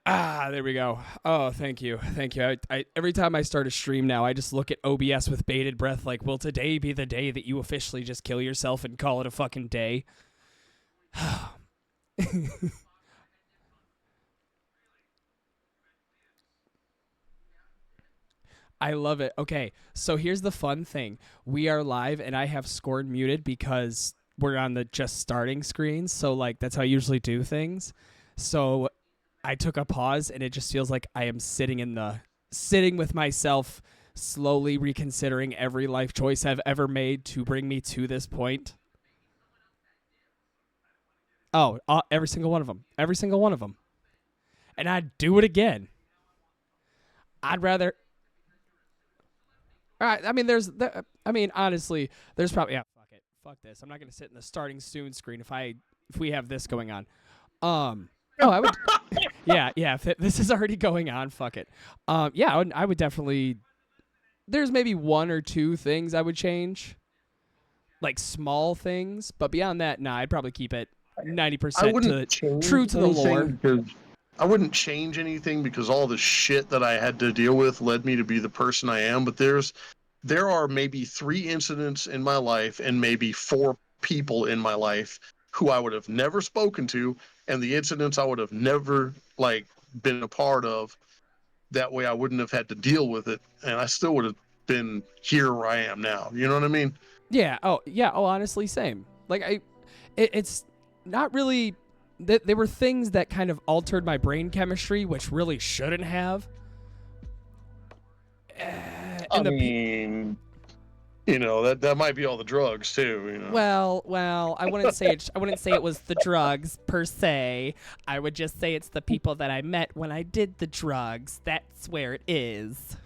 There we go. Oh, thank you. Thank you. I every time I start a stream now, I just look at OBS with bated breath like, will today be the day that you officially just kill yourself and call it a fucking day? I love it. Okay, so here's the fun thing. We are live, and I have Skorn muted because we're on the just starting screen, so, like, that's how I usually do things. So I took a pause, and it just feels like I am sitting with myself, slowly reconsidering every life choice I've ever made to bring me to this point. Oh, every single one of them. Every single one of them. And I'd do it again. I'd rather... All right, I mean, honestly, there's probably... Yeah, fuck it. Fuck this. I'm not going to sit in the starting soon screen if we have this going on. I would... yeah, if this is already going on, fuck it. I would definitely... There's maybe one or two things I would change. Like, small things. But beyond that, I'd probably keep it 90% true to the lore. I wouldn't change anything because all the shit that I had to deal with led me to be the person I am. But there are maybe 3 incidents in my life and maybe 4 people in my life who I would have never spoken to, and the incidents I would have never been a part of. That way I wouldn't have had to deal with it, and I still would have been here where I am now. You know what I mean? Yeah. Oh, yeah. Oh, honestly, same. Like, it's not really... They were things that kind of altered my brain chemistry, which really shouldn't have. That might be all the drugs too. You know. Well, I wouldn't say it was the drugs per se. I would just say it's the people that I met when I did the drugs. That's where it is.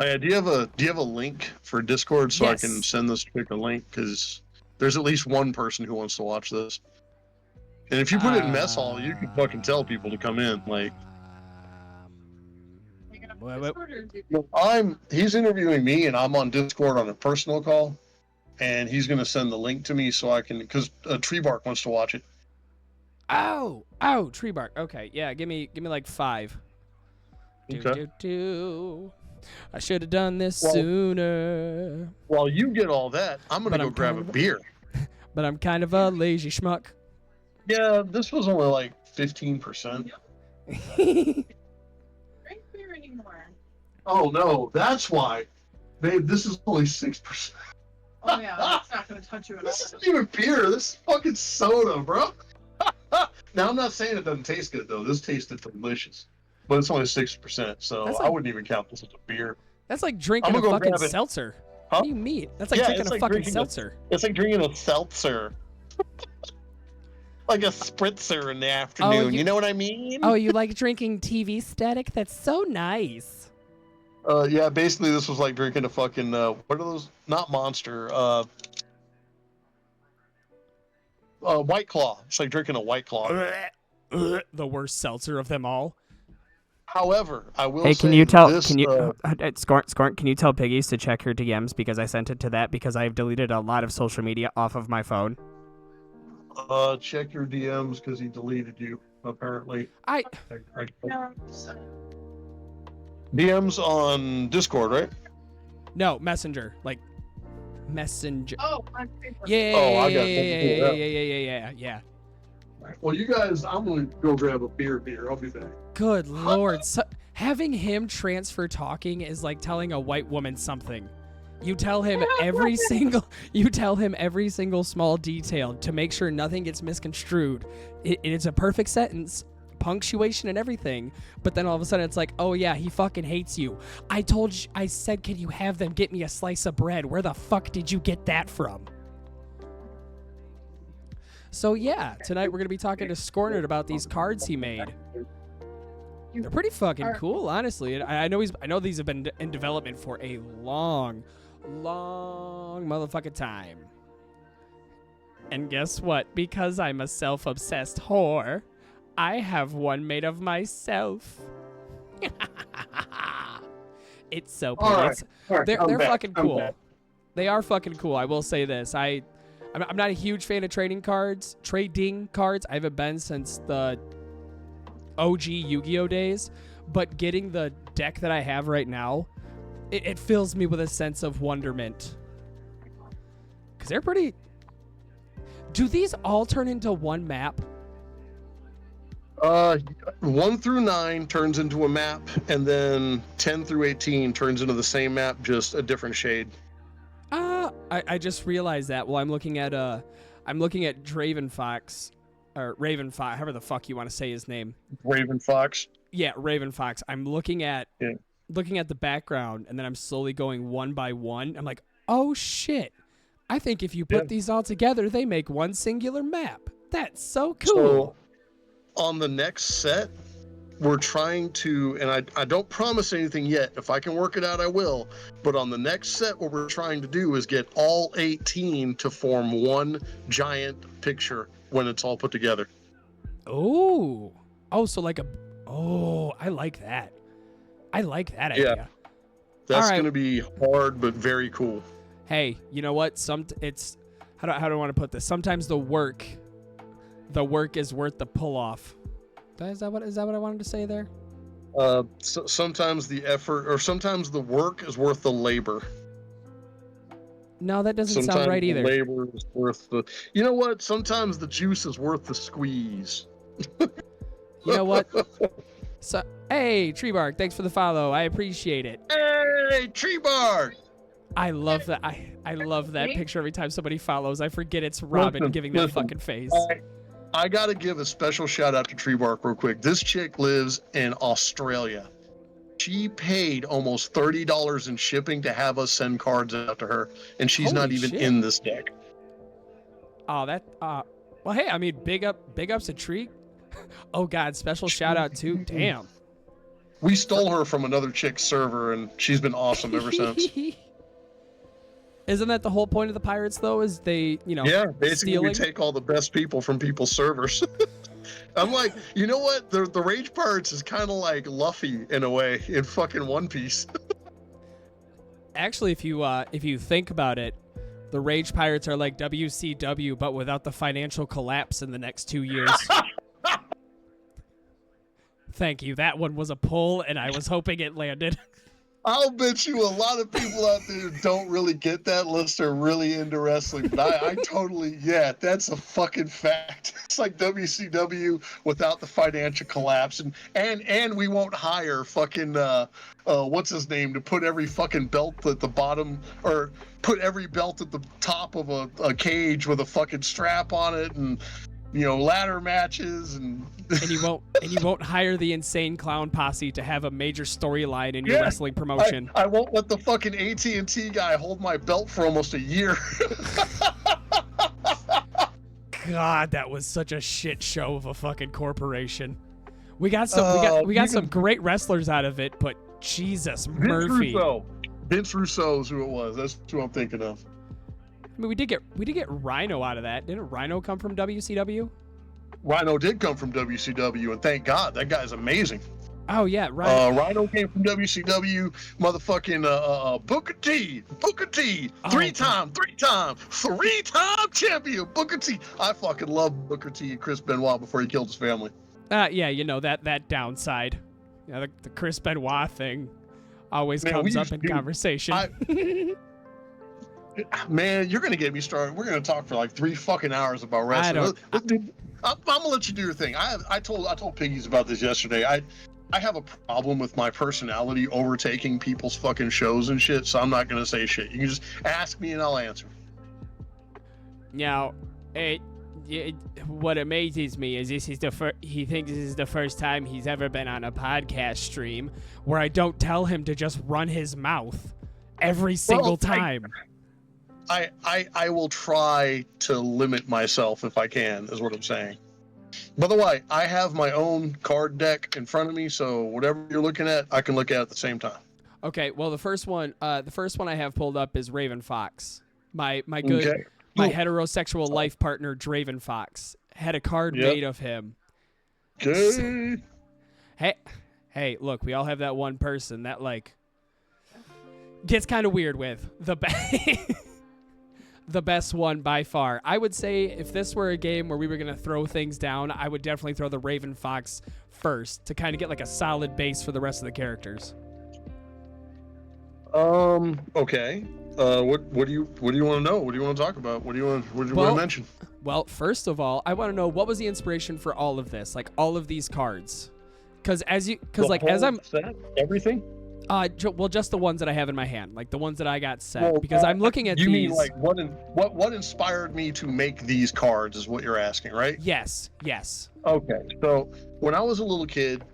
Do you have a link for Discord so Yes. I can send this chick a link? Because there's at least one person who wants to watch this. And if you put it in mess hall, you can fucking tell people to come in. He's interviewing me, and I'm on Discord on a personal call, and he's gonna send the link to me so I can, because Tree Bark wants to watch it. Oh, Tree Bark. Okay, yeah, give me like 5. Okay. I should have done this sooner. While you get all that, I'm gonna go grab a beer. But I'm kind of a lazy schmuck. Yeah, this was only like 15%. Drink beer anymore. Oh no, that's why. Babe, this is only 6%. Oh yeah, that's not gonna touch you at all. This isn't even beer, this is fucking soda, bro. Now I'm not saying it doesn't taste good though. This tasted delicious. But it's only 6%, so I wouldn't even count this as a beer. That's like drinking a fucking seltzer. Huh? What do you mean? That's like drinking a fucking seltzer. It's like drinking a seltzer. Like a spritzer in the afternoon, you know what I mean? Oh, you like drinking TV static? That's so nice. Yeah, basically this was like drinking a fucking, what are those? Not Monster, White Claw. It's like drinking a White Claw. The worst seltzer of them all. However, I will say can you tell, Skorn, can you tell Piggies to check her DMs because I sent it to that because I've deleted a lot of social media off of my phone. Check your DMs because he deleted you, apparently. DMs on Discord, right? No, Messenger. Like, Messenger. Oh, on paper. Yeah. Well, you guys, I'm going to go grab a beer. I'll be back. Good Lord. Having him transfer talking is like telling a white woman something. You tell him every single small detail to make sure nothing gets misconstrued. It's a perfect sentence, punctuation and everything. But then all of a sudden it's like, oh yeah, he fucking hates you. I said, can you have them get me a slice of bread? Where the fuck did you get that from? So yeah, tonight we're going to be talking to Skorn about these cards he made. They're pretty fucking cool, honestly. I know these have been in development for a long motherfucking time. And guess what? Because I'm a self-obsessed whore, I have one made of myself. It's so pretty. They're fucking cool. They are fucking cool. I will say this. I'm not a huge fan of trading cards. I haven't been since the OG Yu-Gi-Oh days, but getting the deck that I have right now, it fills me with a sense of wonderment. Because they're pretty... Do these all turn into one map? 1 through 9 turns into a map, and then 10 through 18 turns into the same map, just a different shade. I just realized that. Well, I'm looking at Draven Fox, or Raven Fox, however the fuck you want to say his name. Raven Fox. Yeah, Raven Fox. I'm looking at the background, and then I'm slowly going one by one. I'm like, oh shit! I think if you put these all together, they make one singular map. That's so cool. So, on the next set, we're trying to, and I don't promise anything yet. If I can work it out, I will. But on the next set, what we're trying to do is get all 18 to form one giant picture when it's all put together. Oh, so like I like that. I like that idea. Yeah. That's going to be hard, but very cool. Hey, you know what? How do I want to put this? Sometimes the work is worth the pull off. Is that what I wanted to say there? Sometimes the effort, or sometimes the work is worth the labor. No, that doesn't sound right either. The labor is worth the. You know what? Sometimes the juice is worth the squeeze. You know what? So, hey, Tree Bark, thanks for the follow. I appreciate it. Hey, Tree Bark. I love that. I love that picture every time somebody follows. I forget it's Robin giving that fucking face. I got to give a special shout out to Tree Bark real quick. This chick lives in Australia. She paid almost $30 in shipping to have us send cards out to her, and she's Holy not even shit. in this deck. Oh, well, hey, I mean, big ups to Tree. Oh God, special shout out to damn. We stole her from another chick's server, and she's been awesome ever since. Isn't that the whole point of the pirates, though? Is they, Yeah, basically stealing? we take all the best people from people's servers. I'm like, you know what? The Rage Pirates is kind of like Luffy in a way in fucking One Piece. Actually, if you think about it, the Rage Pirates are like WCW, but without the financial collapse in the next 2 years. Thank you. That one was a pull, and I was hoping it landed. I'll bet you a lot of people out there don't really get that list are really into wrestling, but I totally, that's a fucking fact. It's like WCW without the financial collapse, and we won't hire fucking what's his name to put every fucking belt at the bottom, or put every belt at the top of a cage with a fucking strap on it, and ladder matches and you won't hire the insane clown posse to have a major storyline in your wrestling promotion. I won't let the fucking AT&T guy hold my belt for almost a year. God, that was such a shit show of a fucking corporation. We got some great wrestlers out of it, but Jesus, Murphy. Vince Russo is who it was. That's who I'm thinking of. I mean, we did get Rhino out of that. Didn't Rhino come from WCW? Rhino did come from WCW, and thank God, that guy's amazing. Oh yeah, Rhino. Rhino came from WCW. Motherfucking Booker T, three-time champion Booker T. I fucking love Booker T and Chris Benoit before he killed his family. Yeah, that downside. The Chris Benoit thing always comes up in conversation. Man, you're gonna get me started. We're gonna talk for like 3 fucking hours about wrestling. I'm gonna let you do your thing. I told Piggies about this yesterday. I have a problem with my personality overtaking people's fucking shows and shit, so I'm not gonna say shit. You can just ask me and I'll answer. Now, what amazes me is he thinks this is the first time he's ever been on a podcast stream where I don't tell him to just run his mouth every single time. I will try to limit myself if I can, is what I'm saying. By the way, I have my own card deck in front of me, so whatever you're looking at, I can look at the same time. Okay, well the first one I have pulled up is Raven Fox. My heterosexual life partner, Draven Fox, had a card made of him. Good. Hey, look, we all have that one person that like gets kind of weird with the the best one by far. I would say if this were a game where we were going to throw things down, I would definitely throw the Raven Fox first to kind of get like a solid base for the rest of the characters. Okay. What do you want to know? What do you want to talk about? What do you want to mention? Well, first of all, I want to know what was the inspiration for all of this, like all of these cards. Because as I'm set, everything. Well, just the ones that I have in my hand, like the ones that I got set. Because I'm looking at you these. mean like what inspired me to make these cards is what you're asking, right? Yes. Okay. So when I was a little kid,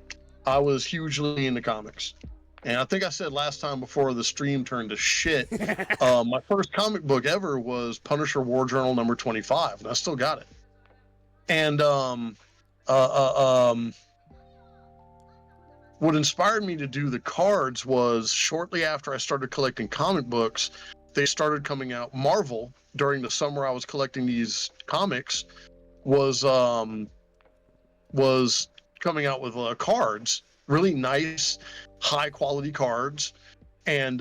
I was hugely into comics. And I think I said last time before the stream turned to shit, my first comic book ever was Punisher War Journal number 25, and I still got it. And what inspired me to do the cards was shortly after I started collecting comic books, they started coming out. Marvel, during the summer I was collecting these comics, was coming out with cards, really nice, high quality cards, and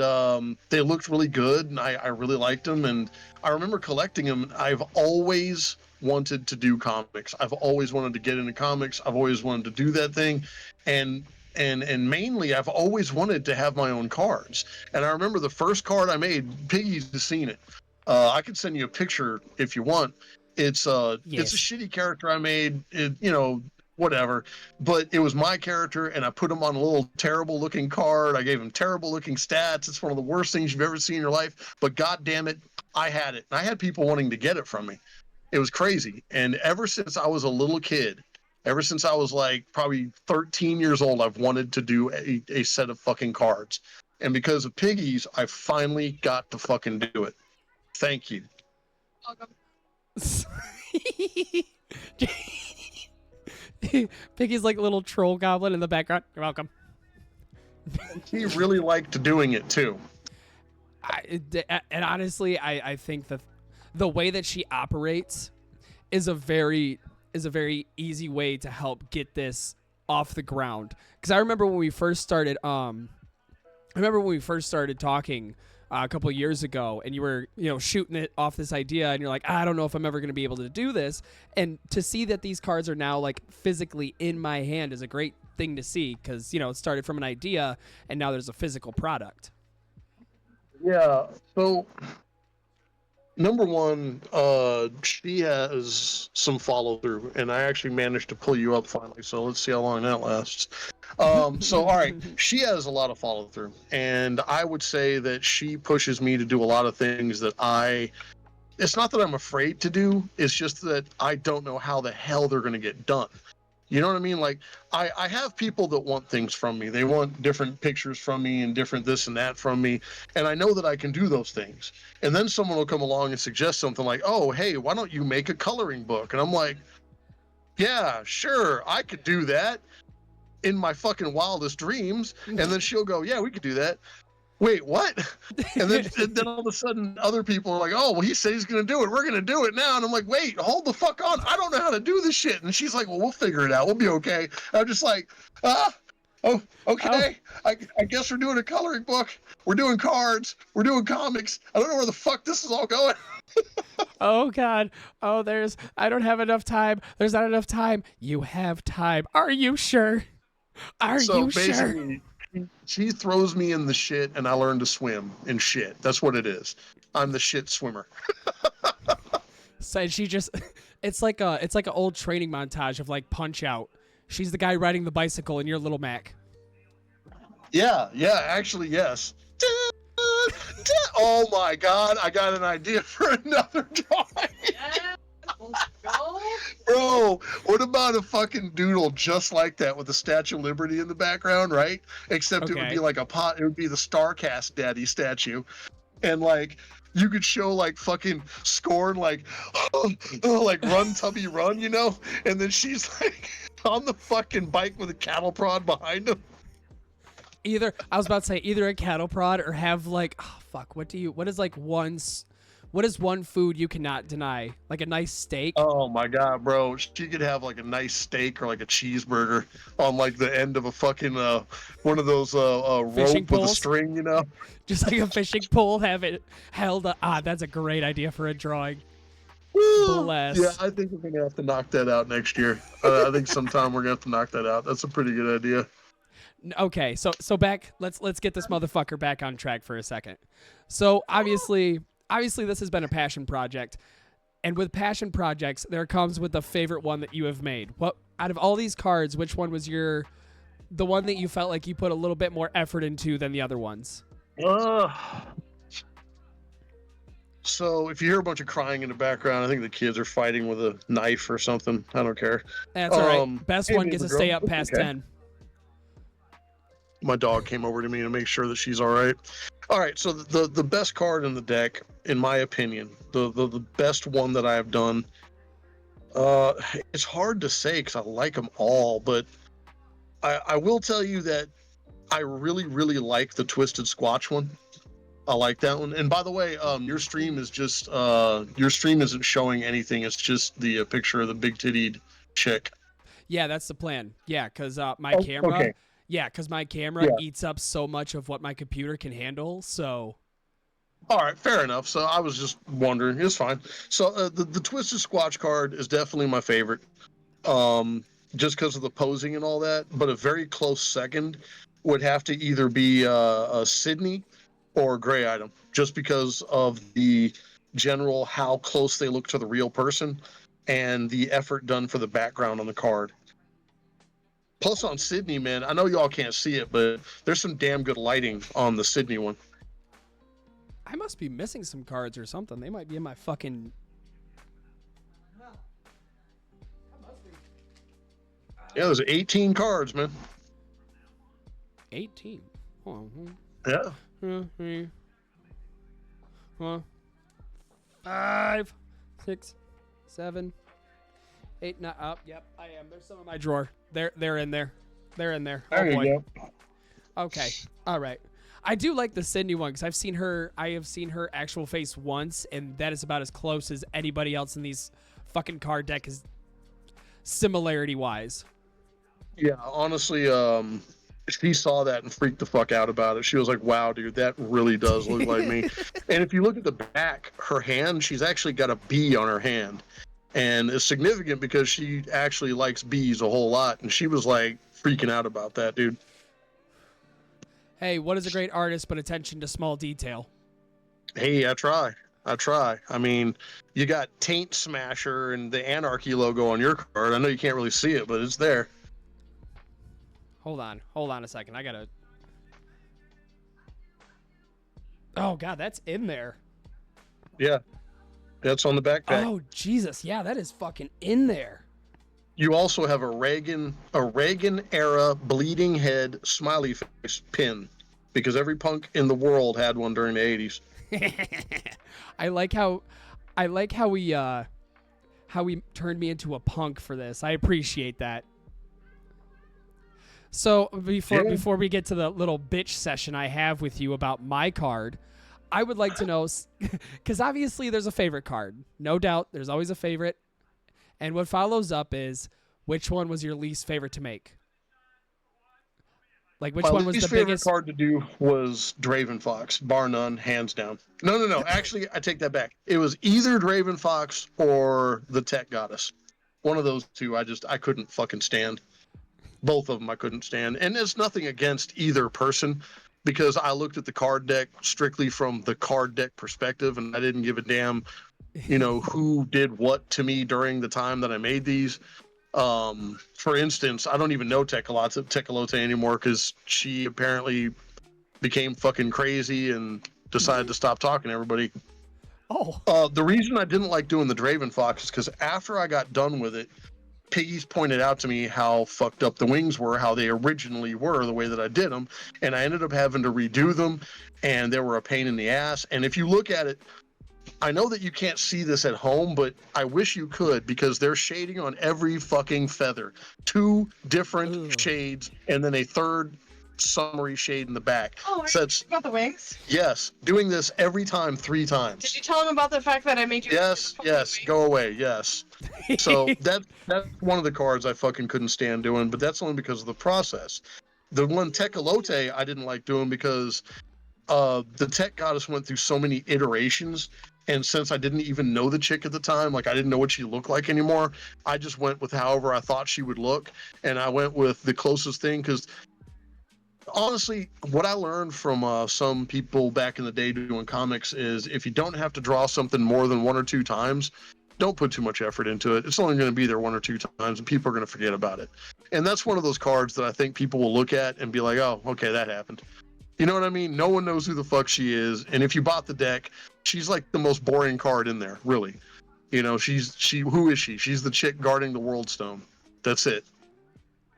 they looked really good, and I really liked them, and I remember collecting them. I've always wanted to do comics. I've always wanted to get into comics. I've always wanted to do that thing, and mainly I've always wanted to have my own cards. And I remember the first card I made, Piggy's seen it. I could send you a picture if you want. It's it's a shitty character I made. Whatever, but it was my character, and I put him on a little terrible looking card. I gave him terrible looking stats. It's one of the worst things you've ever seen in your life, but god damn it, I had it, and I had people wanting to get it from me. It was crazy. And ever since I was a little kid, ever since I was like probably 13 years old, I've wanted to do a set of fucking cards, and because of Piggies, I finally got to fucking do it. Thank you. Welcome. Piggy's like a little troll goblin in the background. You're welcome. He really liked doing it too. And honestly, I think that the way that she operates is a very easy way to help get this off the ground. Because I remember when we first started. Talking a couple of years ago, and you were, shooting it off this idea, and you're like, I don't know if I'm ever going to be able to do this. And to see that these cards are now like physically in my hand is a great thing to see, because it started from an idea, and now there's a physical product. Yeah. So, number one, she has some follow through, and I actually managed to pull you up finally. So let's see how long that lasts. So, all right, she has a lot of follow through, and I would say that she pushes me to do a lot of things that it's not that I'm afraid to do. It's just that I don't know how the hell they're going to get done. You know what I mean? Like, I have people that want things from me. They want different pictures from me and different this and that from me. And I know that I can do those things. And then someone will come along and suggest something like, oh, hey, why don't you make a coloring book? And I'm like, yeah, sure, I could do that in my fucking wildest dreams. And then she'll go, yeah, we could do that. Wait, what? And then all of a sudden other people are like, oh, well, he said he's going to do it. We're going to do it now. And I'm like, wait, hold the fuck on. I don't know how to do this shit. And she's like, well, we'll figure it out. We'll be okay. And I'm just like, oh, okay. I guess we're doing a coloring book. We're doing cards. We're doing comics. I don't know where the fuck this is all going. Oh, God. Oh, I don't have enough time. There's not enough time. You have time. Are you sure? Are you sure? She throws me in the shit, and I learn to swim in shit. That's what it is. I'm the shit swimmer. So it's like an old training montage of like Punch Out. She's the guy riding the bicycle, and you're Little Mac. Yeah, actually, yes. Oh my God, I got an idea for another drawing. Yeah, let's go. Bro, what about a fucking doodle just like that with the Statue of Liberty in the background, right? Except It would be like it would be the Starcast Daddy statue. And like, you could show like fucking Skorn like, like run Tubby run, And then she's like on the fucking bike with a cattle prod behind him. I was about to say either a cattle prod or have like, what is like What is one food you cannot deny? Like a nice steak? Oh my god, bro! She could have like a nice steak or like a cheeseburger on like the end of a fucking one of those Fishing rope with a poles? string, you know? Just like a fishing pole, have it held. That's a great idea for a drawing. Woo! Bless. Yeah, I think we're gonna have to knock that out next year. I think sometime we're gonna have to knock that out. That's a pretty good idea. Okay, so back. Let's get this motherfucker back on track for a second. So obviously this has been a passion project, and with passion projects, there comes with the favorite one that you have made. What out of all these cards, which one was the one that you felt like you put a little bit more effort into than the other ones? So if you hear a bunch of crying in the background, I think the kids are fighting with a knife or something. I don't care. That's all right. Best hey, one gets to stay up It's past okay. 10. My dog came over to me to make sure that she's all right. All right, so the best card in the deck, in my opinion, the best one that I have done. It's hard to say because I like them all, but I will tell you that I really like the Twisted Squatch one. I like that one. And by the way, your stream is just your stream isn't showing anything. It's just the picture of the big tittied chick. Yeah, that's the plan. Yeah, because my camera. Okay. Yeah, because my camera eats up so much of what my computer can handle. So. All right, fair enough. So I was just wondering. It's fine. So the Twisted Squatch card is definitely my favorite, just because of the posing and all that. But a very close second would have to either be a Sydney or Gray Item, just because of the general how close they look to the real person and the effort done for the background on the card. Plus on Sydney, man, I know y'all can't see it, but there's some damn good lighting on the Sydney one. I must be missing some cards or something. They might be in my fucking. Yeah, there's 18 cards, man. 18. Yeah. 5, 6, 7, 8, 9. Up. Yep, I am. There's some in my drawer. They're in there. They're in there. There Oh boy. you go. Okay. All right. I do like the Sydney one because I have seen her actual face once, and that is about as close as anybody else in these fucking card deck is similarity wise. Yeah, honestly, she saw that and freaked the fuck out about it. She was like, wow, dude, that really does look like me. And if you look at the back, her hand, she's actually got a bee on her hand. And it's significant because she actually likes bees a whole lot. And she was like freaking out about that, dude. Hey, what is a great artist but attention to small detail? Hey, I try. I mean, you got Taint Smasher and the Anarchy logo on your card. I know you can't really see it, but it's there. Hold on a second. I gotta. Oh god, that's in there. Yeah, that's on the backpack. Oh Jesus, yeah, that is fucking in there. You also have a Reagan era bleeding head smiley face pin, because every punk in the world had one during the 80s. I like how we turned me into a punk for this. I appreciate that. So before we get to the little bitch session I have with you about my card, I would like to know, because obviously there's a favorite card. No doubt, there's always a favorite. And what follows up is, which one was your least favorite to make? Like, which one was the least favorite biggest? card to do was Draven Fox, bar none, hands down. No. Actually, I take that back. It was either Draven Fox or the Tech Goddess. One of those two, I couldn't fucking stand. Both of them I couldn't stand. And it's nothing against either person, because I looked at the card deck strictly from the card deck perspective, and I didn't give a damn, who did what to me during the time that I made these. For instance, I don't even know Tecolote anymore because she apparently became fucking crazy and decided to stop talking to everybody. Oh. The reason I didn't like doing the Draven Fox is because after I got done with it, Piggy's pointed out to me how fucked up the wings were, how they originally were, the way that I did them, and I ended up having to redo them, and they were a pain in the ass. And if you look at it, I know that you can't see this at home, but I wish you could, because there's shading on every fucking feather. 2 different shades, and then a third summery shade in the back. Oh, So it's, about the wings? yes, doing this every time 3 times. Did you tell him about the fact that I made you? Yes, go away, yes. So that's one of the cards I fucking couldn't stand doing, but that's only because of the process. The one Tecalote I didn't like doing because the tech goddess went through so many iterations, and since I didn't even know the chick at the time, like I didn't know what she looked like anymore, I just went with however I thought she would look, and I went with the closest thing because honestly, what I learned from some people back in the day doing comics is if you don't have to draw something more than 1 or 2 times, don't put too much effort into it. It's only going to be there 1 or 2 times, and people are going to forget about it. And that's one of those cards that I think people will look at and be like, oh, okay, that happened. You know what I mean? No one knows who the fuck she is. And if you bought the deck, she's like the most boring card in there, really. You know, who is she? She's the chick guarding the World Stone. That's it.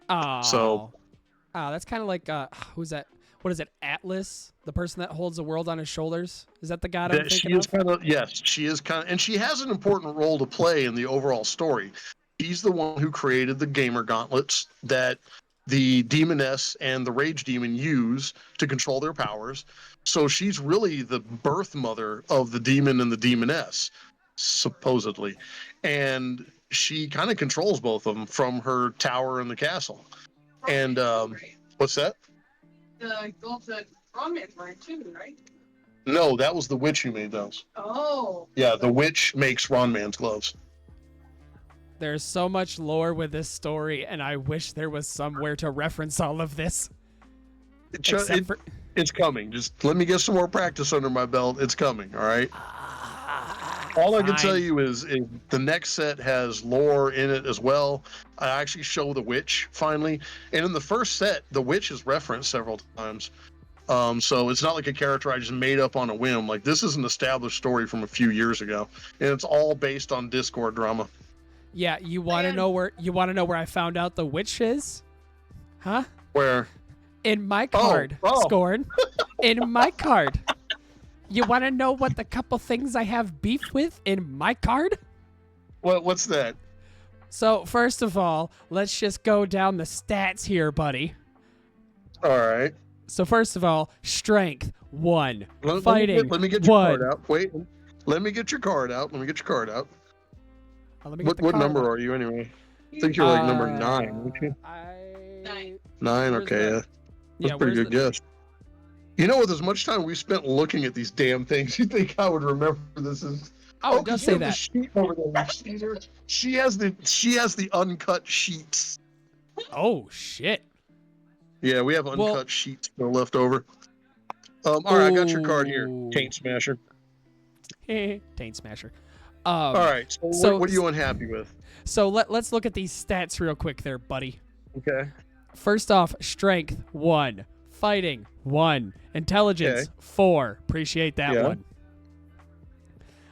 Oh. So. Oh, that's kind of like, who's that? What is it? Atlas? The person that holds the world on his shoulders? Is that the god I'm thinking of? Yes, she is kind of, and she has an important role to play in the overall story. She's the one who created the gamer gauntlets that the demoness and the rage demon use to control their powers. So she's really the birth mother of the demon and the demoness, supposedly. And she kind of controls both of them from her tower in the castle. And what's that? The gloves that Ron Man's wearing too, right? No, that was the witch who made those. Oh. Yeah, the witch makes Ron Man's gloves. There's so much lore with this story, and I wish there was somewhere to reference all of this. It's coming. Just let me get some more practice under my belt. It's coming, all right? All I can tell you is the next set has lore in it as well. I actually show the witch, finally. And in the first set, the witch is referenced several times. So it's not like a character I just made up on a whim. Like, this is an established story from a few years ago. And it's all based on Discord drama. Yeah, you want to know where I found out the witch is? Huh? Where? In my card, Skorn. In my card. You want to know what the couple things I have beef with in my card? What's that? So, first of all, let's just go down the stats here, buddy. All right. So, first of all, strength, 1. Let me get your 1. card out. Wait. Let me get your card out. What number are you anyway? I think you're like number 9, aren't you? 9, okay. That's a pretty good guess. You know, with as much time we spent looking at these damn things, you think I would remember this is? Oh, it does say that. Sheet over there. She has the uncut sheets. Oh shit. Yeah, we have uncut sheets left over. All right, I got your card here, Taint Smasher. Taint Smasher. All right, so what are you unhappy with? So let's look at these stats real quick there, buddy. Okay. First off, strength, 1. Fighting, 1. Intelligence, 4. Appreciate that one.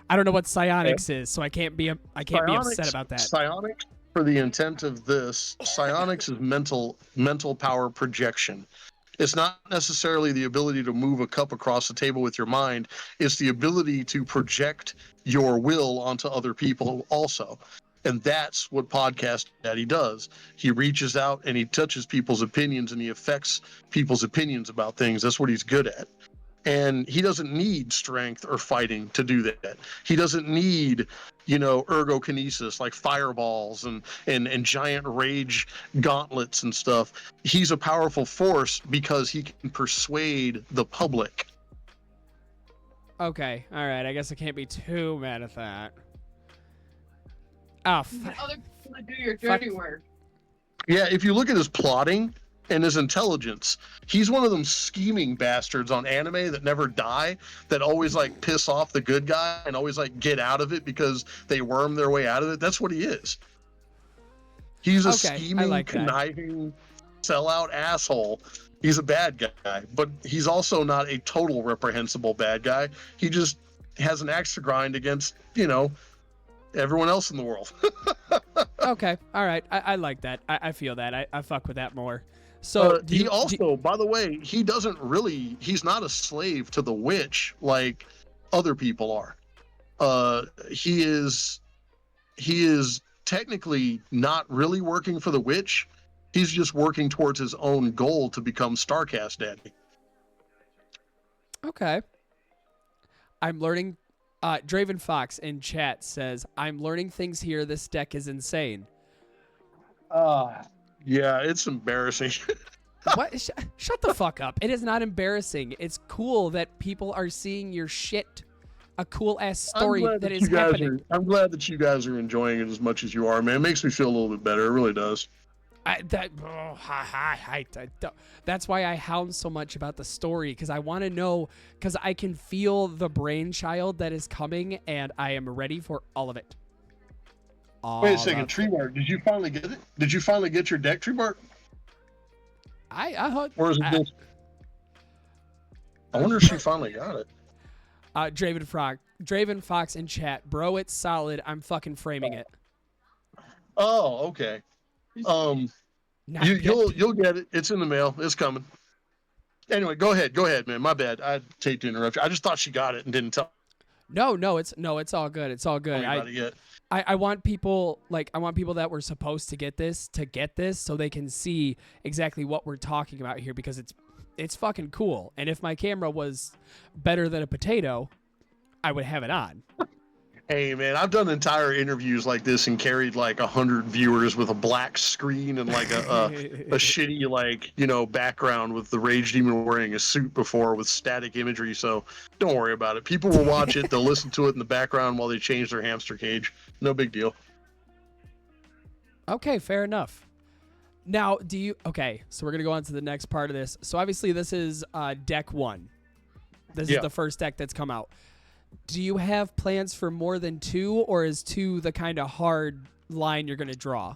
I don't know what psionics is, so I can't be upset about that. Psionics, for the intent of this, psionics is mental power projection. It's not necessarily the ability to move a cup across the table with your mind. It's the ability to project your will onto other people also. And that's what Podcastdaddy does. He reaches out and he touches people's opinions and he affects people's opinions about things. That's what he's good at. And he doesn't need strength or fighting to do that. He doesn't need, ergokinesis like fireballs and giant rage gauntlets and stuff. He's a powerful force because he can persuade the public. Okay, all right. I guess I can't be too mad at that. Oh, other people to do your dirty work. Yeah, if you look at his plotting and his intelligence, he's one of them scheming bastards on anime that never die, that always like piss off the good guy and always like get out of it because they worm their way out of it. That's what he is. He's a scheming, conniving, sellout asshole. He's a bad guy, but he's also not a total reprehensible bad guy. He just has an axe to grind against, everyone else in the world. Okay, all right. I like that. I feel that. I fuck with that more. So by the way, he's not a slave to the witch like other people are. He is technically not really working for the witch. He's just working towards his own goal to become Starcast Daddy. Okay. I'm learning. Draven Fox in chat says, I'm learning things here. This deck is insane. Yeah, it's embarrassing. What? Shut the fuck up. It is not embarrassing. It's cool that people are seeing your shit. A cool ass story that is happening. I'm glad that you guys are enjoying it as much as you are, man. It makes me feel a little bit better. It really does. That's why I hound so much about the story, because I want to know, because I can feel the brainchild that is coming, and I am ready for all of it. Wait a second, Tree Bark, did you finally get it? Did you finally get your deck, Tree Bark? Or is it just... I wonder if she finally got it. Draven Fox in chat, bro, it's solid. I'm fucking framing it. Oh, okay. You'll get it. It's in the mail. It's coming. Anyway, go ahead, man. My bad. I hate to interrupt you. I just thought she got it and didn't tell. No, it's all good. It's all good. I want people that were supposed to get this so they can see exactly what we're talking about here, because it's fucking cool. And if my camera was better than a potato, I would have it on. Hey, man, I've done entire interviews like this and carried like 100 viewers with a black screen and like a shitty, like, background with the Rage Demon wearing a suit before with static imagery. So don't worry about it. People will watch it. They'll listen to it in the background while they change their hamster cage. No big deal. Okay, fair enough. Now, so we're going to go on to the next part of this. So obviously this is deck 1. This is the first deck that's come out. Do you have plans for more than 2, or is 2 the kind of hard line you're going to draw?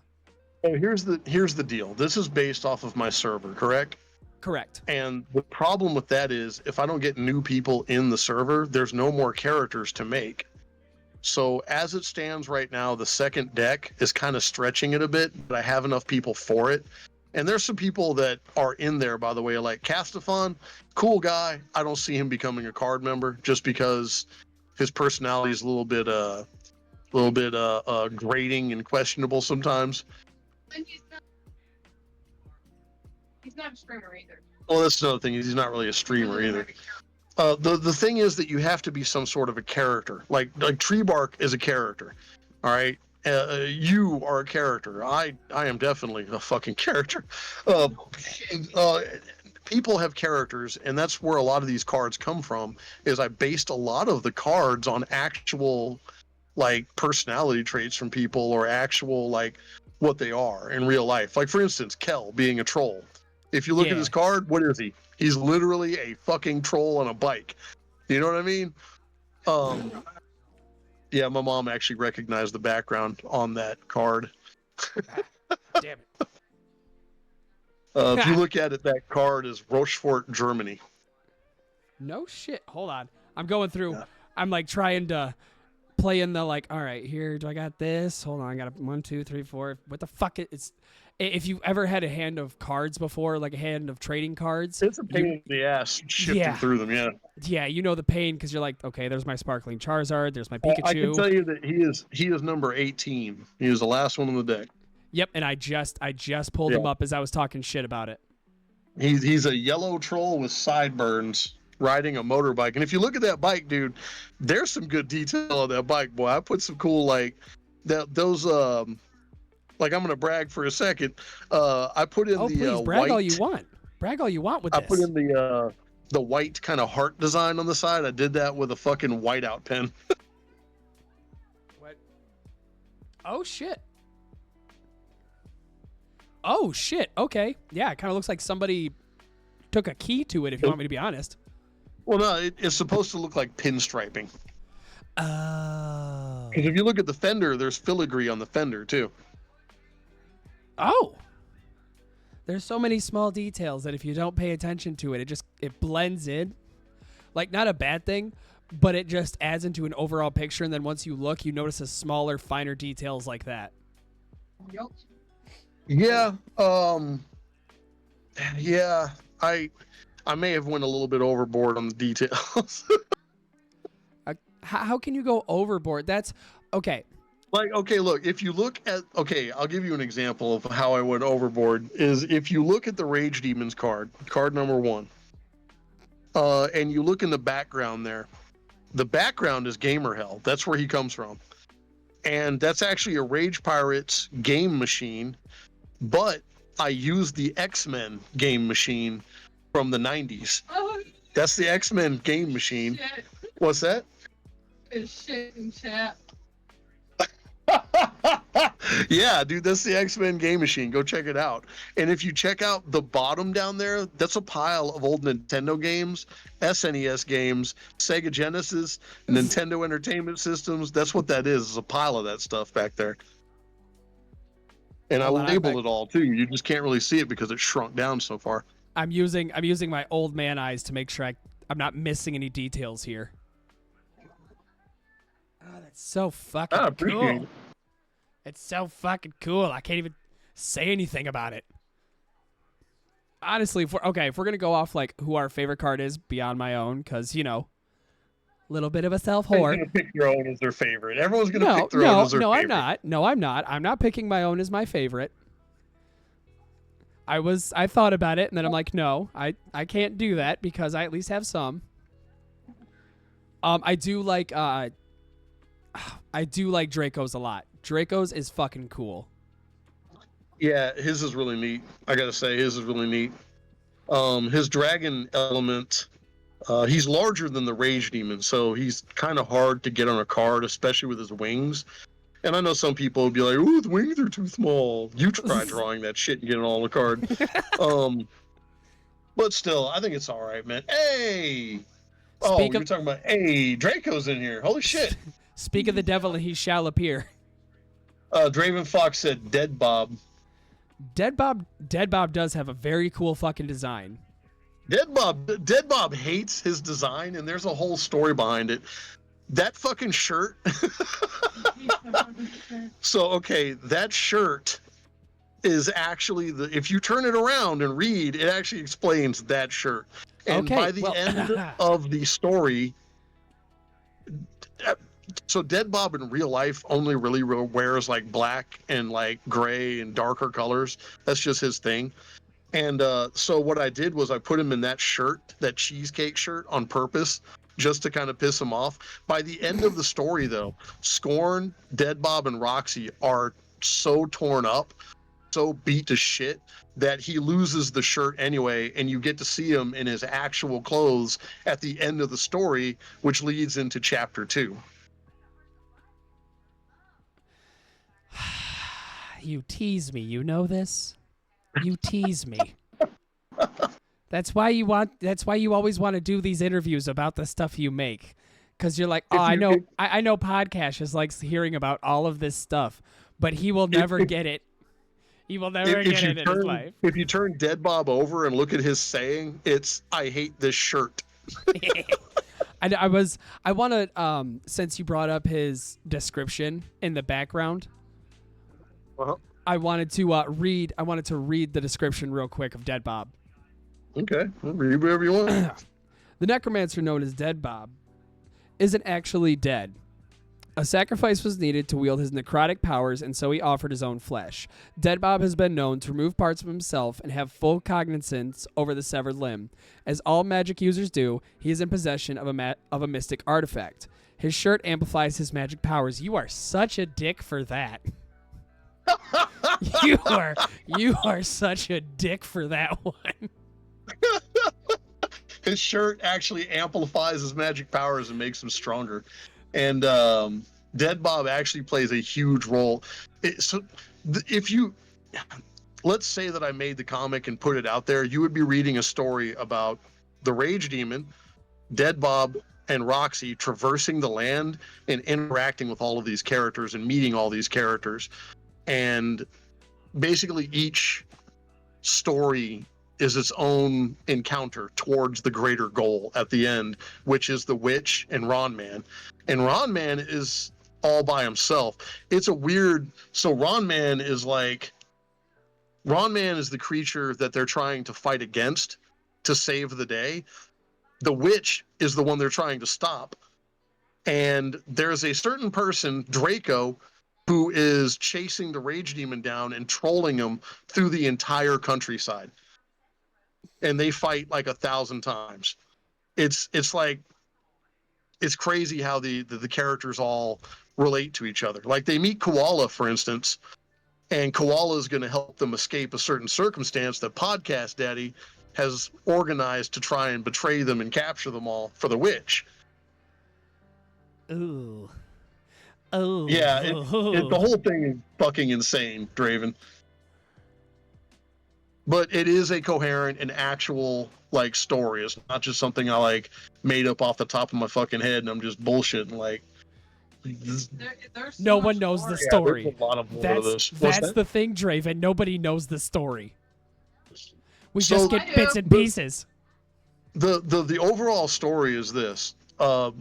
Oh, here's the deal. This is based off of my server, correct? Correct. And the problem with that is if I don't get new people in the server, there's no more characters to make. So as it stands right now, the second deck is kind of stretching it a bit, but I have enough people for it. And there's some people that are in there, by the way, like Castafon, cool guy. I don't see him becoming a card member just because his personality is a little bit grating and questionable sometimes. And he's not a streamer either. Well, that's another thing. He's not really a streamer either. The thing is that you have to be some sort of a character. Like Tree Bark is a character. All right. You are a character. I am definitely a fucking character. People have characters, and that's where a lot of these cards come from. Is I based a lot of the cards on actual, like, personality traits from people, or actual, like, what they are in real life. Like, for instance, Kel being a troll. If you look at his card, what is he? He's literally a fucking troll on a bike. You know what I mean? Yeah, my mom actually recognized the background on that card. Damn it. If you look at it, that card is Rochefort, Germany. No shit. Hold on. I'm going through. Yeah. I'm like trying to play in the like, all right, here, do I got this? Hold on. I got 1, 2, 3, 4. What the fuck? If you've ever had a hand of cards before, like a hand of trading cards. It's a pain in the ass shifting through them, yeah. Yeah, you know the pain because you're like, okay, there's my Sparkling Charizard, there's my Pikachu. I can tell you that he is number 18. He was the last one on the deck. Yep, and I just pulled him up as I was talking shit about it. He's a yellow troll with sideburns riding a motorbike. And if you look at that bike, dude, there's some good detail on that bike, boy. I put some cool those like I'm gonna brag for a second. I put in please brag white, all you want. Brag all you want with this. I put in the white kind of heart design on the side. I did that with a fucking whiteout pen. What? Oh shit. Oh shit. Okay. Yeah, it kind of looks like somebody took a key to it. If you want me to be honest. Well, no, it's supposed to look like pinstriping. Oh. Because if you look at the fender, there's filigree on the fender too. Oh. There's so many small details that if you don't pay attention to it, it blends in. Like, not a bad thing, but it just adds into an overall picture. And then once you look, you notice the smaller, finer details like that. Yep. Yeah. Yeah. I may have went a little bit overboard on the details. How can you go overboard? That's okay. Like, okay, look, if you look at, okay, I'll give you an example of how I went overboard, is if you look at the Rage Demons card number 1, and you look in the background there, the background is Gamer Hell. That's where he comes from. And that's actually a Rage Pirates game machine, but I used the X-Men game machine from the 90s. Oh, That's the X-Men game machine. shit. What's that? It's shit in chat. Yeah, dude, that's the X-Men game machine. Go check it out. And if you check out the bottom down there, that's a pile of old Nintendo games, SNES games, Sega Genesis, Nintendo Entertainment Systems. That's what that is a pile of that stuff back there. And I label it all too. You just can't really see it because it's shrunk down so far. I'm using my old man eyes to make sure I'm not missing any details here. Oh, that's so fucking appreciate cool. it. It's so fucking cool. I can't even say anything about it. Honestly, if we're gonna go off like who our favorite card is beyond my own, because little bit of a self whore. Everyone's gonna pick your own as their favorite. Everyone's gonna pick their own as their favorite. I'm not. No, I'm not. I'm not picking my own as my favorite. I thought about it, and then I'm like, no, I can't do that because I at least have some. I do like Draco's a lot. Draco's is fucking cool. Yeah, his is really neat. I gotta say, his is really neat. His dragon element, he's larger than the Rage Demon, so he's kind of hard to get on a card, especially with his wings. And I know some people would be like, "Ooh, the wings are too small." You try drawing that shit and get it all on a card. But still, I think it's all right, man. Hey! You're talking about, hey, Draco's in here. Holy shit. Speak of the devil and he shall appear. Draven Fox said Dead Bob. Dead Bob does have a very cool fucking design. Dead Bob hates his design, and there's a whole story behind it. That fucking shirt. So, okay, that shirt is actually if you turn it around and read, it actually explains that shirt. And by the end of the story, so Dead Bob in real life only really wears like black and like gray and darker colors. That's just his thing. And so what I did was I put him in that shirt, that cheesecake shirt, on purpose, just to kind of piss him off. By the end of the story, though, Skorn, Dead Bob, and Roxy are so torn up, so beat to shit, that he loses the shirt anyway, and you get to see him in his actual clothes at the end of the story, which leads into chapter 2. You tease me, you know this? You tease me. That's why you always want to do these interviews about the stuff you make. Cause you're like, I know Podcast is like hearing about all of this stuff, but he will never get it. He will never get it in his life. If you turn Dead Bob over and look at his saying, it's "I hate this shirt." I want to since you brought up his description in the background, I wanted to read the description real quick of Dead Bob. Okay, read whatever you want. The necromancer known as Dead Bob isn't actually dead. A sacrifice was needed to wield his necrotic powers, and so he offered his own flesh. Dead Bob has been known to remove parts of himself and have full cognizance over the severed limb. As all magic users do, he is in possession of a mystic artifact. His shirt amplifies his magic powers. You are such a dick for that. You are such a dick for that one. His shirt actually amplifies his magic powers and makes him stronger. And Dead Bob actually plays a huge role. Let's say that I made the comic and put it out there, you would be reading a story about the Rage Demon, Dead Bob, and Roxy traversing the land and interacting with all of these characters and meeting all these characters. And basically each story is its own encounter towards the greater goal at the end, which is the witch and Ron Man. And Ron Man is all by himself. It's a weird, so Ron Man is the creature that they're trying to fight against to save the day. The witch is the one they're trying to stop. And there's a certain person, Draco, who is chasing the rage demon down and trolling him through the entire countryside. And they fight like 1,000 times. It's like, it's crazy how the characters all relate to each other. Like they meet Koala, for instance, and Koala is going to help them escape a certain circumstance that Podcast Daddy has organized to try and betray them and capture them all for the witch. Ooh. Oh. Yeah, the whole thing is fucking insane, Draven. But it is a coherent and actual like story. It's not just something I like made up off the top of my fucking head and I'm just bullshitting like. There's so No much one knows more. the story. There's a lot of lore to this. That's the thing, Draven. Nobody knows the story. We So- just get I bits do. and pieces. The overall story is this: the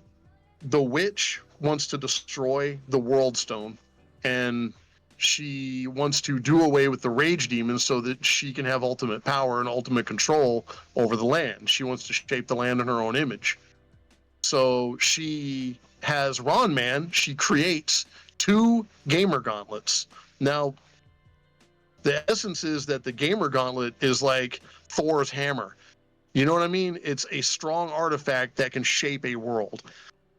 witch wants to destroy the World Stone, and she wants to do away with the rage demon so that she can have ultimate power and ultimate control over the land. She wants to shape the land in her own image. So she has Ron Man. She creates 2 gamer gauntlets. Now, the essence is that the gamer gauntlet is like Thor's hammer. You know what I mean? It's a strong artifact that can shape a world.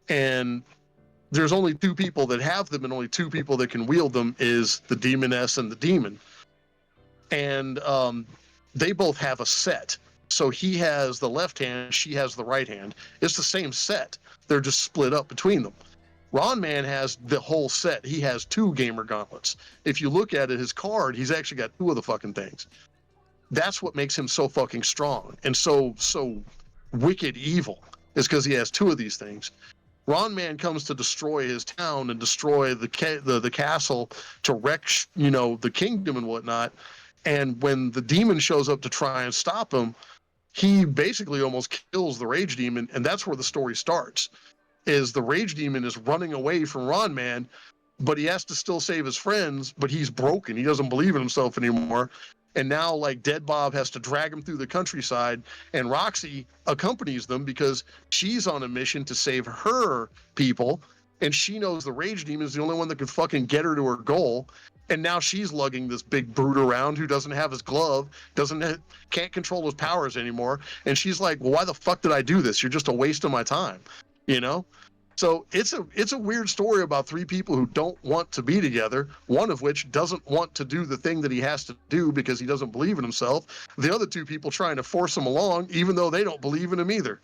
And there's only 2 people that have them and only 2 people that can wield them is the demoness and the demon. And they both have a set. So he has the left hand, she has the right hand. It's the same set. They're just split up between them. Ron Man has the whole set. He has 2 gamer gauntlets. If you look at it, his card, he's actually got 2 of the fucking things. That's what makes him so fucking strong and so wicked evil, is because he has 2 of these things. Ron Man comes to destroy his town and destroy the castle to wreck, the kingdom and whatnot. And when the demon shows up to try and stop him, he basically almost kills the rage demon, and that's where the story starts. Is the rage demon is running away from Ron Man, but he has to still save his friends, but he's broken. He doesn't believe in himself anymore. And now, like, Dead Bob has to drag him through the countryside, and Roxy accompanies them because she's on a mission to save her people, and she knows the rage demon is the only one that can fucking get her to her goal. And now she's lugging this big brute around who doesn't have his glove, can't control his powers anymore. And she's like, well, why the fuck did I do this? You're just a waste of my time, So it's a weird story about 3 people who don't want to be together, one of which doesn't want to do the thing that he has to do because he doesn't believe in himself. The other 2 people trying to force him along, even though they don't believe in him either.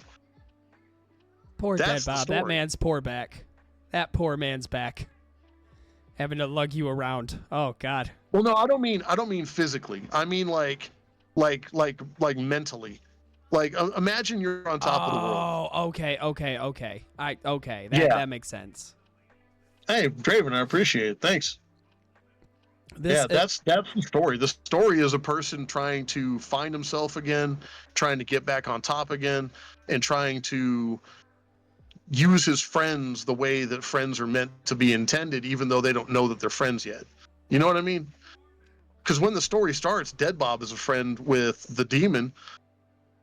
Poor That's Dead the Bob. That story. man's poor back. That poor man's back. Having to lug you around. Oh God. Well, no, I don't mean physically. I mean like mentally. Like imagine you're on top of the world. Oh, okay. Yeah. That makes sense. Hey, Draven, I appreciate it. Thanks. This, That's the story. The story is a person trying to find himself again, trying to get back on top again, and trying to use his friends the way that friends are meant to be intended, even though they don't know that they're friends yet. You know what I mean? Because when the story starts, Dead Bob is a friend with the demon,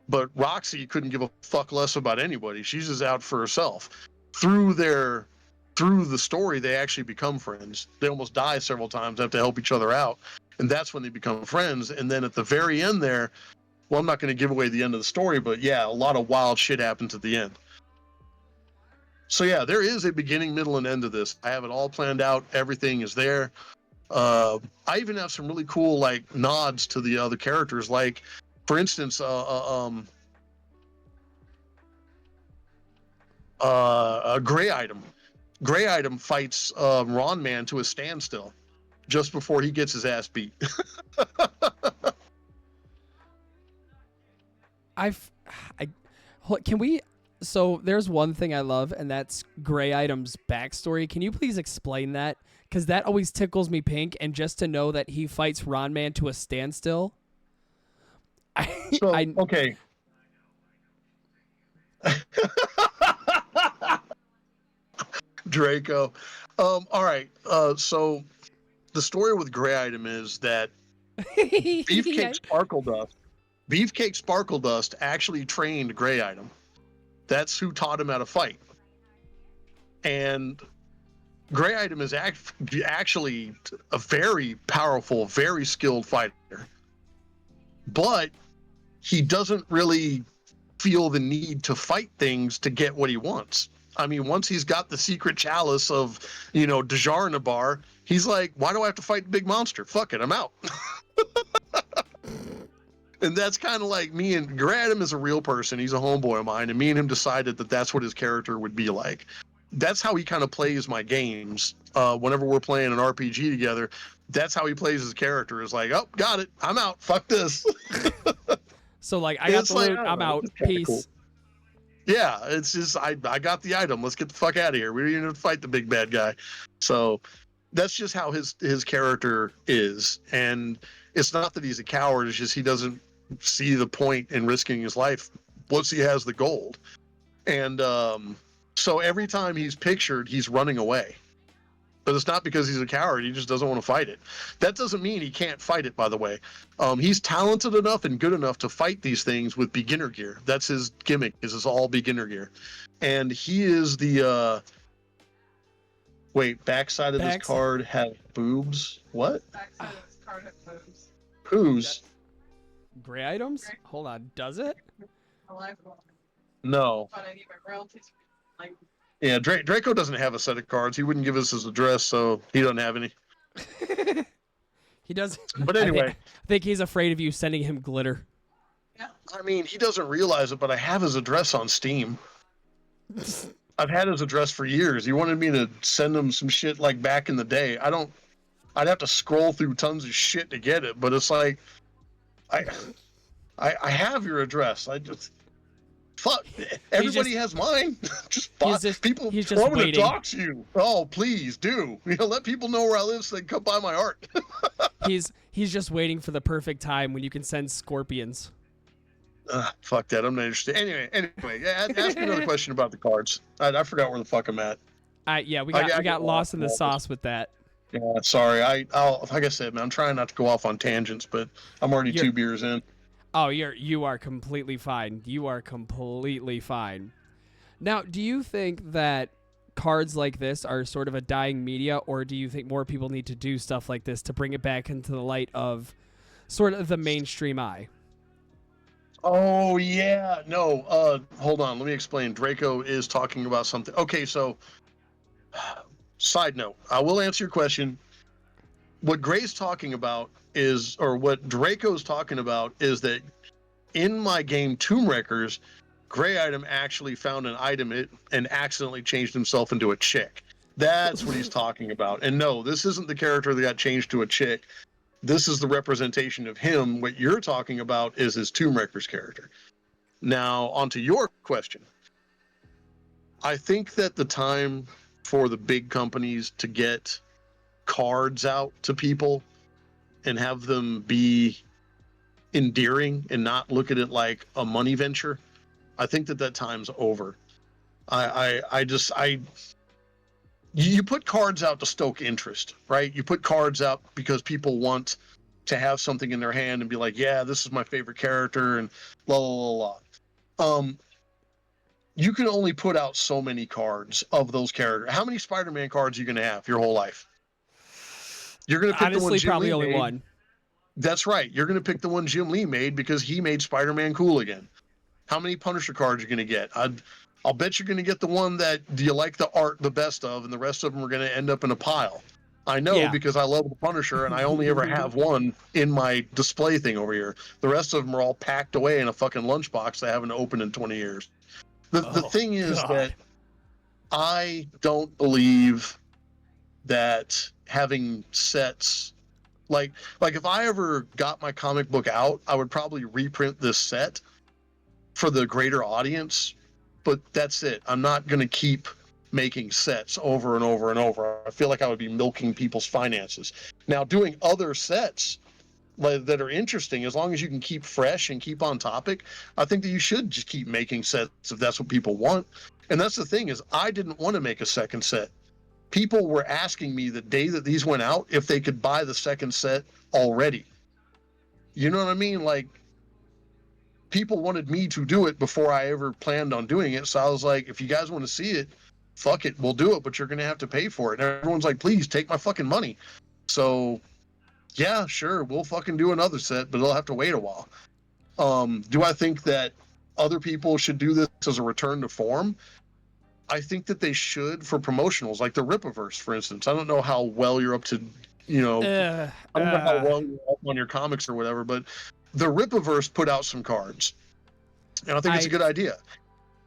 but Roxy couldn't give a fuck less about anybody. She's just out for herself. Through the story, they actually become friends. They almost die several times, have to help each other out. And that's when they become friends. And then at the very end there, well, I'm not going to give away the end of the story, but yeah, a lot of wild shit happens at the end. So yeah, there is a beginning, middle, and end to this. I have it all planned out. Everything is there. I even have some really cool like nods to the other characters. Like, for instance, Gray Item. Gray Item fights Ron Man to a standstill just before he gets his ass beat. Can we? So there's one thing I love, and that's Gray Item's backstory. Can you please explain that? Because that always tickles me pink, and just to know that he fights Ron Man to a standstill. Okay. Draco. All right. So the story with Gray Item is that Beefcake Sparkle Dust actually trained Gray Item. That's who taught him how to fight. And Grey Item is actually a very powerful, very skilled fighter, but he doesn't really feel the need to fight things to get what he wants. I mean, once he's got the secret chalice of, Djarnabar, he's like, why do I have to fight the big monster? Fuck it, I'm out. And that's kind of like me and Grey Item is a real person. He's a homeboy of mine, and me and him decided that that's what his character would be like. That's how he kind of plays my games. Whenever we're playing an RPG together, that's how he plays his character. Is like, oh, got it, I'm out. Fuck this. So like, I got the loot, I'm out. Peace. Cool. Yeah, it's just I got the item. Let's get the fuck out of here. We don't even have to fight the big bad guy. So that's just how his character is. And it's not that he's a coward. It's just he doesn't see the point in risking his life once he has the gold. And so every time he's pictured, he's running away. But it's not because he's a coward. He just doesn't want to fight it. That doesn't mean he can't fight it, by the way. He's talented enough and good enough to fight these things with beginner gear. That's his gimmick, is it's all beginner gear. And he is the... backside of this card have boobs? What? Backside of this card have boobs. Whose? Gray items? Hold on, does it? I like one, No. but I need my royalties. Like, Yeah, Draco doesn't have a set of cards. He wouldn't give us his address, so he doesn't have any. He does. But anyway. I think he's afraid of you sending him glitter. yeah. I mean, he doesn't realize it, but I have his address on Steam. I've had his address for years. He wanted me to send him some shit like back in the day. I'd have to scroll through tons of shit to get it, but it's like, I have your address. I just, fuck, everybody has mine. People he's just want me to waiting. dox you. Oh, please do. Let people know where I live so they can come buy my art. He's just waiting for the perfect time when you can send scorpions. Fuck that. I'm not interested. Anyway, ask me another question about the cards. I forgot where the fuck I'm at. Yeah, we got lost in the sauce with that. Yeah, sorry. I'll like I said, man, I'm trying not to go off on tangents, but I'm already 2 beers in. Oh, you are completely fine. You are completely fine. Now, do you think that cards like this are sort of a dying media, or do you think more people need to do stuff like this to bring it back into the light of sort of the mainstream eye? Oh, yeah. No, hold on. Let me explain. Draco is talking about something. Okay, so, side note, I will answer your question. What Gray's talking about is, or what Draco's talking about is that in my game Tomb Wreckers, Grey Item actually found an item and accidentally changed himself into a chick. That's what he's talking about. And no, this isn't the character that got changed to a chick. This is the representation of him. What you're talking about is his Tomb Wreckers character. Now, onto your question. I think that the time for the big companies to get cards out to people and have them be endearing and not look at it like a money venture, I think that time's over. You put cards out to stoke interest, right? You put cards out because people want to have something in their hand and be like, yeah, this is my favorite character and la la la la. You can only put out so many cards of those characters. How many Spider-Man cards are you going to have your whole life? You're going to pick Honestly, the one Jim probably Lee only made. one. That's right. You're going to pick the one Jim Lee made because he made Spider-Man cool again. How many Punisher cards are you going to get? I'll bet you're going to get the one that you like the art the best of, and the rest of them are going to end up in a pile. I know because I love the Punisher, and I only ever have one in my display thing over here. The rest of them are all packed away in a fucking lunchbox I haven't opened in 20 years. The thing is that I don't believe that having sets like if I ever got my comic book out, I would probably reprint this set for the greater audience, but that's it. I'm not going to keep making sets over and over and over. I feel like I would be milking people's finances. Now, doing other sets that are interesting, as long as you can keep fresh and keep on topic, I think that you should just keep making sets if that's what people want. And that's the thing is, I didn't want to make a second set. People were asking me the day that these went out if they could buy the second set already. You know what I mean? Like, people wanted me to do it before I ever planned on doing it. So I was like, if you guys want to see it, fuck it, we'll do it, but you're going to have to pay for it. And everyone's like, please take my fucking money. So yeah, sure, we'll fucking do another set, but it'll have to wait a while. Do I think that other people should do this as a return to form? I think that they should for promotionals, like the Rippaverse, for instance. I don't know how well you're up to, I don't know how well you're up on your comics or whatever, but the Rippaverse put out some cards, and I think it's a good idea.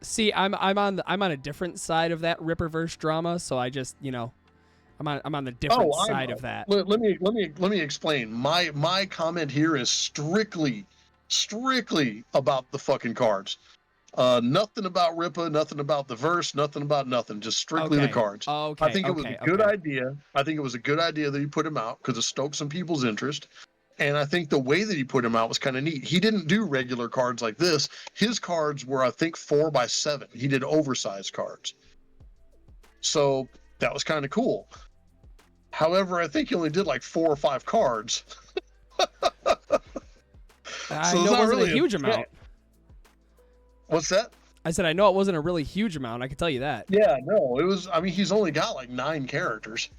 See, I'm on a different side of that Rippaverse drama, so I just I'm on the different side of that. Let me explain. My comment here is strictly about the fucking cards. Nothing about Rippa, nothing about the verse, nothing about nothing. Just strictly the cards. Okay. I think it was a good idea. I think it was a good idea that he put him out because it stoked some people's interest. And I think the way that he put him out was kind of neat. He didn't do regular cards like this. His cards were, I think, 4x7. He did oversized cards. So that was kind of cool. However, I think he only did like 4 or 5 cards. I know it wasn't a huge amount. What's that? I said I know it wasn't a really huge amount. I can tell you that. Yeah, no, it was. I mean, he's only got like 9 characters,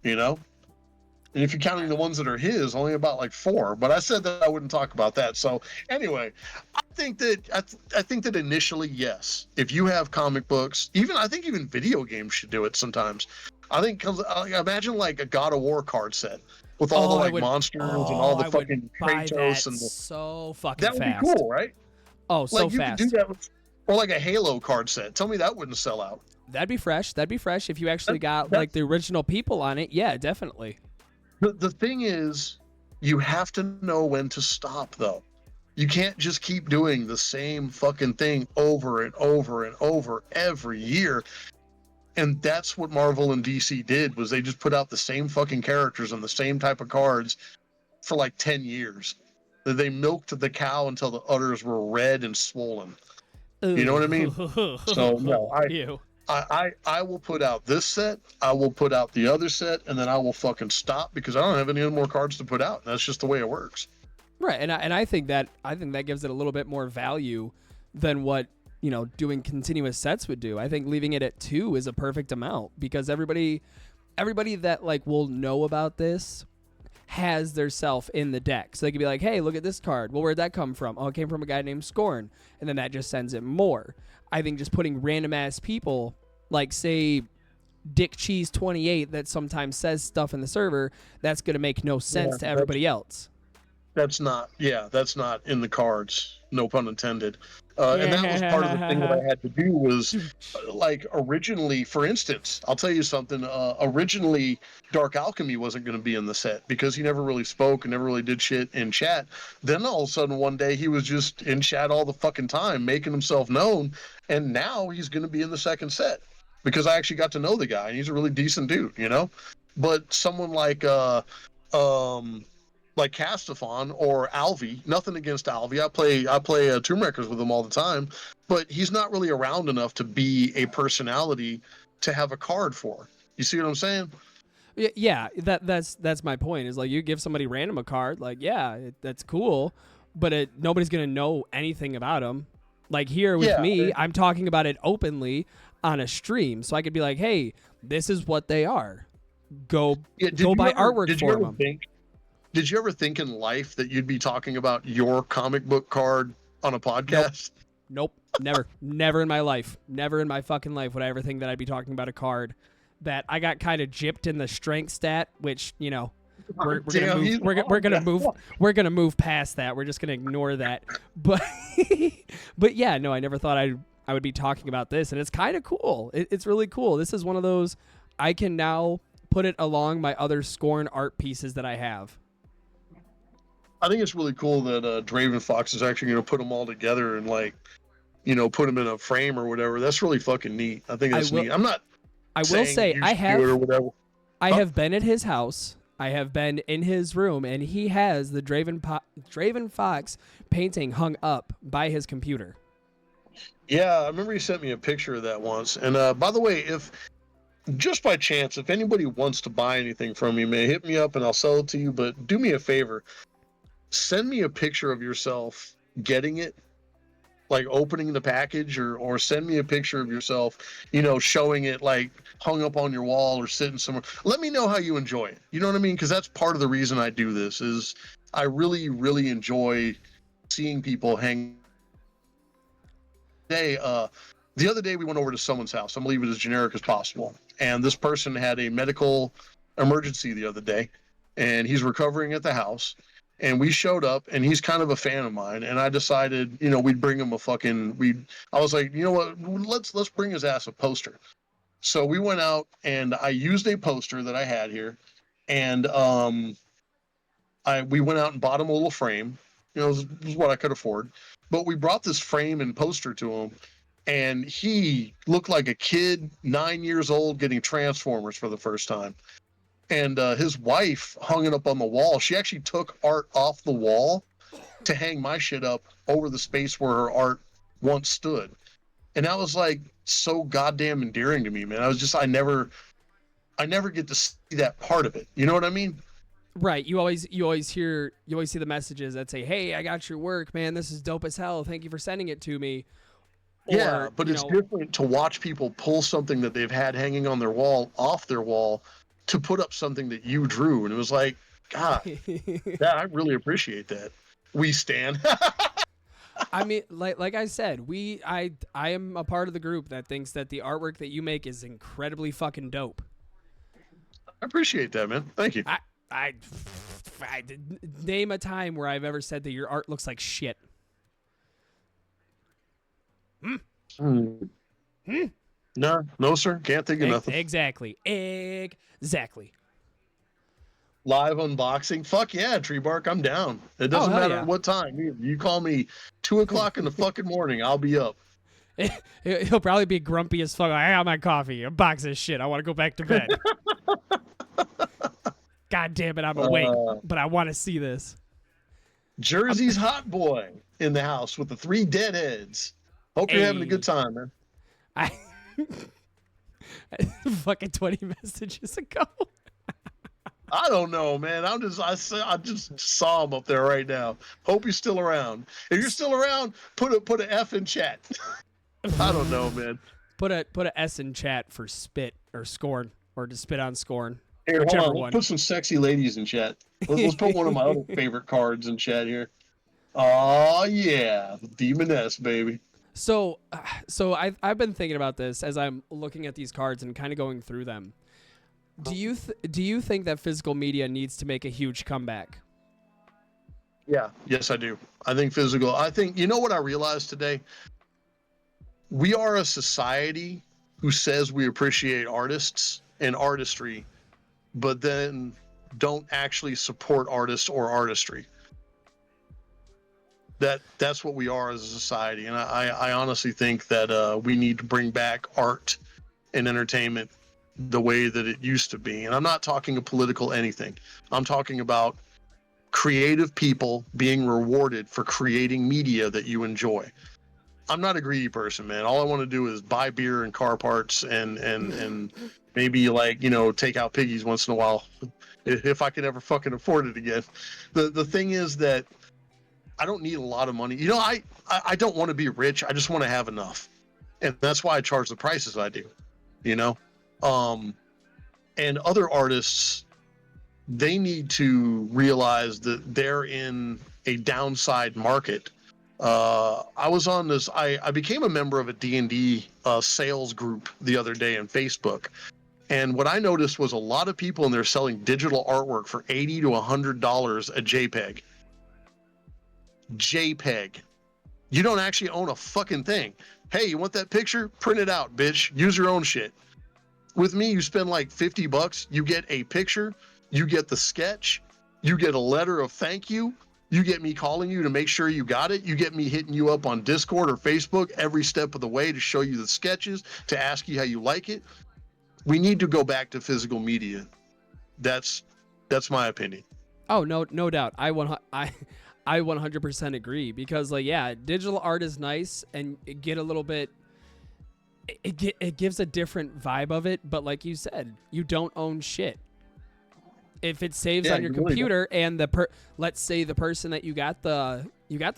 And if you're counting the ones that are his, only about like 4. But I said that I wouldn't talk about that. So anyway, I think that initially, yes, if you have comic books, I think even video games should do it sometimes. I think because imagine like a God of War card set with all the like monsters and all the fucking Kratos and so fucking that would fast. be cool, right? Oh, so like you fast. could do that or like a Halo card set. Tell me that wouldn't sell out. That'd be fresh. If you actually got like the original people on it. Yeah, definitely. The thing is, you have to know when to stop, though. You can't just keep doing the same fucking thing over and over and over every year. And that's what Marvel and DC did, was they just put out the same fucking characters and the same type of cards for like 10 years. They milked the cow until the udders were red and swollen. Ooh. You know what I mean? So, no, I will put out this set, I will put out the other set, and then I will fucking stop because I don't have any more cards to put out. And that's just the way it works. Right, and I think that gives it a little bit more value than what doing continuous sets would do. I think leaving it at 2 is a perfect amount because everybody that like will know about this has their self in the deck. So they could be like, hey, look at this card. Well, where'd that come from? Oh, it came from a guy named Skorn. And then that just sends it more. I think just putting random ass people, like say Dick Cheese 28 that sometimes says stuff in the server, that's going to make no sense to everybody else. That's not in the cards. No pun intended. And that was part of the thing that I had to do was like originally, for instance, I'll tell you something. Originally, Dark Alchemy wasn't going to be in the set because he never really spoke and never really did shit in chat. Then all of a sudden one day he was just in chat all the fucking time, making himself known. And now he's going to be in the second set because I actually got to know the guy and he's a really decent dude, But someone like Castafon or Alvi, nothing against Alvi. I play Tomb Wreckers with him all the time, but he's not really around enough to be a personality to have a card for. You see what I'm saying? Yeah, that's my point. Is like you give somebody random a card, like that's cool, but nobody's gonna know anything about him. Like here with me, I'm talking about it openly on a stream, so I could be like, hey, this is what they are. Go buy artwork for them. Did you ever think in life that you'd be talking about your comic book card on a podcast? Nope. Never in my life. Never in my fucking life would I ever think that I'd be talking about a card that I got kind of gypped in the strength stat, which, we're gonna move past that. We're just gonna ignore that. But yeah, no, I never thought I would be talking about this, and it's kind of cool. It's really cool. This is one of those I can now put it along my other Skorn art pieces that I have. I think it's really cool that Draven Fox is actually going to put them all together and put them in a frame or whatever. That's really fucking neat. I think that's neat. I will say I have been at his house. I have been in his room, and he has the Draven Fox painting hung up by his computer. Yeah, I remember he sent me a picture of that once. And by the way, if just by chance, if anybody wants to buy anything from me, man, hit me up and I'll sell it to you. But do me a favor. Send me a picture of yourself getting it like opening the package, or send me a picture of yourself, showing it like hung up on your wall or sitting somewhere. Let me know how you enjoy it. You know what I mean? Because that's part of the reason I do this is I really, really enjoy seeing people hang. The other day we went over to someone's house. I'm gonna leave it as generic as possible. And this person had a medical emergency the other day, and he's recovering at the house. And we showed up, and he's kind of a fan of mine. And I decided, we'd bring him I was like, you know what? Let's bring his ass a poster. So we went out, and I used a poster that I had here, and we went out and bought him a little frame. This is what I could afford. But we brought this frame and poster to him, and he looked like a kid, 9 years old, getting Transformers for the first time. And his wife hung it up on the wall. She actually took art off the wall to hang my shit up over the space where her art once stood. And that was like so goddamn endearing to me, man. I never get to see that part of it. You know what I mean? Right. You always see the messages that say, "Hey, I got your work, man. This is dope as hell. Thank you for sending it to me." Yeah, but it's different to watch people pull something that they've had hanging on their wall off their wall to put up something that you drew. And it was like, God, yeah, I really appreciate that. We stand. I mean, like I said, I am a part of the group that thinks that the artwork that you make is incredibly fucking dope. I appreciate that, man. Thank you. I name a time where I've ever said that your art looks like shit. No, sir. Can't think of nothing. Exactly. Live unboxing. Fuck yeah, Tree Bark. I'm down. It doesn't matter what time. You call me 2:00 in the fucking morning. I'll be up. He'll probably be grumpy as fuck. I got my coffee. Unbox this shit. I want to go back to bed. God damn it, I'm awake, but I want to see this. Jersey's hot boy in the house with the 3 deadheads. Hope you're having a good time, man. Fucking 20 messages ago. I don't know, man. I just saw him up there right now. Hope you're still around. If you're still around, put an F in chat. I don't know, man. Put a S in chat for spit or scorn, or to spit on scorn. Here, whichever hold on. one. Let's put some sexy ladies in chat. Let's put one of my other favorite cards in chat here. Oh yeah, Demoness, baby. So I've been thinking about this as I'm looking at these cards and kind of going through them. Do you think that physical media needs to make a huge comeback? Yeah. Yes, I do. I think you know what I realized today? We are a society who says we appreciate artists and artistry, but then don't actually support artists or artistry. That's what we are as a society. And I honestly think that we need to bring back art and entertainment the way that it used to be. And I'm not talking a political anything. I'm talking about creative people being rewarded for creating media that you enjoy. I'm not a greedy person, man. All I want to do is buy beer and car parts and maybe take out piggies once in a while if I can ever fucking afford it again. The thing is that I don't need a lot of money. I don't want to be rich. I just want to have enough. And that's why I charge the prices I do, and other artists, they need to realize that they're in a downside market. I was on this, I became a member of a D&D sales group the other day on Facebook. And what I noticed was a lot of people in there selling digital artwork for $80 to $100 a JPEG. JPEG. You don't actually own a fucking thing. Hey, you want that picture? Print it out, bitch. Use your own shit. With me, you spend like $50. You get a picture. You get the sketch. You get a letter of thank you. You get me calling you to make sure you got it. You get me hitting you up on Discord or Facebook every step of the way to show you the sketches, to ask you how you like it. We need to go back to physical media. That's my opinion. Oh, no doubt. I 100% agree because digital art is nice and it get a little bit, it gives a different vibe of it. But like you said, you don't own shit. If it saves on your computer and let's say the person that you got the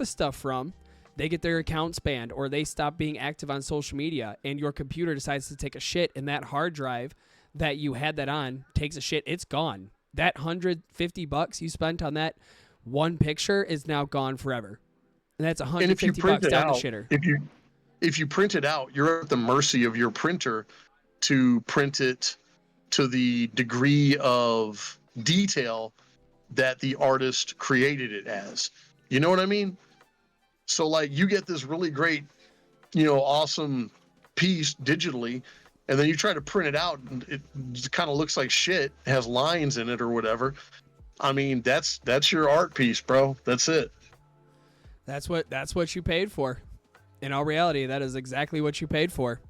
stuff from they get their accounts banned or they stop being active on social media and your computer decides to take a shit and that hard drive that you had that on takes a shit, it's gone. That $150 you spent on that one picture is now gone forever. And that's $150 down the shitter. If you print it out, you're at the mercy of your printer to print it to the degree of detail that the artist created it as. You know what I mean? So like you get this really great, awesome piece digitally, and then you try to print it out and it kind of looks like shit, has lines in it or whatever. I mean, that's your art piece, bro. That's it. That's what you paid for. In all reality, that is exactly what you paid for.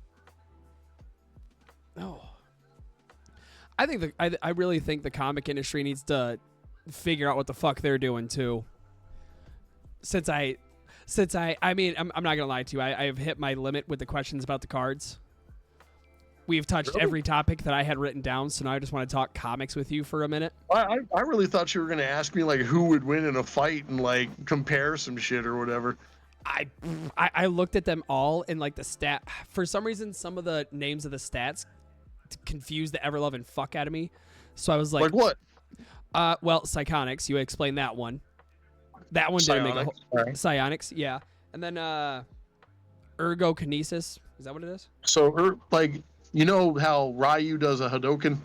Oh. I really think the comic industry needs to figure out what the fuck they're doing too. I mean, I'm not gonna lie to you. I have hit my limit with the questions about the cards. We've touched every topic that I had written down, so now I just want to talk comics with you for a minute. I really thought you were gonna ask me like who would win in a fight and like compare some shit or whatever. I looked at them all and like the stat. For some reason, some of the names of the stats confused the ever-loving fuck out of me. So I was like what? Well, psionics. You explained that one. That one didn't make a whole... Right. Psionics, yeah. And then ergokinesis. Is that what it is? So, you know how Ryu does a Hadoken?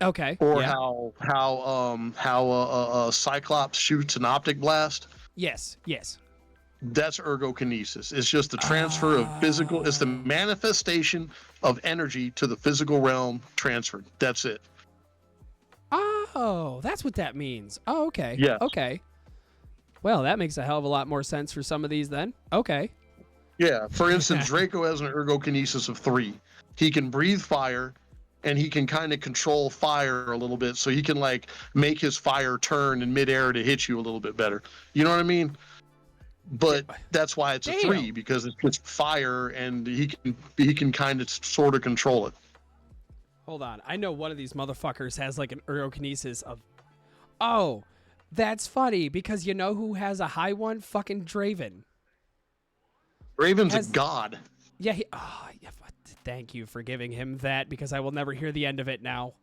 Okay. Or yeah. how Cyclops shoots an optic blast? Yes. That's ergokinesis. It's just the transfer of physical. It's the manifestation of energy to the physical realm transferred. That's it. Oh, that's what that means. Oh, okay. Yeah. Okay. Well, that makes a hell of a lot more sense for some of these then. Okay. Yeah. For instance, Draco has an ergokinesis of 3. He can breathe fire, and he can kind of control fire a little bit, so he can like make his fire turn in midair to hit you a little bit better. You know what I mean? But that's why it's a 3, because it's just fire, and he can kind of sort of control it. Hold on. I know one of these motherfuckers has like an ergokinesis of... Oh, that's funny, because you know who has a high one? Fucking Draven. Draven's a god. Yeah, thank you for giving him that, because I will never hear the end of it now.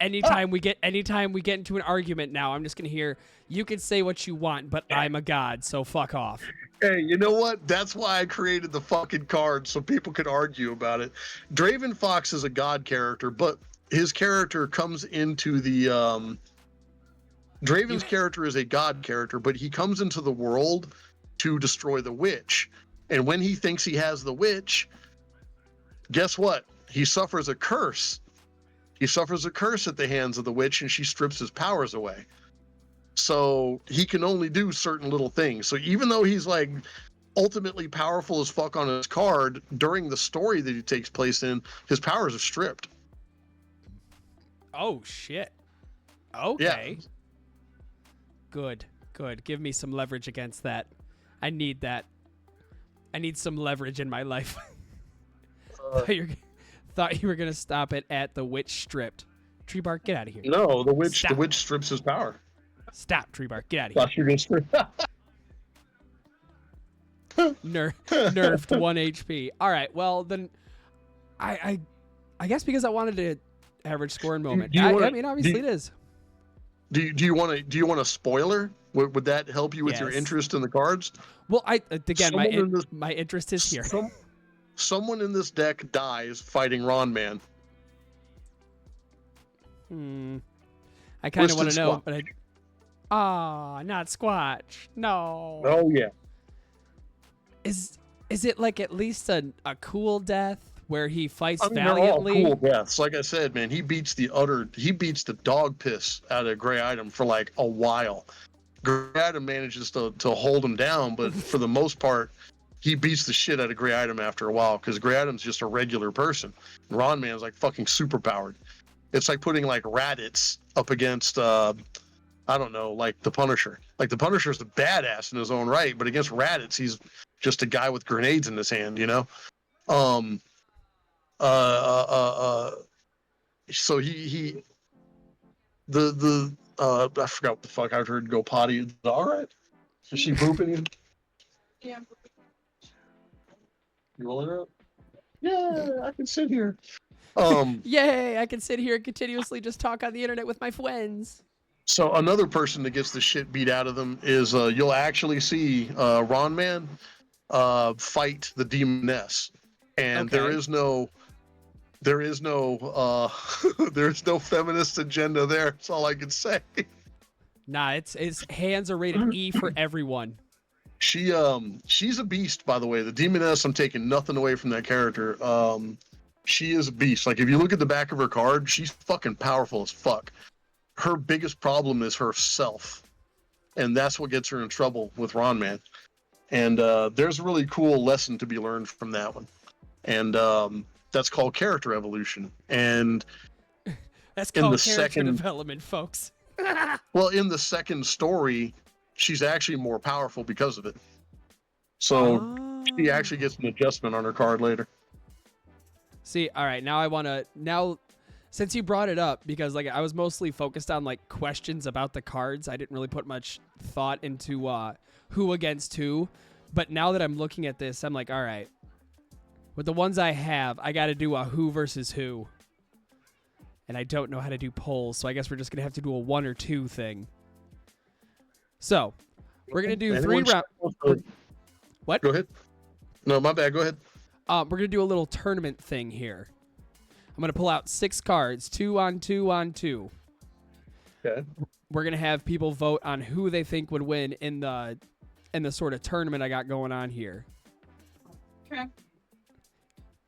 Anytime we get into an argument now, I'm just gonna hear, you can say what you want, but I'm a god, so fuck off. Hey, you know what? That's why I created the fucking card, so people could argue about it. Draven Fox is a god character, but his character comes into the Draven's character is a god character, but he comes into the world to destroy the witch. And when he thinks he has the witch, guess what? He suffers a curse. He suffers a curse at the hands of the witch, and she strips his powers away. So he can only do certain little things. So even though he's like ultimately powerful as fuck on his card, during the story that he takes place in, his powers are stripped. Oh shit. Okay. Yeah. Good. Give me some leverage against that. I need that. I need some leverage in my life. Thought you were gonna stop it at the witch stripped. Tree Bark, get out of here. No, the witch strips his power. Stop, Tree Bark, get out of here. Thought you were gonna strip. Nerfed 1 HP. All right, well then, I guess because I wanted to average Skorn moment. I mean, obviously it is. Do you want a spoiler? Would that help you with your interest in the cards? Well, my interest is here. Someone in this deck dies fighting Ron Man. I kind of want to know, but not Squatch. No. Oh yeah. Is it like at least a cool death where he fights They're valiantly? all cool deaths. Like I said, man, he beats the dog piss out of Grey Item for like a while. Grey Item manages to hold him down, but for the most part, he beats the shit out of Grey Item after a while, because Grey Item's just a regular person. Ron Man's like fucking super powered. It's like putting like Raditz up against I don't know, like the Punisher. Like the Punisher's a badass in his own right, but against Raditz, he's just a guy with grenades in his hand, you know? So I forgot what the fuck I heard go potty. Is it all right? Is she pooping you? Yeah. You rolling up? Yeah, I can sit here. Yay! I can sit here and continuously just talk on the internet with my friends. So another person that gets the shit beat out of them is you'll actually see Ron Man fight the demoness, and Okay. there is no there's no feminist agenda there. That's all I can say. Nah, it's hands are rated E for everyone. She's a beast, by the way. The demoness, I'm taking nothing away from that character. She is a beast. Like if you look at the back of her card, she's fucking powerful as fuck. Her biggest problem is herself, and that's what gets her in trouble with Ron Man. And there's a really cool lesson to be learned from that one, and that's called character evolution. And That's in called the character second- development, folks. well, in the second story, she's actually more powerful because of it. So she actually gets an adjustment on her card later. See, all right, now since you brought it up, because like I was mostly focused on like questions about the cards, I didn't really put much thought into who against who. But now that I'm looking at this, I'm like, all right, with the ones I have, I got to do a who versus who. And I don't know how to do polls, so I guess we're just going to have to do a 1 or 2 thing. So, we're going to do 3 rounds. What? Go ahead. No, my bad. Go ahead. We're going to do a little tournament thing here. I'm going to pull out 6 cards, 2 on 2 on 2. Okay. We're going to have people vote on who they think would win in the sort of tournament I got going on here. Okay.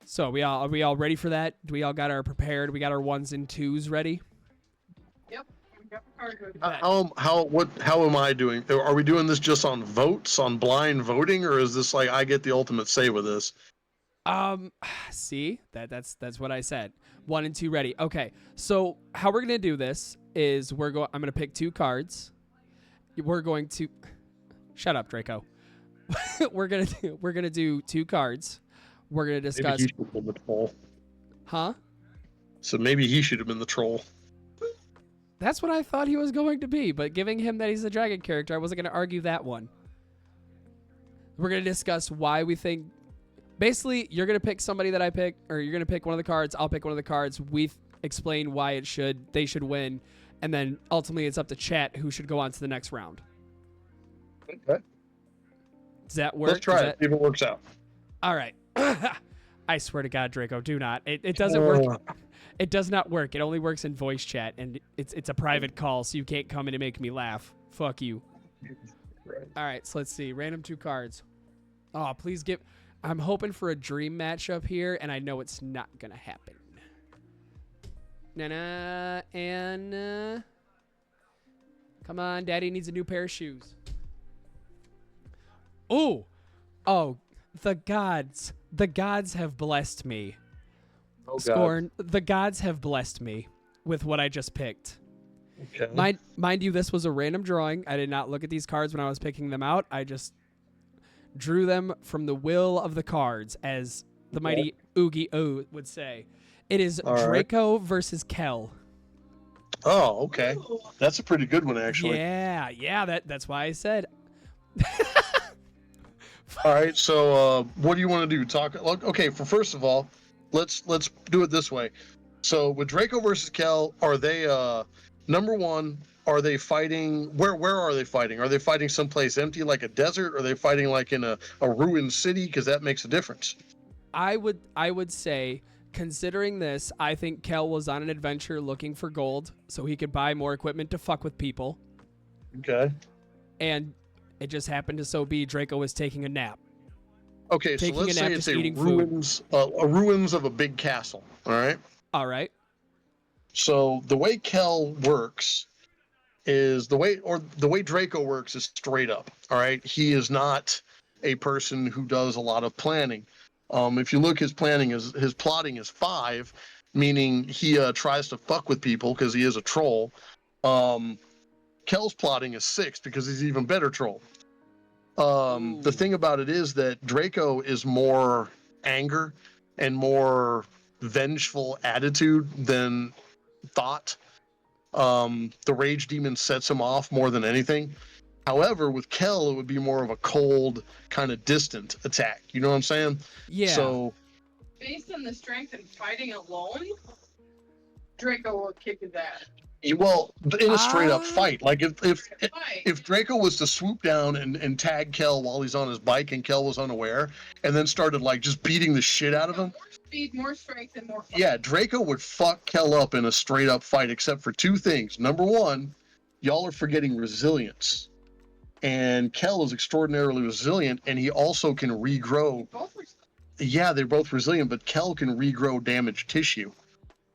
So, are we all ready for that? Do we all got our prepared? We got our 1s and 2s ready? Yep. We got the card ready. How am I doing? Are we doing this just on votes, on blind voting, or is this like I get the ultimate say with this? See, that's what I said. 1 and 2 ready. Okay. So, how we're going to do this is I'm going to pick 2 cards. We're going to shut up, Draco. we're going to do 2 cards. We're going to discuss. Maybe he should have been the troll. Huh? So maybe he should have been the troll. That's what I thought he was going to be, but giving him that he's a dragon character, I wasn't going to argue that one. We're going to discuss why we think. Basically, you're going to pick somebody that I pick, or you're going to pick one of the cards. I'll pick one of the cards. We explain why they should win, and then ultimately it's up to chat who should go on to the next round. Okay. Does that work? Let's try it. See if it works out. All right. I swear to God, Draco, do not. It doesn't work. It does not work. It only works in voice chat, and it's a private call, so you can't come in and make me laugh. Fuck you. Right. All right, so let's see. Random 2 cards. Oh, please give. I'm hoping for a dream matchup here, and I know it's not going to happen. And come on, Daddy needs a new pair of shoes. Oh, the gods have blessed me. Oh, Skorn, the gods have blessed me with what I just picked. Okay. Mind you, this was a random drawing. I did not look at these cards when I was picking them out. I just drew them from the will of the cards, as the mighty Oogie O would say. It is Draco versus Kel. Oh, okay. That's a pretty good one, actually. Yeah. That's why I said. All right. So, what do you want to do? Okay. First of all, let's do it this way. So, with Draco versus Kel, are they number one? Are they fighting? Where are they fighting? Are they fighting someplace empty like a desert? Or are they fighting like in a ruined city? Because that makes a difference. I would say, considering this, I think Kel was on an adventure looking for gold so he could buy more equipment to fuck with people. Okay. And it just happened to so be Draco was taking a nap. Okay, so Taking let's a nap, say just it's eating a ruins of a big castle. All right. All right. So the way Kel works is the way Draco works is straight up. All right. He is not a person who does a lot of planning. If you look, his plotting is 5, meaning he tries to fuck with people because he is a troll. Kel's plotting is 6 because he's an even better troll. The thing about it is that Draco is more anger and more vengeful attitude than thought. The rage demon sets him off more than anything. However, with Kel, it would be more of a cold, kind of distant attack. You know what I'm saying? Yeah. So, Based on the strength and fighting alone, Draco will kick his ass. well, in a straight up fight, like Fight. if Draco was to swoop down and tag Kel while he's on his bike and Kel was unaware, and then started like just beating the shit out of him, More speed, more strength, and more fight. yeah, Draco would fuck Kel up in a straight up fight, except for two things. Number one, y'all are forgetting resilience. And Kel is extraordinarily resilient, and he also can regrow. Both were Yeah, they're both resilient, but Kel can regrow damaged tissue.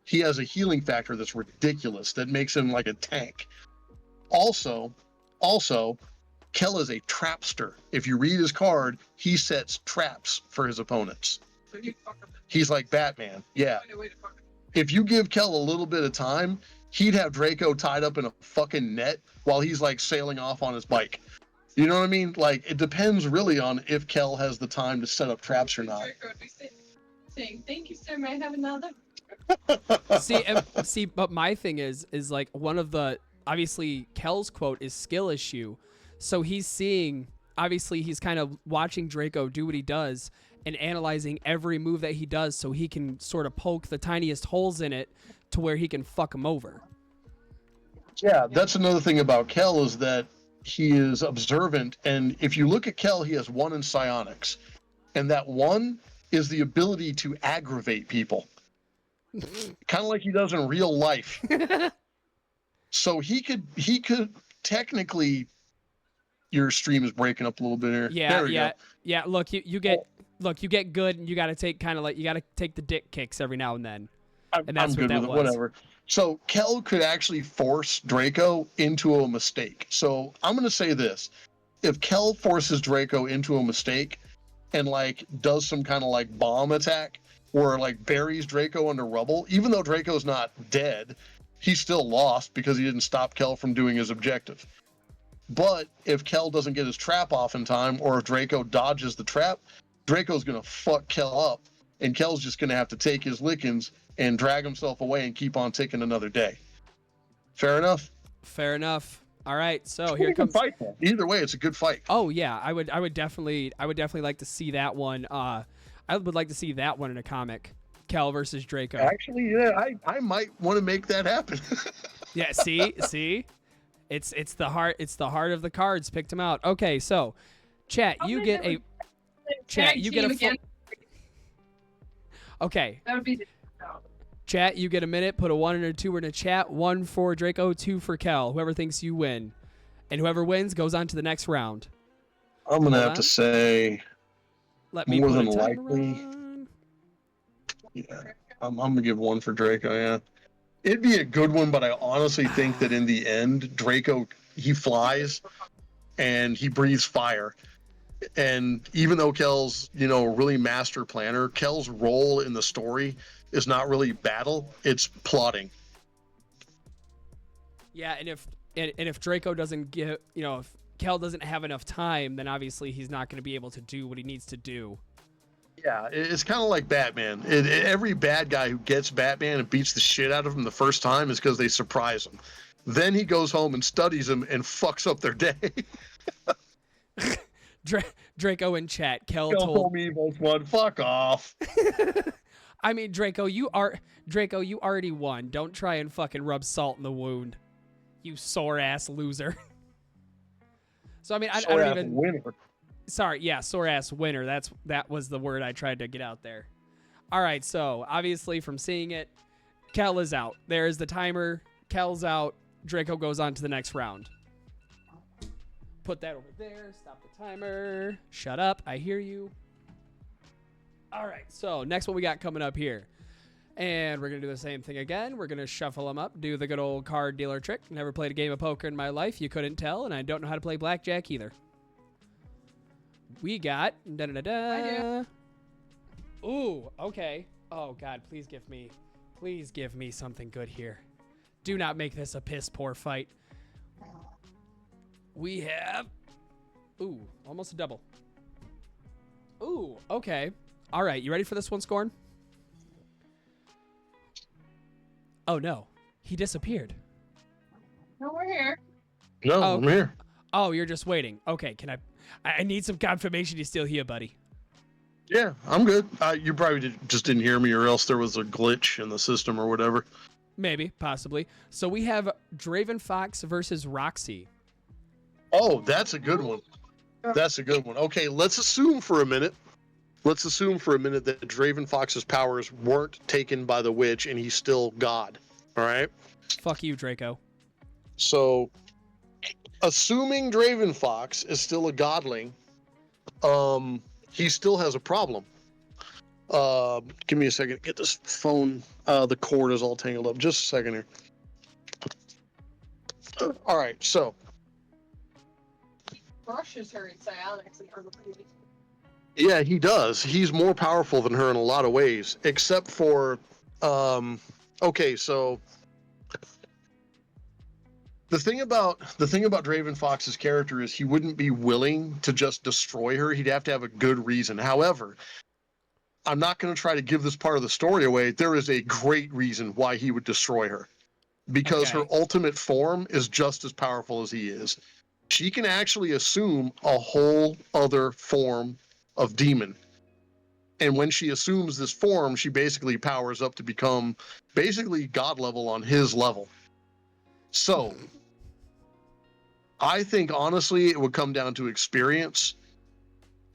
He has a healing factor that's ridiculous that makes him like a tank. Also, Kel is a trapster. If you read his card, he sets traps for his opponents. so you fuck him. He's like Batman. Yeah. Find a way to fuck him. If you give Kel a little bit of time, he'd have Draco tied up in a fucking net while he's like sailing off on his bike. You know what I mean? Like, it depends really on if Kel has the time to set up traps or not. Draco would be saying, "Thank you, sir. May I have another?" See, but my thing is like one of the, obviously Kel's quote is skill issue. So he's seeing, obviously he's kind of watching Draco do what he does and analyzing every move that he does so he can sort of poke the tiniest holes in it to where he can fuck him over. Yeah, that's another thing about Kel is that he is observant. And if you look at Kel, he has 1 in psionics. And that 1 is the ability to aggravate people. Kind of like he does in real life. So he could technically, your stream is breaking up a little bit here. There we go. Yeah. Look, you get good, and you got to take the dick kicks every now and then. And that's I'm good with it, whatever. So Kel could actually force Draco into a mistake. So I'm going to say this. If Kel forces Draco into a mistake and like does some kind of like bomb attack or like buries Draco under rubble, even though Draco's not dead, he's still lost because he didn't stop Kel from doing his objective. But if Kel doesn't get his trap off in time, or if Draco dodges the trap, Draco's going to fuck Kel up, and Kel's just going to have to take his lickings and drag himself away and keep on ticking another day. Fair enough? Fair enough. All right, so It's a here good comes. fight, though. Either way, it's a good fight. Oh yeah, I would definitely like to see that one. I would like to see that one in a comic. Kel versus Draco. Actually, yeah, I might want to make that happen. Yeah, see, it's the heart of the cards. Picked him out. Okay, so chat, you get a chat, you get a okay. That would be the Chat, you get a minute. Put a 1 and a 2 in a chat. 1 for Draco, 2 for Kel. Whoever thinks you win, and whoever wins goes on to the next round. I'm gonna have to say Let me more put than a timer likely. on. Yeah, I'm gonna give 1 for Draco. Yeah, it'd be a good one, but I honestly think that in the end, Draco, he flies and he breathes fire. And even though Kel's, a really master planner, Kel's role in the story is not really battle; it's plotting. Yeah, and if Draco doesn't get, if Kel doesn't have enough time, then obviously he's not going to be able to do what he needs to do. Yeah, it's kind of like Batman. Every bad guy who gets Batman and beats the shit out of him the first time is because they surprise him. Then he goes home and studies him and fucks up their day. Draco in chat. Kel Kel told told me most one. Fuck off. I mean, Draco, you already won. Don't try and fucking rub salt in the wound, you sore ass loser. So I mean, I don't even. Winner. Sorry, yeah, sore ass winner. That was the word I tried to get out there. All right, so obviously from seeing it, Kel is out. There is the timer. Kel's out. Draco goes on to the next round. Put that over there. Stop the timer. Shut up. I hear you. All right, so next one we got coming up here. And we're going to do the same thing again. We're going to shuffle them up, do the good old card dealer trick. Never played a game of poker in my life. You couldn't tell, and I don't know how to play blackjack either. We got... Da-da-da-da. Ooh, okay. Oh, God, please give me something good here. Do not make this a piss-poor fight. We have... Ooh, almost a double. Ooh, okay. All right, you ready for this one, Skorn? Oh, no. He disappeared. No, we're here. No, Oh, I'm here. Oh, you're just waiting. Okay, I need some confirmation you're still here, buddy. Yeah, I'm good. You probably just didn't hear me, or else there was a glitch in the system or whatever. Maybe, possibly. So we have Draven Fox versus Roxy. Oh, that's a good one. That's a good one. Okay, let's assume for a minute that Draven Fox's powers weren't taken by the witch and he's still God. All right? Fuck you, Draco. So, assuming Draven Fox is still a godling, he still has a problem. Give me a second. Get this phone. The cord is all tangled up. Just a second here. All right, so. Crushes her in psionics and her ability. Yeah, he does. He's more powerful than her in a lot of ways, except for, okay, so the thing about Draven Fox's character is he wouldn't be willing to just destroy her. He'd have to have a good reason. However, I'm not going to try to give this part of the story away. There is a great reason why he would destroy her, because her ultimate form is just as powerful as he is. She can actually assume a whole other form of demon. And when she assumes this form, she basically powers up to become basically God level on his level. So, I think honestly it would come down to experience.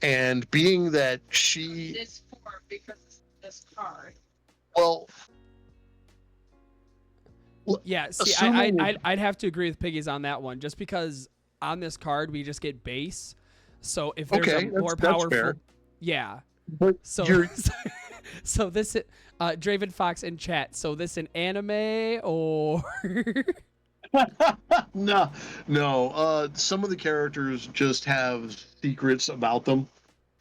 And being that she... This form, because it's this card. Well... Yeah, see, I'd have to agree with Piggies on that one, just because on this card we just get base. So if there's a more powerful... fair. Yeah. But so so this Draven Fox in chat. So this an anime or No. Some of the characters just have secrets about them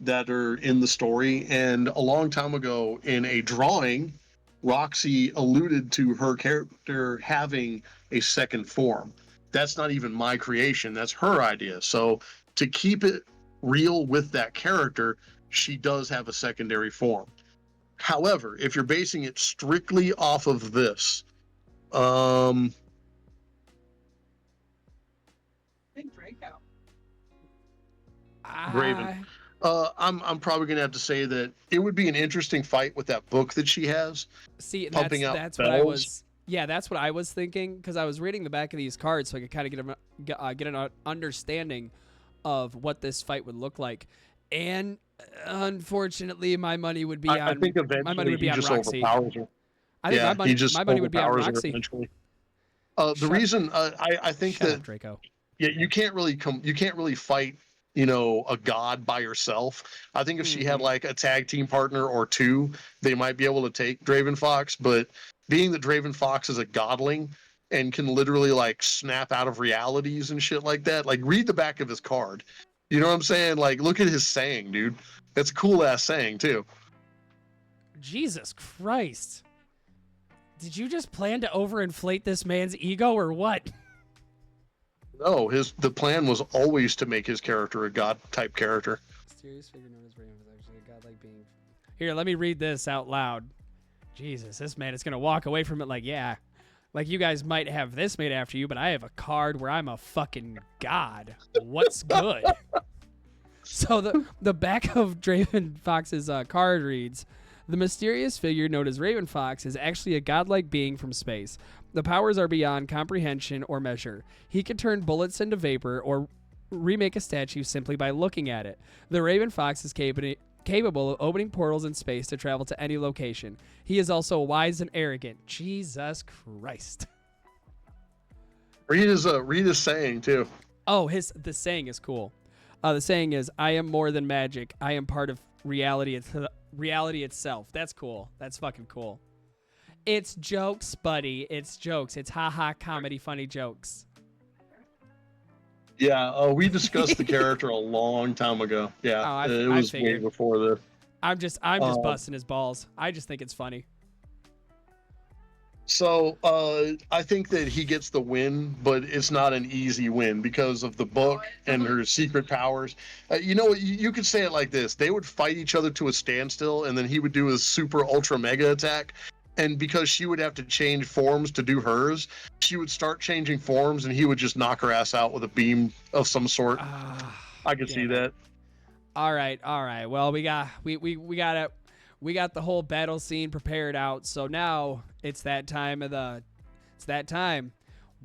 that are in the story. And a long time ago in a drawing, Roxy alluded to her character having a second form. That's not even my creation. That's her idea. So to keep it real with that character, she does have a secondary form. However, if you're basing it strictly off of this, I think Draco. Raven. I'm probably gonna have to say that it would be an interesting fight with that book that she has. See, pumping out that's bells. what I was. Yeah, that's what I was thinking, because I was reading the back of these cards so I could kind of get an understanding of what this fight would look like. And unfortunately, my money would be on. I think eventually my money would be he on just Roxy. overpowers her. I think my money would be on overpowers her Roxy. eventually. The reason I think Shut that up, Draco. yeah, you can't really fight, a god by yourself. I think if she had like a tag team partner or two, they might be able to take Draven Fox. But being that Draven Fox is a godling and can literally like snap out of realities and shit like that, like read the back of his card. You know what I'm saying? Like, look at his saying, dude. That's a cool ass saying too. Jesus Christ. Did you just plan to overinflate this man's ego or what? No, the plan was always to make his character a god type character. Mysterious figure known as Raven was actually a godlike being. Here, let me read this out loud. Jesus, this man is gonna walk away from it like, yeah, like you guys might have this made after you, but I have a card where I'm a fucking god. What's good? So the back of Draven Fox's card reads, the mysterious figure known as Raven Fox is actually a godlike being from space. The powers are beyond comprehension or measure. He can turn bullets into vapor or remake a statue simply by looking at it. The Raven Fox is capable of opening portals in space to travel to any location. He is also wise and arrogant. Jesus Christ. Read his saying too. Oh, the saying is cool. The saying is, I am more than magic. I am part of reality itself. That's cool. That's fucking cool. It's jokes, buddy. It's jokes. It's ha-ha comedy funny jokes. Yeah, we discussed the character a long time ago. Yeah, it was way before this. I'm just busting his balls. I just think it's funny. So I think that he gets the win, but it's not an easy win because of the book and her secret powers. You could say it like this. They would fight each other to a standstill, and then he would do his super ultra mega attack. And because she would have to change forms to do hers, she would start changing forms, and he would just knock her ass out with a beam of some sort. I could see that. All right. Well, we got the whole battle scene prepared out. So now it's that time.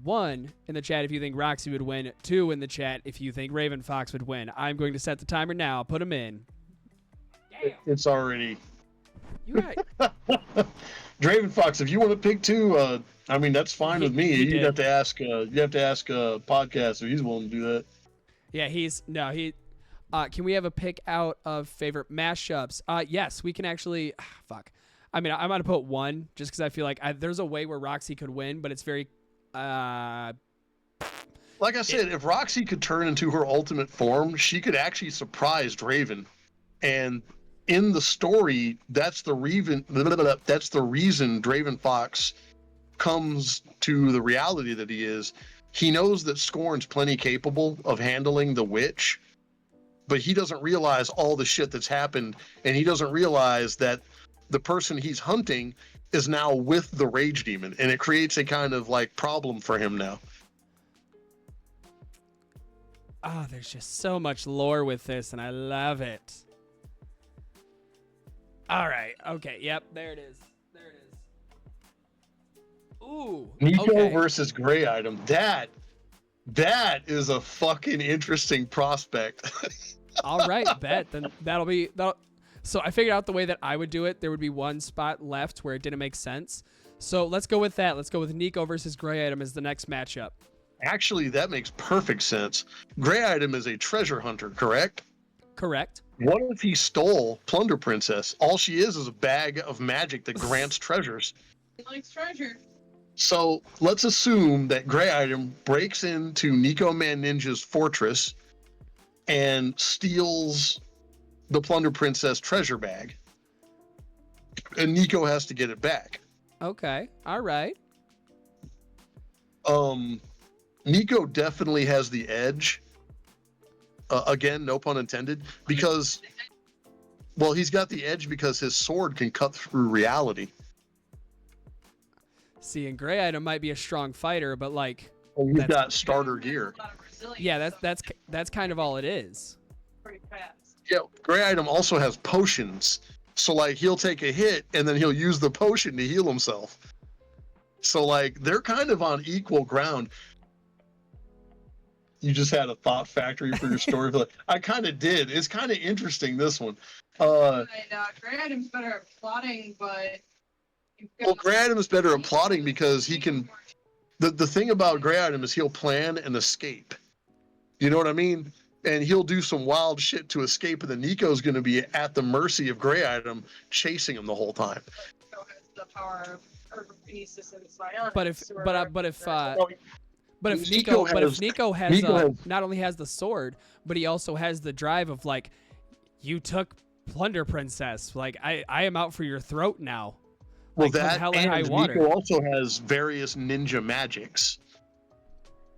1 in the chat if you think Roxy would win. 2 in the chat if you think Raven Fox would win. I'm going to set the timer now. Put them in. Damn. It's already. You got. Draven Fox, if you want to pick 2, I mean that's fine with me. You'd have to ask. Podcast if he's willing to do that. Yeah, can we have a pick out of favorite mashups? Yes, we can actually. Fuck. I mean, I'm gonna put 1 just because I feel like there's a way where Roxy could win, but it's very. Like I said, if Roxy could turn into her ultimate form, she could actually surprise Draven, and in the story, that's the reason Draven Fox comes to the reality that he is. He knows that Skorn's plenty capable of handling the witch, but he doesn't realize all the shit that's happened, and he doesn't realize that the person he's hunting is now with the rage demon, and it creates a kind of like problem for him now. Oh, there's just so much lore with this, and I love it. All right. Okay. Yep. There it is. Ooh. Nico versus Grey Item. That is a fucking interesting prospect. All right. Bet. Then that'll be. So I figured out the way that I would do it. There would be 1 spot left where it didn't make sense. So let's go with that. Let's go with Nico versus Grey Item as the next matchup. Actually, that makes perfect sense. Grey Item is a treasure hunter, correct? Correct. What if he stole Plunder Princess? All she is a bag of magic that grants treasures. He likes treasure. So let's assume that Grey Item breaks into Nico Man Ninja's fortress and steals the Plunder Princess treasure bag. And Nico has to get it back. Okay. All right. Nico definitely has the edge. Again, no pun intended, because, well, he's got the edge because his sword can cut through reality. See, and Grey Item might be a strong fighter, but like, he's got starter gear. Yeah, that's kind of all it is. Pretty fast. Yeah, Grey Item also has potions, so like he'll take a hit and then he'll use the potion to heal himself. So like they're kind of on equal ground. You just had a thought factory for your story. I kind of did. It's kind of interesting, this one. Grey Item's better at plotting, but... Well, Grey Item is better at plotting because he can... The thing about Grey Item is he'll plan and escape. You know what I mean? And he'll do some wild shit to escape, and then Nico's going to be at the mercy of Grey Item, chasing him the whole time. Nico has the power of Kinesis and Psionics. But if Nico not only has the sword, but he also has the drive of like, you took Plunder Princess. Like I am out for your throat now. Well, like, that and Nico also has various ninja magics.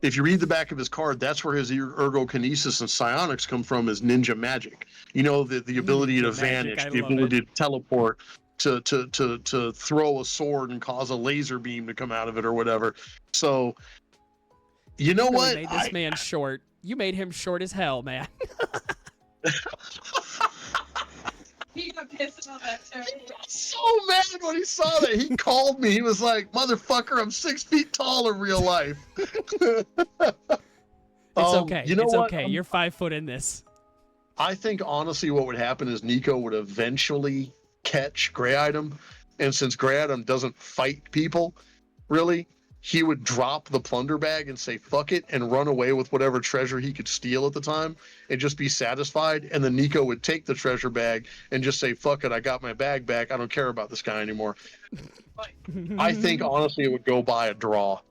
If you read the back of his card, that's where his ergokinesis and psionics come from, is ninja magic. You know, the ability to vanish, the ability to teleport, to throw a sword and cause a laser beam to come out of it or whatever. So, you know what? You made this man short. You made him short as hell, man. He got pissed about that too. He got so mad when he saw that. He called me. He was like, "Motherfucker, I'm 6 feet tall in real life." It's okay. You know it's what? okay. You're 5 foot in this. I think honestly, what would happen is Nico would eventually catch Grey Item, and since Grey Item doesn't fight people, really, he would drop the plunder bag and say "fuck it" and run away with whatever treasure he could steal at the time, and just be satisfied. And then Nico would take the treasure bag and just say "fuck it, I got my bag back. I don't care about this guy anymore." I think honestly, it would go by a draw.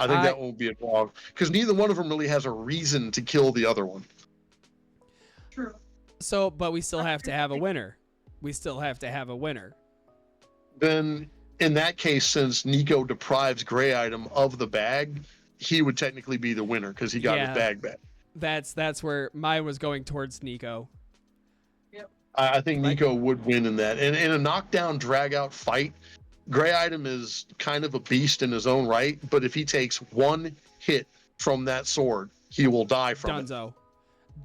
I think that won't be a draw because neither one of them really has a reason to kill the other one. True. So, but we still have to have a winner. Then, in that case, since Nico deprives Grey Item of the bag, he would technically be the winner because he got his bag back. That's where mine was going towards Nico. Yep. I think Nico would win in that. And in a knockdown, drag-out fight, Gray Item is kind of a beast in his own right, but if he takes one hit from that sword, he will die from it.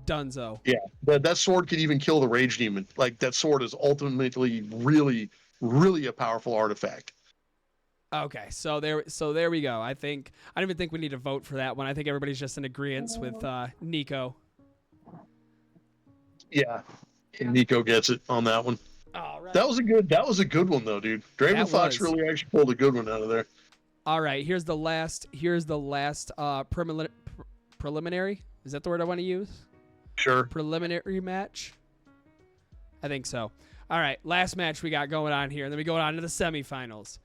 Dunzo. Yeah, that sword could even kill the Rage Demon. Like, that sword is ultimately really, really a powerful artifact. Okay, so there we go. I don't even think we need to vote for that one. I think everybody's just in agreement with Nico. Yeah, Nico gets it on that one. All right. That was a good one though, dude. Draven Fox really actually pulled a good one out of there. All right, here's the last preliminary. Is that the word I want to use? Sure. Preliminary match. I think so. All right, last match we got going on here, and then we go on to the semifinals.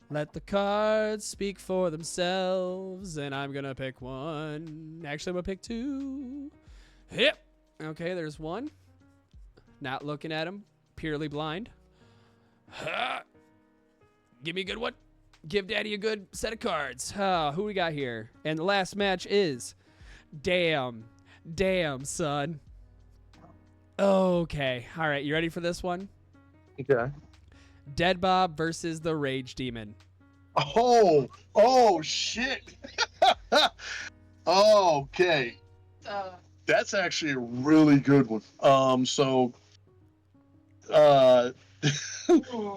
Let the cards speak for themselves, and I'm gonna pick one. Actually, I'm gonna pick two. Yep. Okay, there's one. Not looking at him. Purely blind. Give me a good one. Give Daddy a good set of cards. Who we got here? And the last match is... Damn, son. Okay. All right, you ready for this one? Okay. Dead Bob versus the Rage Demon. Oh, shit. Okay. That's actually a really good one.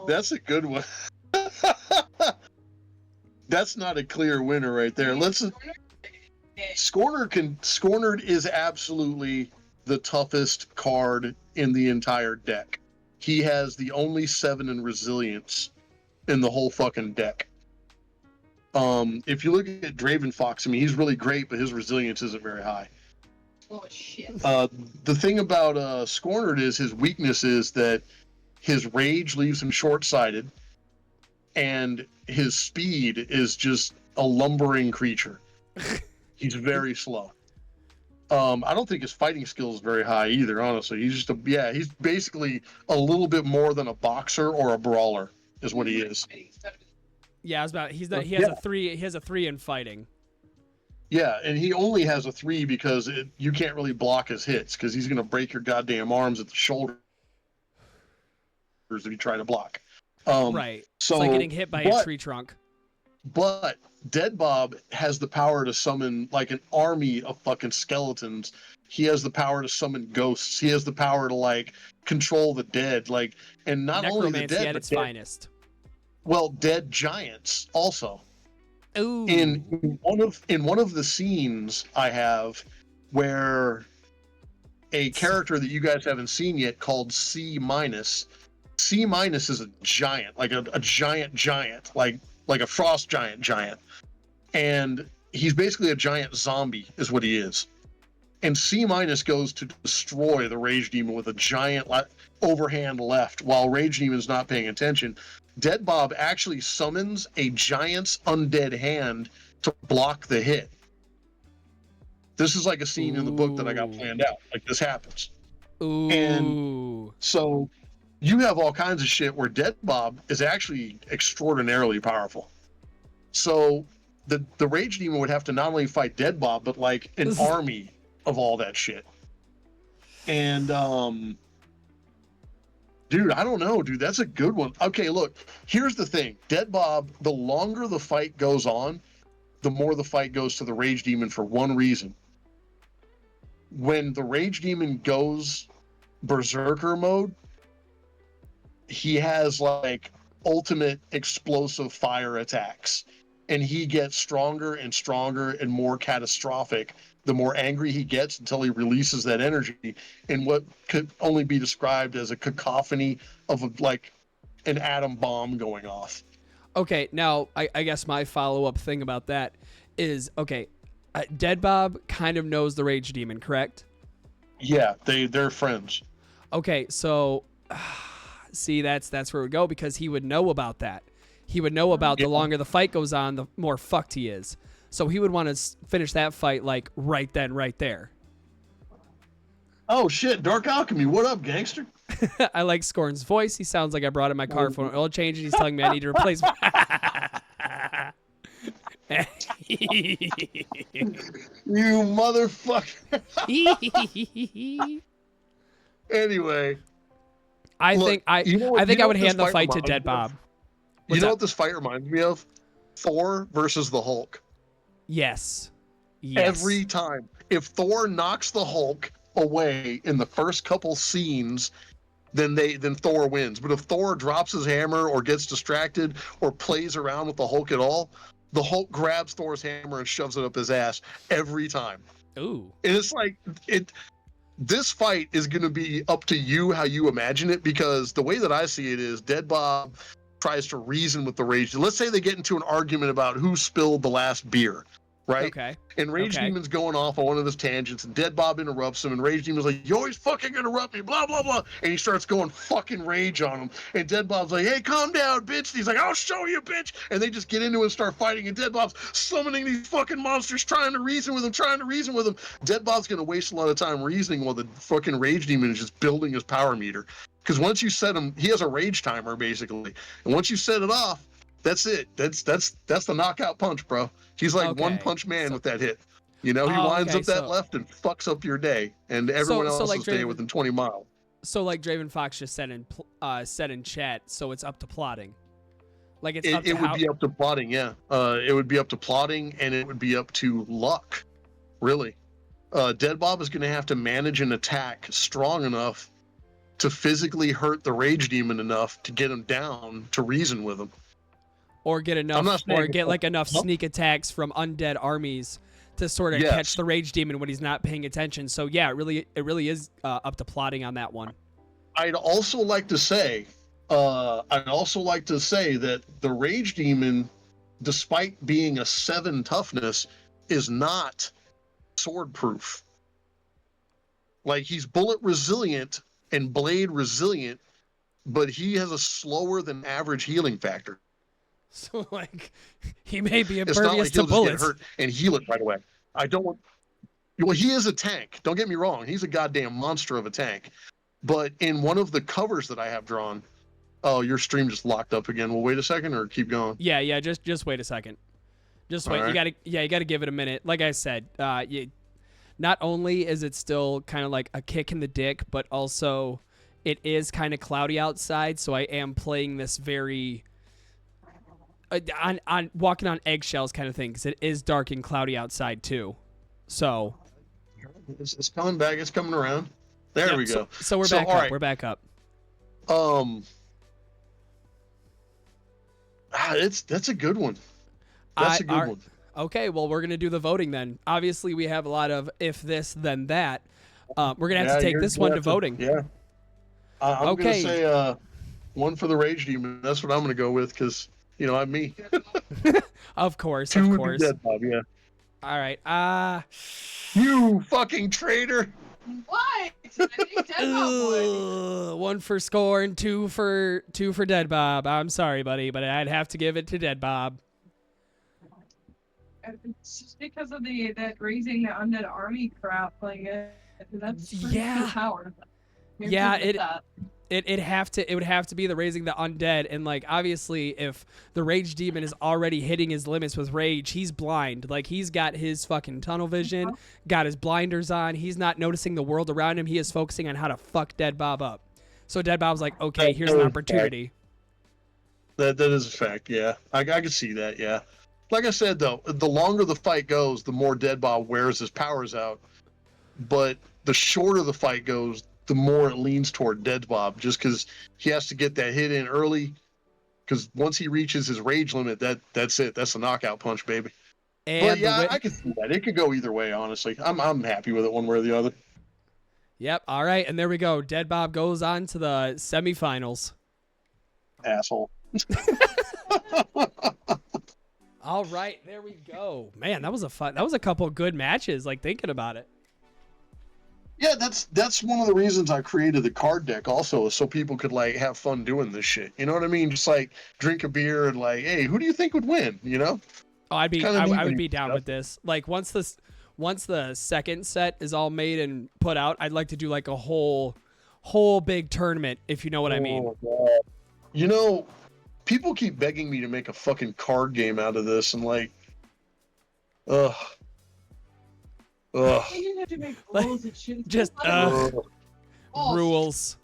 That's a good one. That's not a clear winner right there. Skorner is absolutely the toughest card in the entire deck. He has the only 7 in resilience in the whole fucking deck. If you look at Draven Fox, I mean, he's really great, but his resilience isn't very high. Oh shit. The thing about Skorner is his weakness is that his rage leaves him short-sighted, and his speed is just a lumbering creature. He's very slow. I don't think his fighting skill is very high either, honestly. He's basically a little bit more than a boxer or a brawler is what he is. Yeah, he has a 3 in fighting. Yeah, and he only has a 3 because you can't really block his hits because he's going to break your goddamn arms at the shoulders if you try to block. Right. So, it's like getting hit by a tree trunk. But Dead Bob has the power to summon like an army of fucking skeletons. He has the power to summon ghosts. He has the power to like control the dead. Like, and not only the dead, at its finest. Well, dead giants also. Ooh. In one of the scenes I have where a character that you guys haven't seen yet called C-. C- is a giant, like a giant, like a frost giant. And he's basically a giant zombie is what he is. And C- goes to destroy the Rage Demon with a giant overhand left while Rage Demon's not paying attention. Dead Bob actually summons a giant's undead hand to block the hit. This is like a scene in the book that I got planned out. Like, this happens. Ooh. And so you have all kinds of shit where Dead Bob is actually extraordinarily powerful. So the Rage Demon would have to not only fight Dead Bob, but like an army of all that shit. And dude, I don't know, dude. That's a good one. Okay, look, here's the thing. Dead Bob, the longer the fight goes on, the more the fight goes to the Rage Demon for one reason. When the Rage Demon goes Berserker mode, he has like ultimate explosive fire attacks. And he gets stronger and stronger and more catastrophic the more angry he gets until he releases that energy in what could only be described as a cacophony of like an atom bomb going off. Okay, now I guess my follow-up thing about that is, okay, Dead Bob kind of knows the Rage Demon, correct? Yeah, they're friends. Okay, so see, that's where we go, because he would know about that. He would know about the longer the fight goes on, the more fucked he is. So he would want to finish that fight like right then, right there. Oh shit, Dark Alchemy, what up, gangster? I like Skorn's voice. He sounds like I brought in my car for an oil change, and he's telling me I need to replace. You motherfucker. I Anyway, think I would hand the fight to Dead Bob. You know what this fight reminds me of? Thor versus the Hulk. Yes. Every time. If Thor knocks the Hulk away in the first couple scenes, then Thor wins. But if Thor drops his hammer or gets distracted or plays around with the Hulk at all, the Hulk grabs Thor's hammer and shoves it up his ass every time. Ooh. And it's like this fight is going to be up to you how you imagine it, because the way that I see it is Dead Bob tries to reason with the Rage. Let's say they get into an argument about who spilled the last beer, right? Okay. And Rage Demon's going off on one of his tangents, and Dead Bob interrupts him, and Rage Demon's like, you always fucking interrupt me, blah, blah, blah. And he starts going fucking rage on him. And Dead Bob's like, hey, calm down, bitch. And he's like, I'll show you, bitch. And they just get into it and start fighting, and Dead Bob's summoning these fucking monsters, trying to reason with him. Dead Bob's going to waste a lot of time reasoning while the fucking Rage Demon is just building his power meter. Because once you set him, he has a rage timer, basically. And once you set it off, that's it. That's the knockout punch, bro. He's like one punch man with that hit. You know, he lines up that left and fucks up your day and everyone else's day within 20 miles. So like Draven Fox just said in chat, so it's up to plotting. Like it would be up to plotting, yeah. It would be up to plotting, and it would be up to luck, really. Dead Bob is going to have to manage an attack strong enough to physically hurt the Rage Demon enough to get him down to reason with him. Or get enough, enough sneak attacks from undead armies to sort of catch the Rage Demon when he's not paying attention. So yeah, it really is up to plotting on that one. I'd also like to say that the Rage Demon, despite being a 7 toughness, is not sword proof. Like, he's bullet resilient and blade resilient, but he has a slower than average healing factor. So, like, he may be impervious it's not like he'll to bullets. Just get hurt and heal it right away. Well, he is a tank. Don't get me wrong. He's a goddamn monster of a tank. But in one of the covers that I have drawn, oh, your stream just locked up again. Well, wait a second or keep going. Yeah. Just wait a second. Just wait. Right. You gotta give it a minute. Like I said, not only is it still kind of like a kick in the dick, but also it is kind of cloudy outside. So I am playing this very on walking on eggshells kind of thing, because it is dark and cloudy outside too. So it's coming back. It's coming around. There we go. So we're back up. Right. We're back up. That's a good one. That's a good one. Okay, well, we're gonna do the voting then. Obviously, we have a lot of if this then that. We're gonna have to take this one to voting. Yeah. I'm gonna say one for the Rage Demon. That's what I'm gonna go with, because I'm me. Of course. 2 of course. Dead Bob, yeah. All right. You fucking traitor. What? I think Dead Bob would. 1 for Skorn, 2 for Dead Bob. I'm sorry, buddy, but I'd have to give it to Dead Bob. It's just because of that raising the undead army crap, like that's power. It would have to be the raising the undead, and like obviously if the Rage Demon is already hitting his limits with rage, he's blind. Like, he's got his fucking tunnel vision, got his blinders on. He's not noticing the world around him. He is focusing on how to fuck Dead Bob up. So Dead Bob's like, okay, here's an opportunity. That is a fact. Yeah, I can see that. Yeah. Like I said, though, the longer the fight goes, the more Dead Bob wears his powers out. But the shorter the fight goes, the more it leans toward Dead Bob, just because he has to get that hit in early. Because once he reaches his rage limit, that's it. That's a knockout punch, baby. But yeah, I can see that. It could go either way, honestly. I'm happy with it one way or the other. Yep. All right, and there we go. Dead Bob goes on to the semifinals. Asshole. All right, there we go. Man, that was a couple of good matches, like, thinking about it. Yeah, that's one of the reasons I created the card deck also, is so people could like have fun doing this shit. You know what I mean? Just like drink a beer and like, hey, who do you think would win? You know? Oh, I would be down with this. Like, once the second set is all made and put out, I'd like to do like a whole big tournament, if you know what I mean. God. People keep begging me to make a fucking card game out of this, and like, ugh. You have to make rules and shit. Just rules.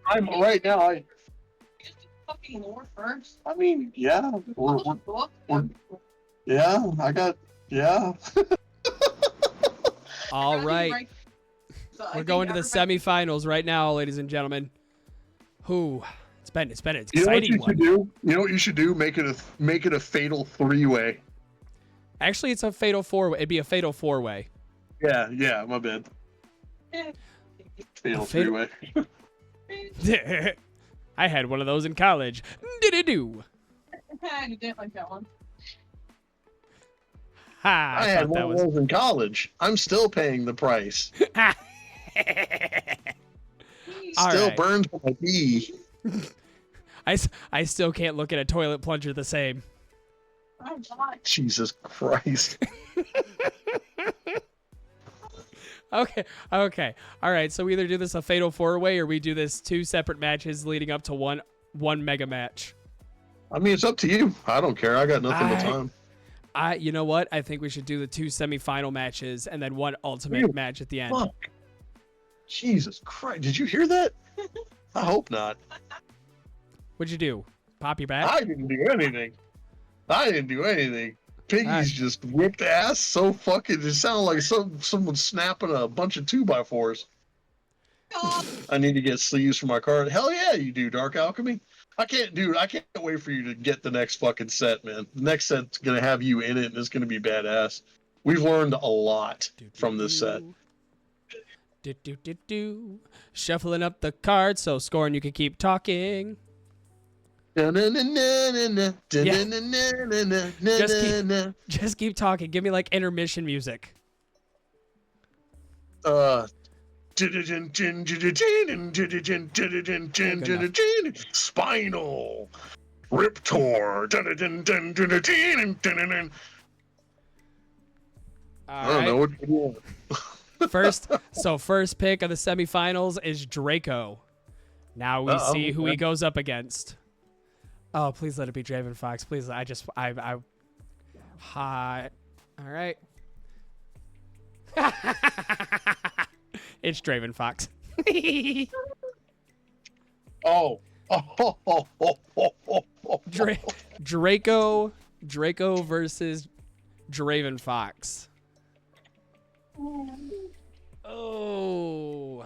I'm right now. Fucking lore first. I mean, yeah. Book. Yeah, I got, yeah. All right. We're going to the semifinals right now, ladies and gentlemen. Who? It's been an You know what exciting you one. should do? You know what you should do? Make it a fatal 3-way. Actually, it's a fatal 4-way. It'd be a fatal 4-way. Yeah, my bad. Fatal 3-way. I had one of those in college. Did-do. I didn't like that one. Ha! I had one of those in college. I'm still paying the price. All Still right. burns my pee. I still can't look at a toilet plunger the same. Oh, God. Jesus Christ. Okay. All right. So we either do this a fatal 4-way or we do this 2 separate matches leading up to one mega match. I mean, it's up to you. I don't care. I got nothing but time. You know what? I think we should do the 2 semifinal matches and then one ultimate match at the end. Fuck. Jesus Christ. Did you hear that? I hope not. What'd you do? Pop your back? I didn't do anything. Piggy's just whipped ass so fucking. It sounded like someone snapping a bunch of 2x4s. I need to get sleeves for my card. Hell yeah, you do, Dark Alchemy. I can't wait for you to get the next fucking set, man. The next set's gonna have you in it, and it's gonna be badass. We've learned a lot from this set. Shuffling up the cards so Skorn, you can keep talking. Just keep talking. Give me like intermission music. Spinal Riptor. I don't know what you want. First pick of the semifinals is Draco. Now we see who he goes up against. Oh, please let it be Draven Fox. Please, hi. All right. It's Draven Fox. Draco versus Draven Fox. Oh.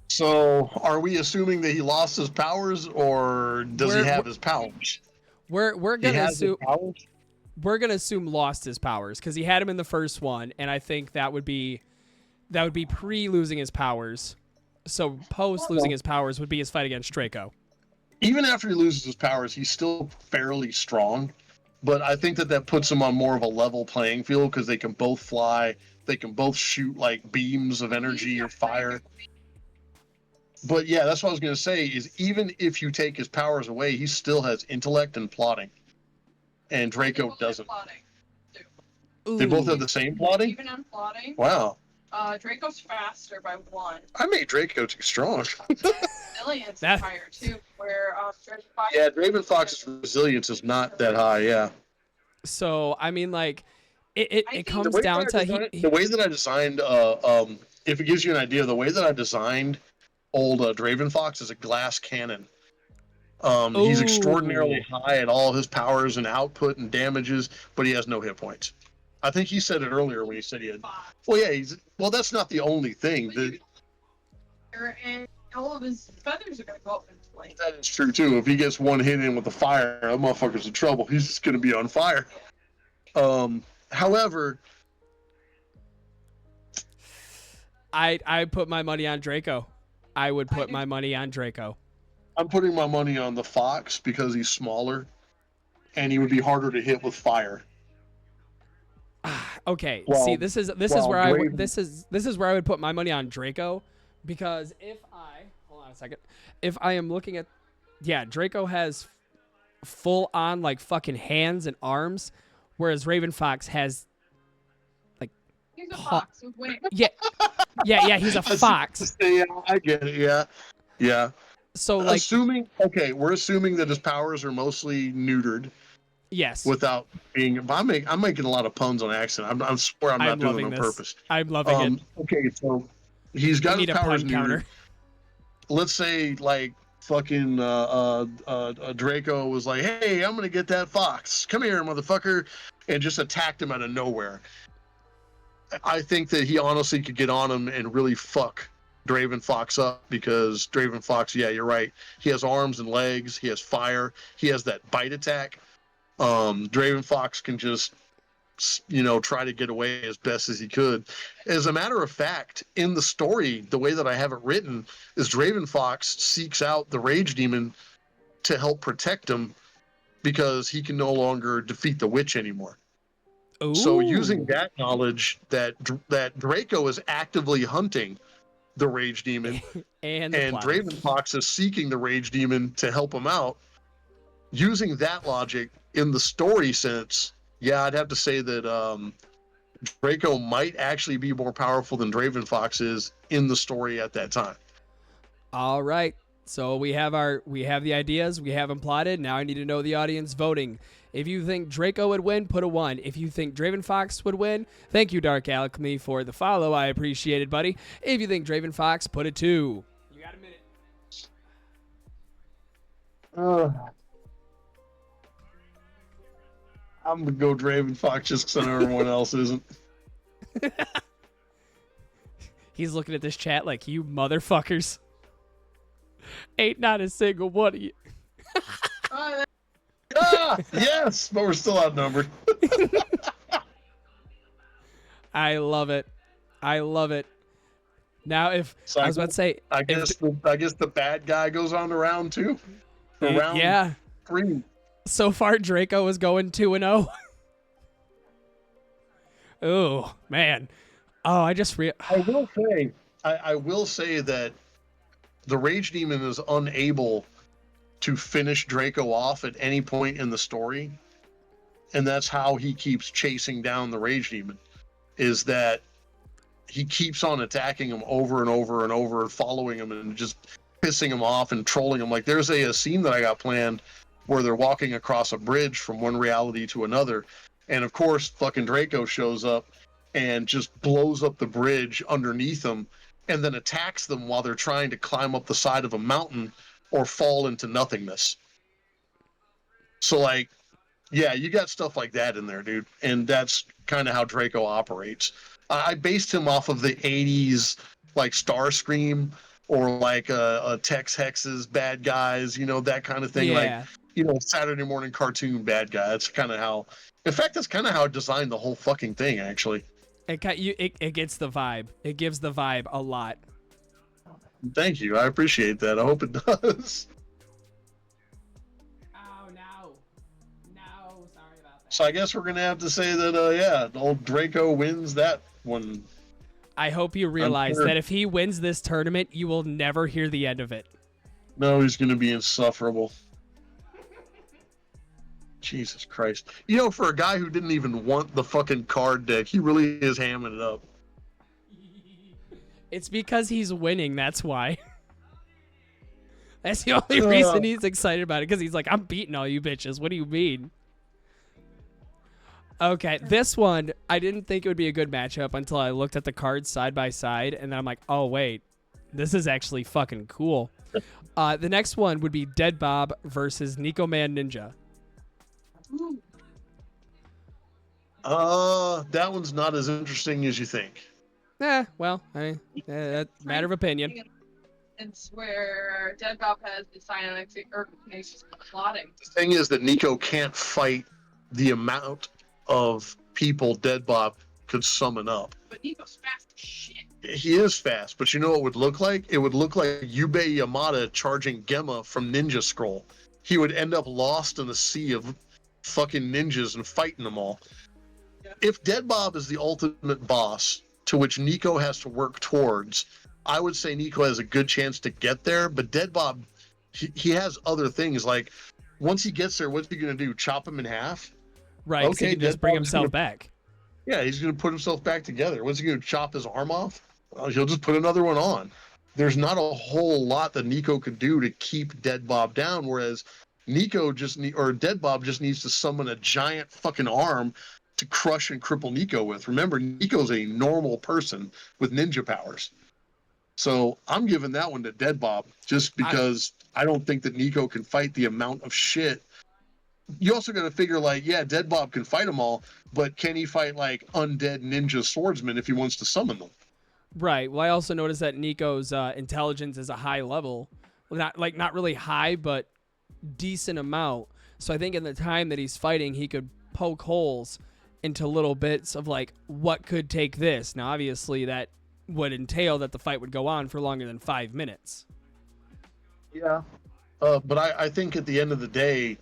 So, are we assuming that he lost his powers, or does he have his powers? We're gonna assume lost his powers because he had him in the first one, and I think that would be pre losing his powers. So post losing his powers would be his fight against Draco. Even after he loses his powers, he's still fairly strong, but I think that puts him on more of a level playing field because they can both fly, they can both shoot like beams of energy or fire. But yeah, that's what I was going to say, is even if you take his powers away, he still has intellect and plotting. And Draco doesn't. They both have the same plotting? Even on plotting. Wow. Draco's faster by 1. I made Draco too strong. Resilience is higher too, where yeah, Draven Fox's resilience is not that high, yeah. So, I mean, like, it comes down to... the way that I designed, if it gives you an idea, the way that I designed old Draven Fox is a glass cannon. He's extraordinarily high at all his powers and output and damages, but he has no hit points. I think he said it earlier when he said he had. Well, yeah, that's not the only thing. And all of his feathers are going to go up in flames. That is true too. If he gets one hit in with the fire, that motherfucker's in trouble. He's just going to be on fire. However, I put my money on Draco. I would put my money on Draco. I'm putting my money on the Fox because he's smaller, and he would be harder to hit with fire. Okay. See, this is where I would put my money on Draco, because hold on a second. If I am looking at, Draco has full on like fucking hands and arms, whereas Raven Fox has like. He's a fox with wings. Yeah, he's a fox. Yeah, I get it. Yeah. So like, we're assuming that his powers are mostly neutered. Yes. Without being, I'm making a lot of puns on accident. I swear I'm not doing it on purpose. I'm loving it. Okay, so he's got his powers neutered. counter. Let's say like fucking Draco was like, "Hey, I'm gonna get that fox. Come here, motherfucker," and just attacked him out of nowhere. I think that he honestly could get on him and really fuck Draven Fox up, because Draven Fox, yeah, you're right. He has arms and legs. He has fire. He has that bite attack. Draven Fox can just, try to get away as best as he could. As a matter of fact, in the story, the way that I have it written is Draven Fox seeks out the Rage Demon to help protect him because he can no longer defeat the witch anymore. Ooh. So using that knowledge that Draco is actively hunting the Rage Demon and Draven Fox is seeking the Rage Demon to help him out, using that logic in the story sense, yeah, I'd have to say that Draco might actually be more powerful than Draven Fox is in the story at that time. All right. So we have the ideas, we have them plotted. Now I need to know the audience voting. If you think Draco would win, put a 1. If you think Draven Fox would win, thank you, Dark Alchemy, for the follow. I appreciate it, buddy. If you think Draven Fox, put a 2. You got a minute. I'm gonna go Draven Fox just because I know everyone else isn't. He's looking at this chat like, you motherfuckers. Ain't not a single one of you. Yes, but we're still outnumbered. I love it. Now, if so I was about to say, I guess the bad guy goes on to round 2. Round 3. So far, Draco is going 2-0. Oh man. Oh, I will say that the Rage Demon is unable to finish Draco off at any point in the story, and that's how he keeps chasing down the Rage Demon, is that he keeps on attacking him over and over and over, following him and just pissing him off and trolling him. Like, there's a scene that I got planned where they're walking across a bridge from one reality to another, and of course fucking Draco shows up and just blows up the bridge underneath them and then attacks them while they're trying to climb up the side of a mountain or fall into nothingness. So, like, yeah, you got stuff like that in there, dude. And that's kind of how Draco operates. I based him off of the 80s, like, Starscream or, like, Tex Hex's bad guys, that kind of thing. Yeah. Like, Saturday morning cartoon bad guy. That's kind of how... In fact, that's kind of how I designed the whole fucking thing, actually. It gets the vibe. It gives the vibe a lot. Thank you. I appreciate that. I hope it does. Oh, no. No, sorry about that. So I guess we're going to have to say that, old Draco wins that one. I hope you realize that if he wins this tournament, you will never hear the end of it. No, he's going to be insufferable. Jesus Christ. For a guy who didn't even want the fucking card deck, he really is hamming it up. It's because he's winning, that's why. That's the only reason he's excited about it, because he's like, I'm beating all you bitches. What do you mean? Okay, this one, I didn't think it would be a good matchup until I looked at the cards side by side, and then I'm like, oh, wait. This is actually fucking cool. The next one would be Dead Bob versus Nico Man Ninja. That one's not as interesting as you think. Well, that's a matter of opinion. It's where Dead Bob has the silence or plotting. The thing is that Nico can't fight the amount of people Dead Bob could summon up. But Nico's fast as shit. He is fast, but you know what it would look like? It would look like Yubei Yamada charging Gemma from Ninja Scroll. He would end up lost in a sea of fucking ninjas and fighting them all. Yeah. If Dead Bob is the ultimate boss to which Nico has to work towards, I would say Nico has a good chance to get there, but Dead Bob, he has other things. Like, once he gets there, what's he going to do? Chop him in half? Right, okay, so he can just bring himself back. Yeah, he's going to put himself back together. What's he going to chop his arm off? Well, he'll just put another one on. There's not a whole lot that Nico could do to keep Dead Bob down, whereas Dead Bob just needs to summon a giant fucking arm to crush and cripple Nico with. Remember, Nico's a normal person with ninja powers. So I'm giving that one to Dead Bob just because I don't think that Nico can fight the amount of shit. You also got to figure, like, yeah, Dead Bob can fight them all, but can he fight, like, undead ninja swordsmen if he wants to summon them? Right. Well, I also noticed that Nico's intelligence is a high level. Well, not really high, but decent amount. So I think in the time that he's fighting, he could poke holes into little bits of, like, what could take this. Now, obviously, that would entail that the fight would go on for longer than 5 minutes. Yeah. But I think at the end of the day,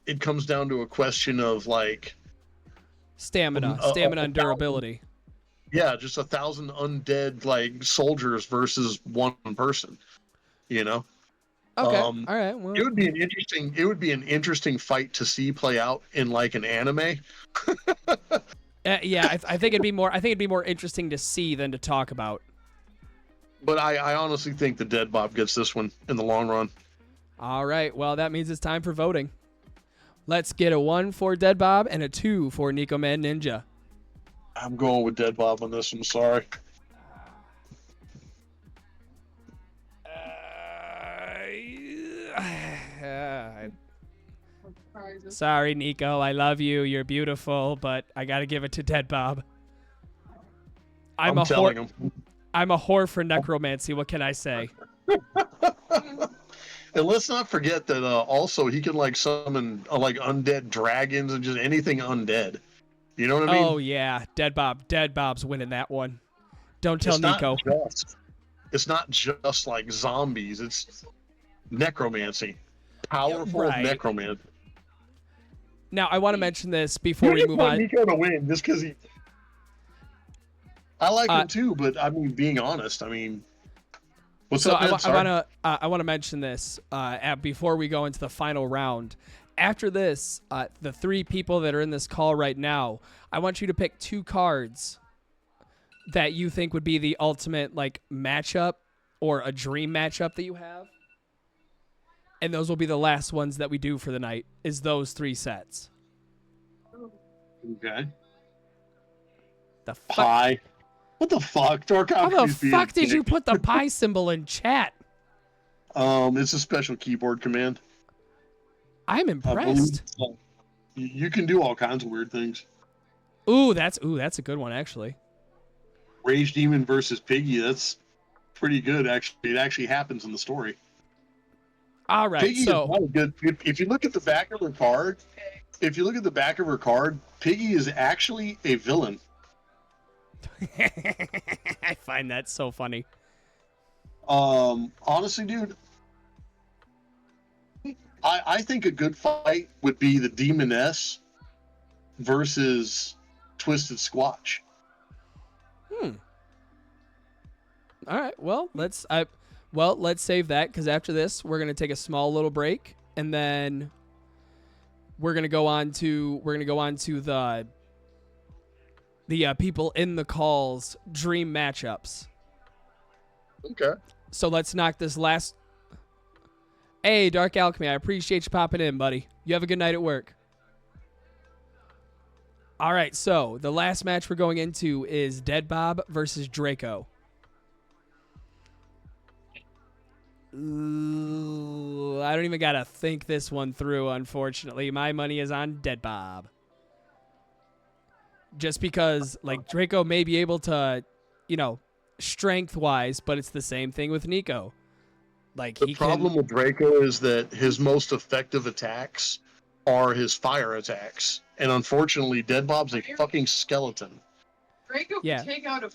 it comes down to a question of, like... Stamina and durability. Yeah, just 1,000 undead, like, soldiers versus one person, you know? Okay. All right. Well, it would be an interesting fight to see play out in, like, an anime. yeah, I think it'd be more interesting to see than to talk about. But I honestly think the Dead Bob gets this one in the long run. All right. Well, that means it's time for voting. Let's get a 1 for Dead Bob and a 2 for Nico Man Ninja. I'm going with Dead Bob on this one. Sorry. Sorry, Nico. I love you. You're beautiful, but I got to give it to Dead Bob. I'm a telling him. I'm a whore for necromancy. What can I say? And let's not forget that also he can, like, summon like undead dragons and just anything undead. You know what I mean? Oh yeah, Dead Bob's winning that one. Don't tell Nico. It's not just like zombies. It's necromancy. Powerful necromancy. Now I want to mention this before we move on. Nico to win just because he. I like him too, but I mean, being honest, I mean. What's up, man? I want to mention this before we go into the final round. After this, the 3 people that are in this call right now, I want you to pick 2 cards that you think would be the ultimate, like, matchup or a dream matchup that you have. And those will be the last ones that we do for the night, is those 3 sets. Okay. The fuck? Pie. What the fuck? How the fuck did you put the pie symbol in chat? It's a special keyboard command. I'm impressed. You can do all kinds of weird things. Ooh, that's a good one, actually. Rage Demon versus Piggy. That's pretty good, actually. It actually happens in the story. All right, Piggy so is not good. If you look at the back of her card, Piggy is actually a villain. I find that so funny. Honestly, dude, I think a good fight would be the Demoness versus Twisted Squatch. All right. Well, let's save that, because after this we're gonna take a small little break, and then we're gonna go on to the people in the calls dream matchups. Okay. So let's knock this last. Hey, Dark Alchemy, I appreciate you popping in, buddy. You have a good night at work. All right, so the last match we're going into is Dead Bob versus Draco. Ooh, I don't even got to think this one through, unfortunately. My money is on Dead Bob. Just because, like, Draco may be able to, strength-wise, but it's the same thing with Nico. Like, the problem with Draco is that his most effective attacks are his fire attacks. And unfortunately, Dead Bob's a fucking skeleton. Draco could take out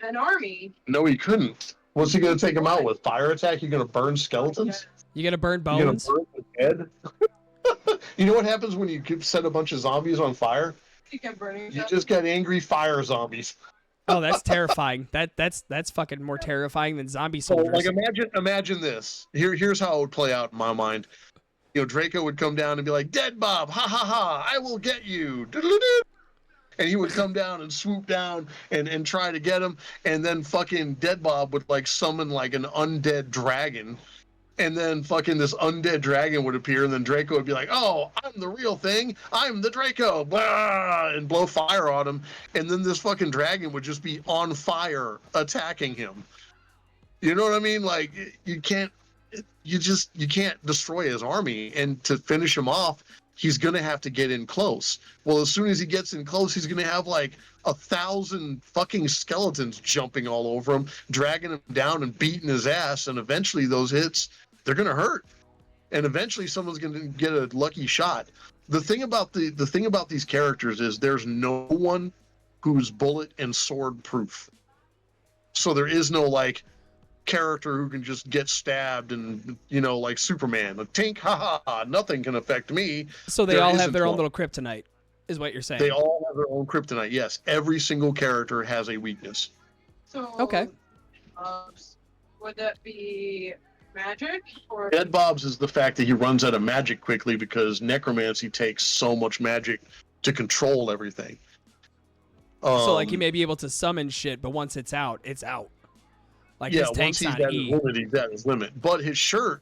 an army. No, he couldn't. What's he going to take him out with? Fire attack? You're going to burn skeletons? You going to burn bones? You're going to burn the head? You know what happens when you set a bunch of zombies on fire? You just get angry fire zombies. Oh, that's terrifying. That's fucking more terrifying than zombie soldiers. So, like, imagine this. Here's how it would play out in my mind. Draco would come down and be like, "Dead Bob, ha ha ha, I will get you." And he would come down and swoop down and try to get him, and then fucking Dead Bob would, like, summon, like, an undead dragon, and then fucking this undead dragon would appear, and then Draco would be like, "Oh, I'm the real thing, I'm the Draco," blah, and blow fire on him, and then this fucking dragon would just be on fire attacking him. You know what I mean? Like you can't destroy his army, and to finish him off, he's gonna have to get in close. Well, as soon as he gets in close, he's gonna have like 1,000 fucking skeletons jumping all over him, dragging him down and beating his ass, and eventually those hits, they're gonna hurt. And eventually someone's gonna get a lucky shot. The thing about these characters is there's no one who's bullet and sword proof. So there is no like character who can just get stabbed and, you know, like Superman, a tink, ha, nothing can affect me. So they There all have isn't their own one. little kryptonite, is what you're saying. They all have their own kryptonite. Yes, every single character has a weakness. So, Okay. Would that be magic or? Dead Bob's is the fact that he runs out of magic quickly because necromancy takes so much magic to control everything. So like he may be able to summon shit, but once it's out, it's out. Like his once tank's he's on at his E. limit, he's at his limit. But his shirt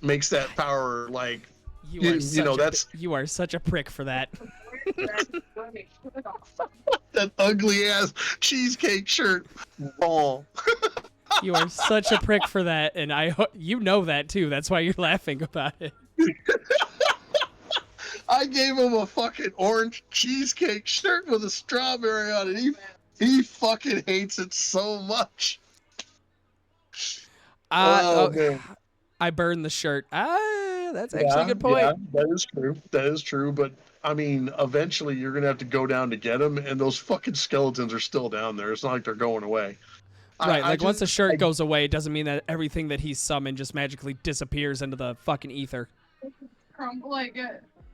makes that power like you know, You are such a prick for that. that ugly ass cheesecake shirt. Wrong. You are such a prick for that, and you know that too. That's why you're laughing about it. I gave him a fucking orange cheesecake shirt with a strawberry on it. He fucking hates it so much. Man. I burned the shirt. That's actually a good point. Yeah, that is true. That is true. But I mean, eventually you're gonna have to go down to get them, and those fucking skeletons are still down there. It's not like they're going away. Right, once the shirt goes away, it doesn't mean that everything that he's summoned just magically disappears into the fucking ether.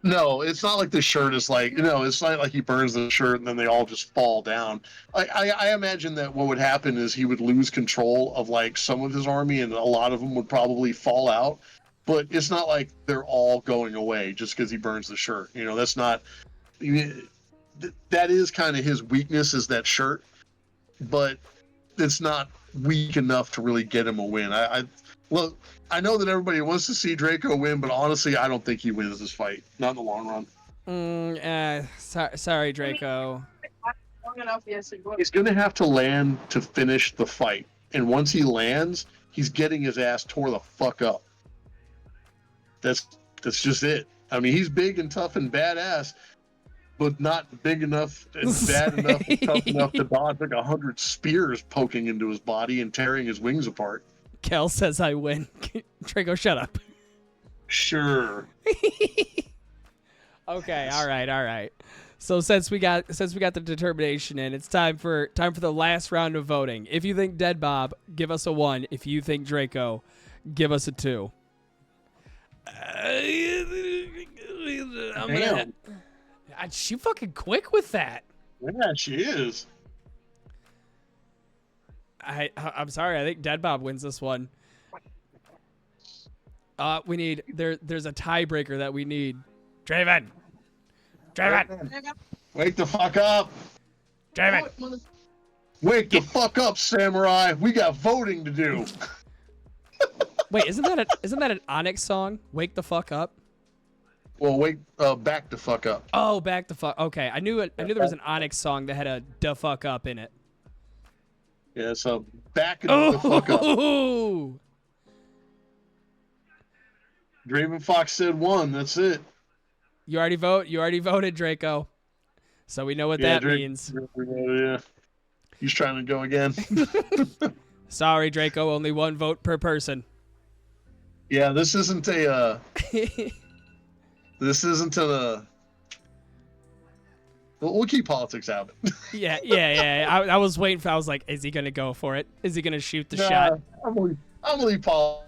No, it's not like the shirt is like, it's not like he burns the shirt and then they all just fall down. I imagine that what would happen is he would lose control of like some of his army and a lot of them would probably fall out. But it's not like they're all going away just because he burns the shirt. That's not, that is kind of his weakness is that shirt, but it's not weak enough to really get him a win. Look, I know that everybody wants to see Draco win, but honestly, I don't think he wins this fight. Not in the long run. Sorry, Draco. He's going to have to land to finish the fight. And once he lands, he's getting his ass tore the fuck up. That's just it. I mean, he's big and tough and badass, but not big enough and bad enough and tough enough to dodge like 100 spears poking into his body and tearing his wings apart. Kel says I win. Draco, shut up. Sure. Okay, all right. So since we got the determination in, it's time for the last round of voting. If you think Dead Bob, give us a 1. If you think Draco, give us a 2. She fucking quick with that. Yeah, she is. I'm sorry. I think Dead Bob wins this one. We need there's a tiebreaker that we need. Draven. Wake the fuck up. Draven. Wake the fuck up, samurai. We got voting to do. Wait, isn't that an Onyx song? Wake the fuck up. Well, back the fuck up. Oh, back the fuck. Okay, I knew there was an Onyx song that had a "da fuck up" in it. Yeah, so back the fuck up. Draven Fox said 1. That's it. You already voted, Draco. So we know what that means. Yeah. He's trying to go again. Sorry, Draco. Only 1 vote per person. Yeah, this isn't a. We'll keep politics out. Yeah. I was waiting for. I was like, is he gonna go for it? Is he gonna shoot the shot? I'm gonna leave Paul.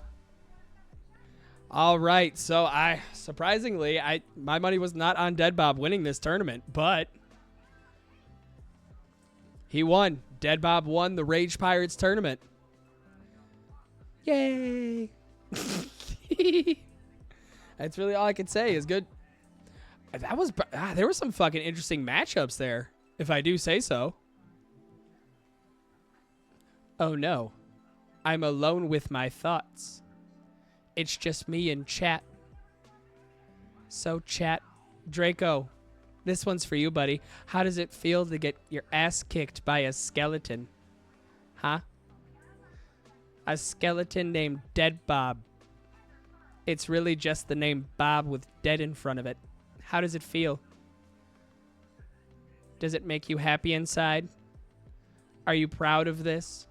All right. So surprisingly, my money was not on Dead Bob winning this tournament, but he won. Dead Bob won the Rage Pirates tournament. Yay! That's really all I can say is good. There were some fucking interesting matchups there, if I do say so. Oh no. I'm alone with my thoughts. It's just me and chat. So chat, Draco, this one's for you, buddy. How does it feel to get your ass kicked by a skeleton? Huh? A skeleton named Dead Bob. It's really just the name Bob with dead in front of it. How does it feel? Does it make you happy inside? Are you proud of this?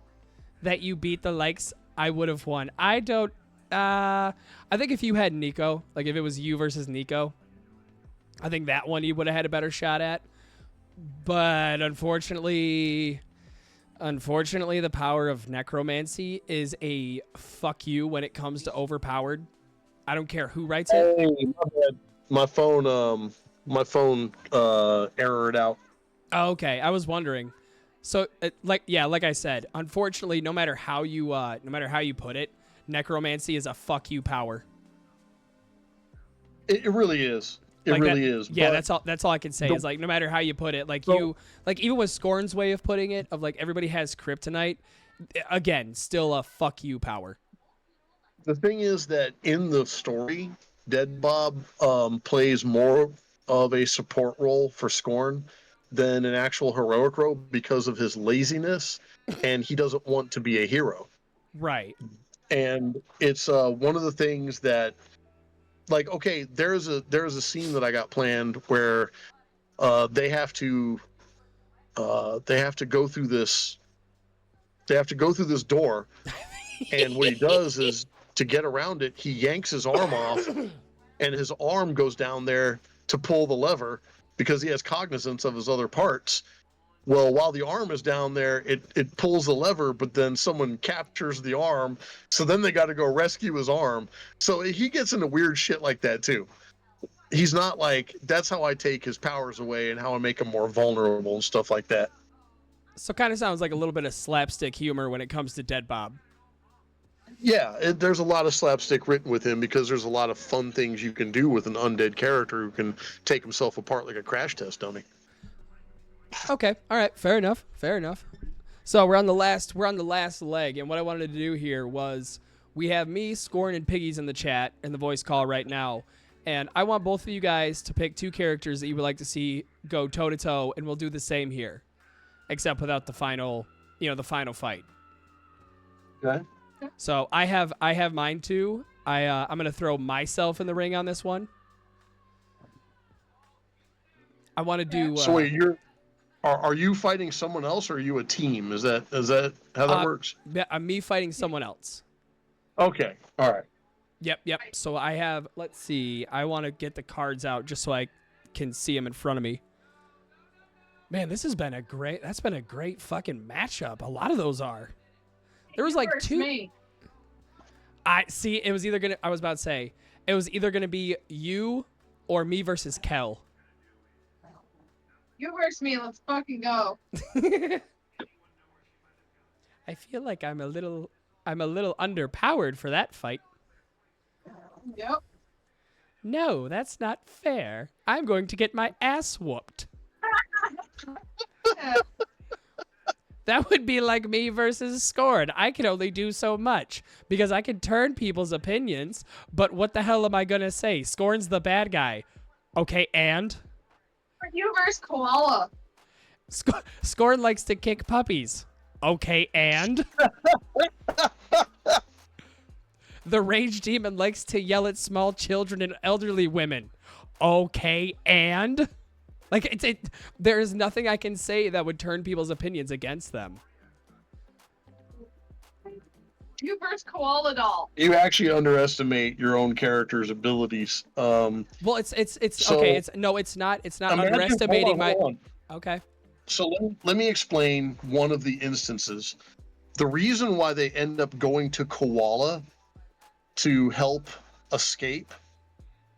That you beat the likes I would have won. I don't... I think if you had Nico, like if it was you versus Nico, I think that one you would have had a better shot at. But unfortunately, the power of necromancy is a fuck you when it comes to overpowered. I don't care who writes it. Hey, my phone errored out. Oh, okay, I was wondering. So, like I said, unfortunately, no matter how you put it, necromancy is a fuck you power. It really is. It like really that, is. Yeah, but that's all I can say is like no matter how you put it, like even with Skorn's way of putting it, of like everybody has kryptonite, again, still a fuck you power. The thing is that in the story, Dead Bob plays more of a support role for Skorn than an actual heroic role because of his laziness, and he doesn't want to be a hero. Right. And it's one of the things that, like, okay, there's a scene that I got planned where they have to go through this door, and what he does is to get around it, he yanks his arm off, and his arm goes down there to pull the lever because he has cognizance of his other parts. Well, while the arm is down there, it pulls the lever, but then someone captures the arm. So then they got to go rescue his arm. So he gets into weird shit like that too. He's not like, that's how I take his powers away and how I make him more vulnerable and stuff like that. So kind of sounds like a little bit of slapstick humor when it comes to Dead Bob. Yeah, there's a lot of slapstick written with him because there's a lot of fun things you can do with an undead character who can take himself apart like a crash test dummy. Okay, all right, fair enough. So we're on the last leg, and what I wanted to do here was we have me, Skorn, and Piggies in the chat and the voice call right now, and I want both of you guys to pick two characters that you would like to see go toe to toe, and we'll do the same here, except without the final fight. Okay. So I have mine too. I'm gonna throw myself in the ring on this one. I want to do. So wait, are you fighting someone else, or are you a team? Is that how that works? I'm me fighting someone else. Okay. All right. Yep. So I have. Let's see. I want to get the cards out just so I can see them in front of me. Man, that's been a great fucking matchup. A lot of those are. There was like two. Me. I was about to say it was either gonna be you or me versus Kel. You versus me. Let's fucking go. I feel like I'm a little underpowered for that fight. Yep. No, that's not fair. I'm going to get my ass whooped. Yeah. That would be like me versus Skorn. I can only do so much because I can turn people's opinions, but what the hell am I going to say? Skorn's the bad guy. Okay, and? You versus Koala. Skorn likes to kick puppies. Okay, and? The rage demon likes to yell at small children and elderly women. Okay, and? Like, there is nothing I can say that would turn people's opinions against them. You versus Koala Doll. You actually underestimate your own character's abilities. Well, it's okay. It's not underestimating my. Hold on. Okay. So let me explain one of the instances. The reason why they end up going to Koala to help escape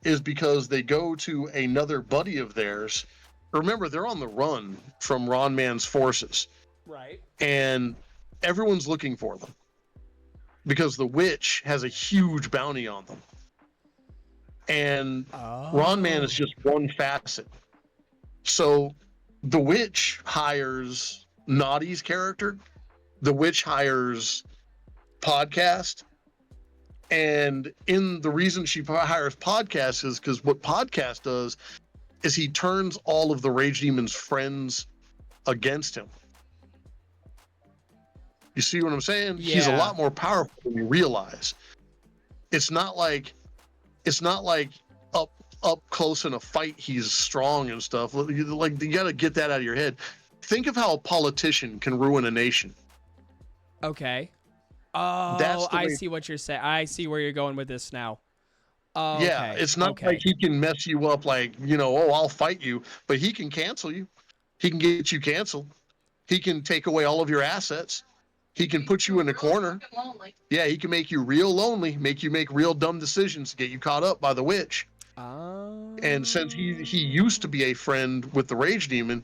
is because they go to another buddy of theirs. Remember, they're on the run from Ron Man's forces. Right. And everyone's looking for them because the witch has a huge bounty on them. And Ron Man is just one facet. So the witch hires Naughty's character. The witch hires Podcast. And the reason she hires Podcast is because what Podcast does is he turns all of the Rage Demon's friends against him. You see what I'm saying? He's a Yeah. lot more powerful than you realize. It's not like up close in a fight he's strong and stuff. Like you got to get that out of your head. Think of how a politician can ruin a nation. Okay. Oh, That's the I way- see what you're saying. I see where you're going with this now. Okay. Yeah, it's not okay. like he can mess you up like, oh, I'll fight you, but he can cancel you. He can get you canceled. He can take away all of your assets. He can put you in a corner. Lonely. Yeah, he can make you real lonely, make you make real dumb decisions, get you caught up by the witch. And since he used to be a friend with the Rage Demon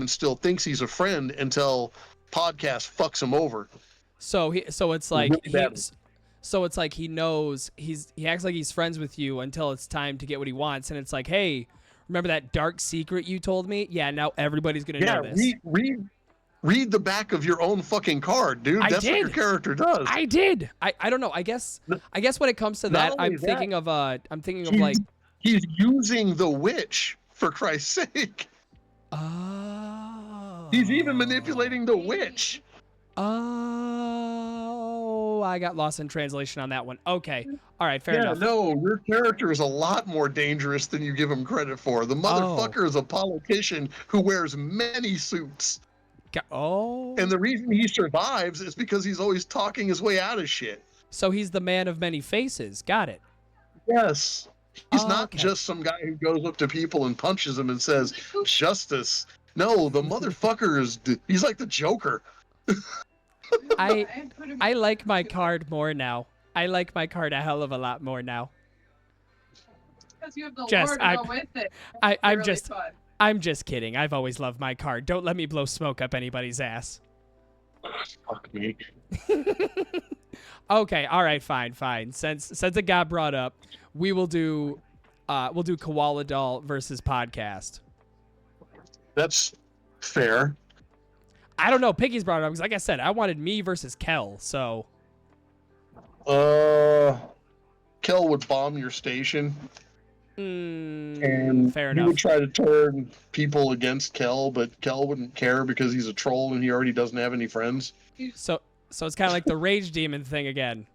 still thinks he's a friend until podcast fucks him over. So it's like Really badly. so it's like he knows he acts like he's friends with you until it's time to get what he wants, and it's like, hey, remember that dark secret you told me? Yeah, now everybody's gonna know this. Read the back of your own fucking card, dude. I That's what your did. character does. I did. I don't know. I guess when it comes to Not that, only I'm thinking of like He's using the witch, for Christ's sake. oh. He's even manipulating the witch. Oh, I got lost in translation on that one. Okay. All right, fair enough. No, your character is a lot more dangerous than you give him credit for. The motherfucker is a politician who wears many suits. Oh. And the reason he survives is because he's always talking his way out of shit. So he's the man of many faces. Got it. Yes. He's Oh, not okay. just some guy who goes up to people and punches them and says, justice. No, the motherfucker he's like the Joker. I like my card more now. I like my card a hell of a lot more now. Because you have the Jess, lore to go with it. I'm just kidding. I've always loved my card. Don't let me blow smoke up anybody's ass. Fuck me. Okay, all right, fine. Since it got brought up, we'll do Koala Doll versus Podcast. That's fair. I don't know. Piggy's brought it up because, like I said, I wanted me versus Kel. So Kel would bomb your station. And fair he enough. would try to turn people against Kel, but Kel wouldn't care because he's a troll and he already doesn't have any friends. So it's kind of like the Rage Demon thing again.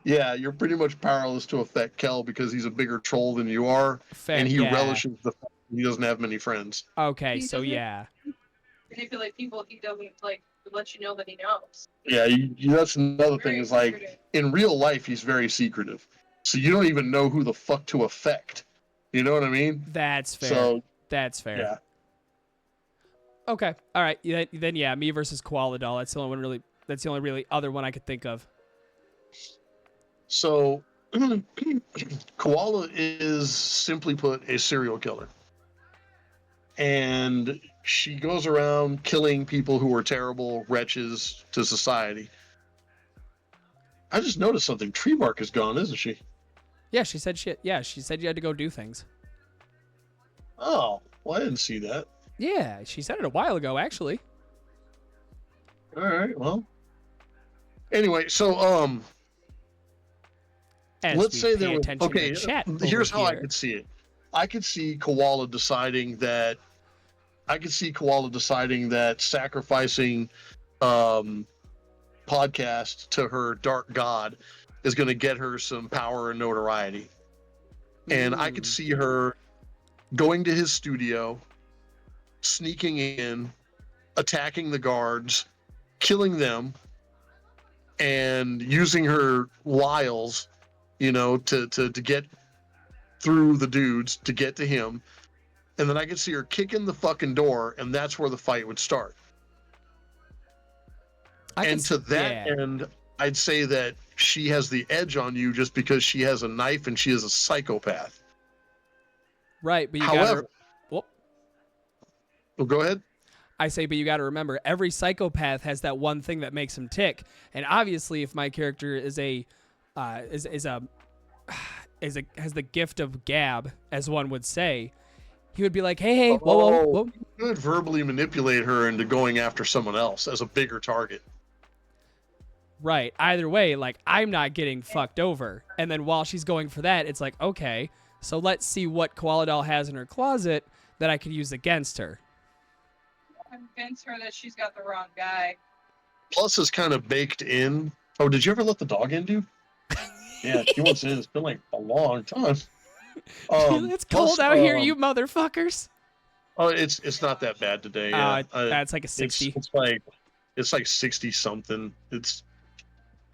Yeah, you're pretty much powerless to affect Kel because he's a bigger troll than you are, Fair, and he yeah. relishes the fact that he doesn't have many friends. Okay, He so doesn't- yeah. Manipulate people he doesn't like to let you know that he knows. Yeah, that's another thing. Is like secretive. in real life, he's very secretive, so you don't even know who the fuck to affect. You know what I mean? That's fair. So That's fair. yeah, Okay. All right. Then yeah, me versus Koala Doll. That's the only one really. That's the only really other one I could think of. so Koala is simply put a serial killer, and she goes around killing people who are terrible wretches to society. I just noticed something. Tree Bark is gone, isn't she? Yeah, she said shit. Yeah, she said you had to go do things. Oh, well, I didn't see that. Yeah, she said it a while ago, actually. All right, well. Anyway, so As let's we say pay there was attention to okay. the chat Here's over how I here. could see it. I could see Koala deciding that sacrificing podcast to her dark god is going to get her some power and notoriety. And I could see her going to his studio, sneaking in, attacking the guards, killing them, and using her wiles, to get through the dudes to get to him. And then I could see her kicking the fucking door, and that's where the fight would start. And to that end, I'd say that she has the edge on you just because she has a knife and she is a psychopath. Right, but you However, gotta. Well, well, go ahead. I say, but you got to remember, every psychopath has that one thing that makes him tick. And obviously, if my character is has the gift of gab, as one would say, he would be like, hey, whoa. You could verbally manipulate her into going after someone else as a bigger target. Right. Either way, like, I'm not getting fucked over. And then while she's going for that, it's like, okay, so let's see what Koala Doll has in her closet that I could use against her. Convince her that she's got the wrong guy. plus is kind of baked in. Oh, did you ever let the dog in, dude? Yeah, he wants in. It's been like a long time. It's cold plus, out here, you motherfuckers. Oh, it's not that bad today. Yeah, that's like a 60. It's like 60 something.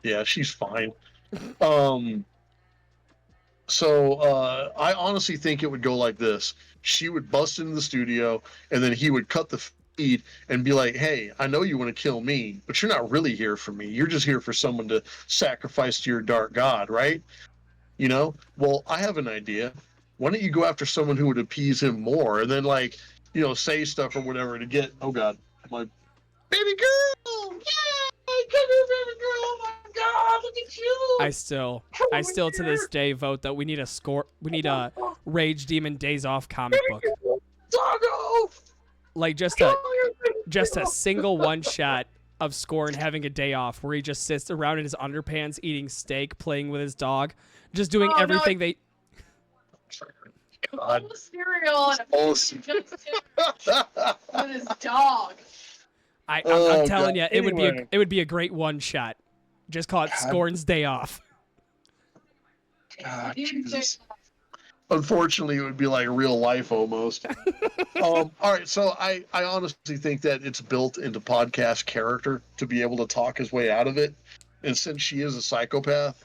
Yeah, she's fine. So I honestly think it would go like this. She would bust into the studio, and then he would cut the feed and be like, hey, I know you want to kill me, but you're not really here for me. You're just here for someone to sacrifice to your dark god, right? You know? Well, I have an idea. Why don't you go after someone who would appease him more, and then, like, you know, say stuff or whatever to get, oh God, my baby girl! Yeah! Come here, baby girl! Oh my God, look at you! I still to this day vote that we need a Rage Demon Days Off comic book. Doggo! Like just a single one shot of Skorn having a day off where he just sits around in his underpants eating steak, playing with his dog, just doing everything they God. All the cereal and with his dog. I'm telling you, it would be a great one shot. Just call it Skorn's Day Off. God, Jesus. Unfortunately, it would be like real life almost. All right, so I honestly think that it's built into podcast character to be able to talk his way out of it. And since she is a psychopath,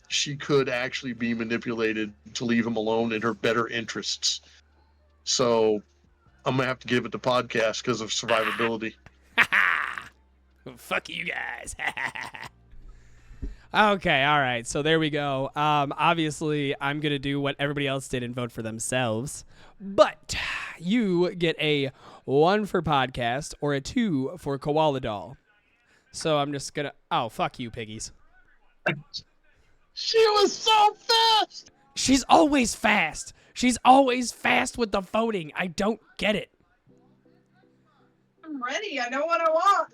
she could actually be manipulated to leave him alone in her better interests. So I'm going to have to give it to podcast because of survivability. Fuck you guys. Okay, all right. So there we go. Obviously, I'm going to do what everybody else did and vote for themselves. But you get a 1 for podcast or a 2 for Koala Doll. So I'm just going to... Oh, fuck you, piggies. She was so fast! She's always fast. She's always fast with the voting. I don't get it. I'm ready. I know what I want.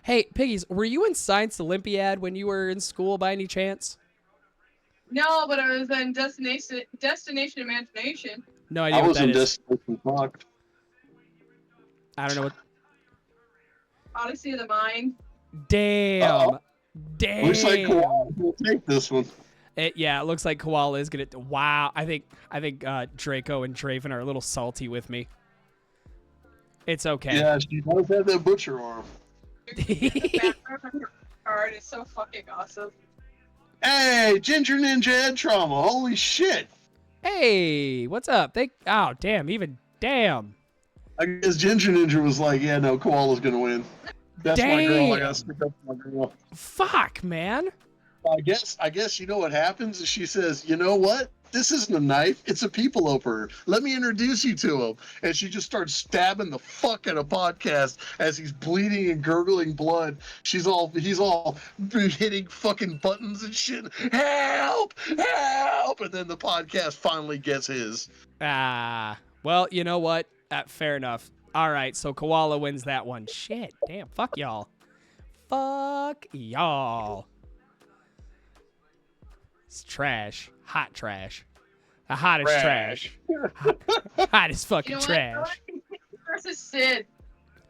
Hey, piggies, were you in Science Olympiad when you were in school by any chance? No, but I was in Destination Imagination. No idea what that is. Destination Talk. I don't know what... Odyssey of the Mind. Damn. Damn. Looks like Koala will take this one. It looks like Koala is gonna... Wow. I think Draco and Draven are a little salty with me. It's okay. Yeah, she does have that butcher arm. The background on her card is so fucking awesome. Hey, Ginger Ninja head trauma. Holy shit. Hey, what's up? Oh, damn. Damn. I guess Ginger Ninja was like, yeah, no, Koala's gonna win. That's my girl. I gotta stick up for my girl. Fuck, man. I guess you know what happens is she says, you know what? This isn't a knife. It's a people opener. Let me introduce you to him. And she just starts stabbing the fuck out of podcast as he's bleeding and gurgling blood. He's all hitting fucking buttons and shit. Help! Help! And then the podcast finally gets his. Well, you know what? Fair enough. All right, so Koala wins that one. Shit, damn, fuck y'all. Fuck y'all. It's trash. Hot trash. The hottest trash. Hot as fucking trash. Versus Sid.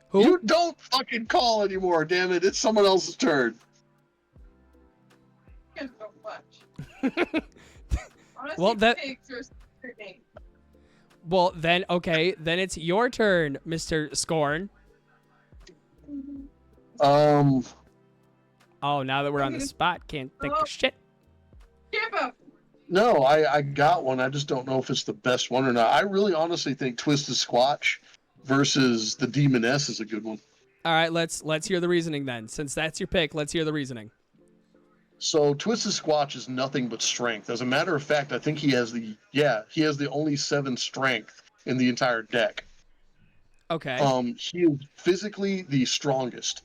Who? You don't fucking call anymore, damn it. It's someone else's turn. So much. Well, Well, then, okay, then it's your turn, Mr. Skorn. Oh, now that we're on the spot, can't think of shit. No, I got one. I just don't know if it's the best one or not. I really honestly think Twisted Squatch versus the Demoness is a good one. All right, let's hear the reasoning then. Since that's your pick, let's hear the reasoning. So Twisted Squatch is nothing but strength. As a matter of fact, I think he has the only 7 strength in the entire deck. Okay. He is physically the strongest,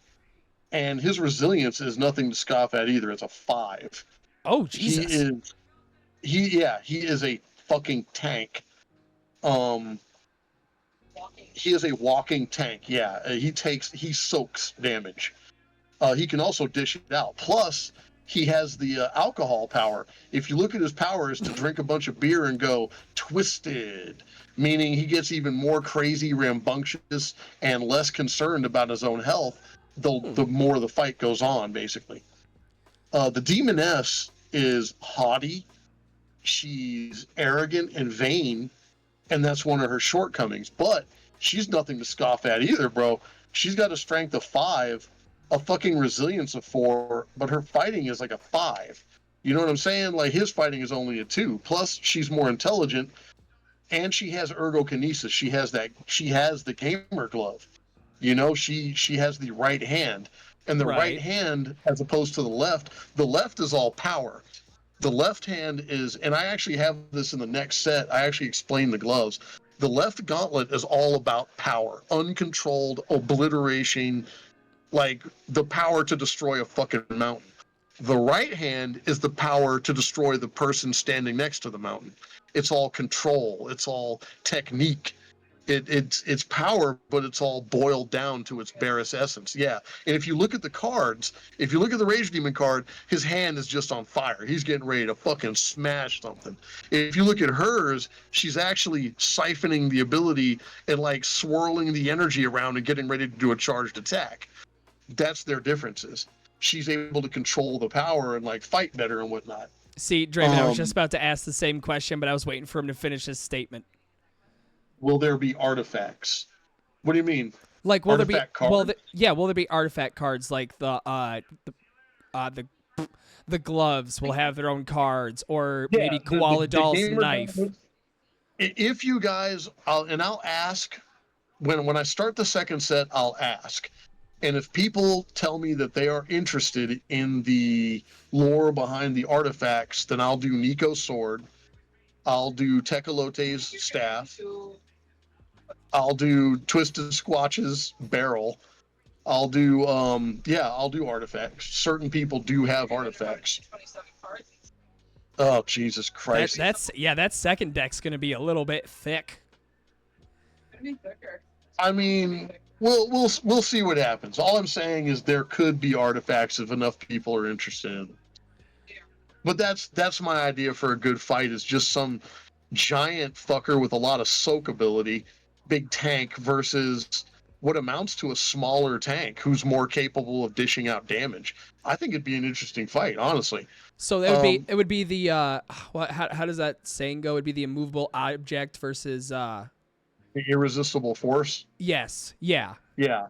and his resilience is nothing to scoff at either. It's a 5. Oh Jesus. He is a fucking tank. He is a walking tank. Yeah, he soaks damage. He can also dish it out. Plus, he has the alcohol power. If you look at his power, is to drink a bunch of beer and go twisted, meaning he gets even more crazy, rambunctious, and less concerned about his own health the more the fight goes on, basically. The Demoness is haughty. She's arrogant and vain, and that's one of her shortcomings. But she's nothing to scoff at either, bro. She's got a strength of 5, a fucking resilience of 4, but her fighting is like a 5. You know what I'm saying? Like, his fighting is only a 2. Plus, she's more intelligent, and she has ergokinesis. She has the gamer glove. You know, she has the right hand. And the right hand, as opposed to the left is all power. The left hand is, and I actually have this in the next set, I actually explain the gloves. The left gauntlet is all about power, uncontrolled obliteration, like the power to destroy a fucking mountain. The right hand is the power to destroy the person standing next to the mountain. It's all control, it's all technique. It's power, but it's all boiled down to its barest essence. Yeah. And if you look at the cards, if you look at the Rage Demon card, his hand is just on fire. He's getting ready to fucking smash something. If you look at hers, she's actually siphoning the ability and like swirling the energy around and getting ready to do a charged attack. That's their differences. She's able to control the power and like fight better and whatnot. See, Draven, I was just about to ask the same question, but I was waiting for him to finish his statement. Will there be artifacts? What do you mean? Like, will artifact there be cards? will there be artifact cards like the gloves will have their own cards, or maybe Koaladol's knife? If you guys, I'll ask when I start the second set, I'll ask. And if people tell me that they are interested in the lore behind the artifacts, then I'll do Nico's sword. I'll do Tekalote's staff. I'll do Twisted Squatch's barrel. I'll do artifacts. Certain people do have artifacts. Oh, Jesus Christ. That second deck's gonna be a little bit thick. I mean, we'll see what happens. All I'm saying is there could be artifacts if enough people are interested in them. But that's my idea for a good fight, is just some giant fucker with a lot of soak ability, big tank, versus what amounts to a smaller tank who's more capable of dishing out damage. I think it'd be an interesting fight, honestly. So it would be the how does that saying go? It'd be the immovable object versus the irresistible force. Yes. Yeah. Yeah.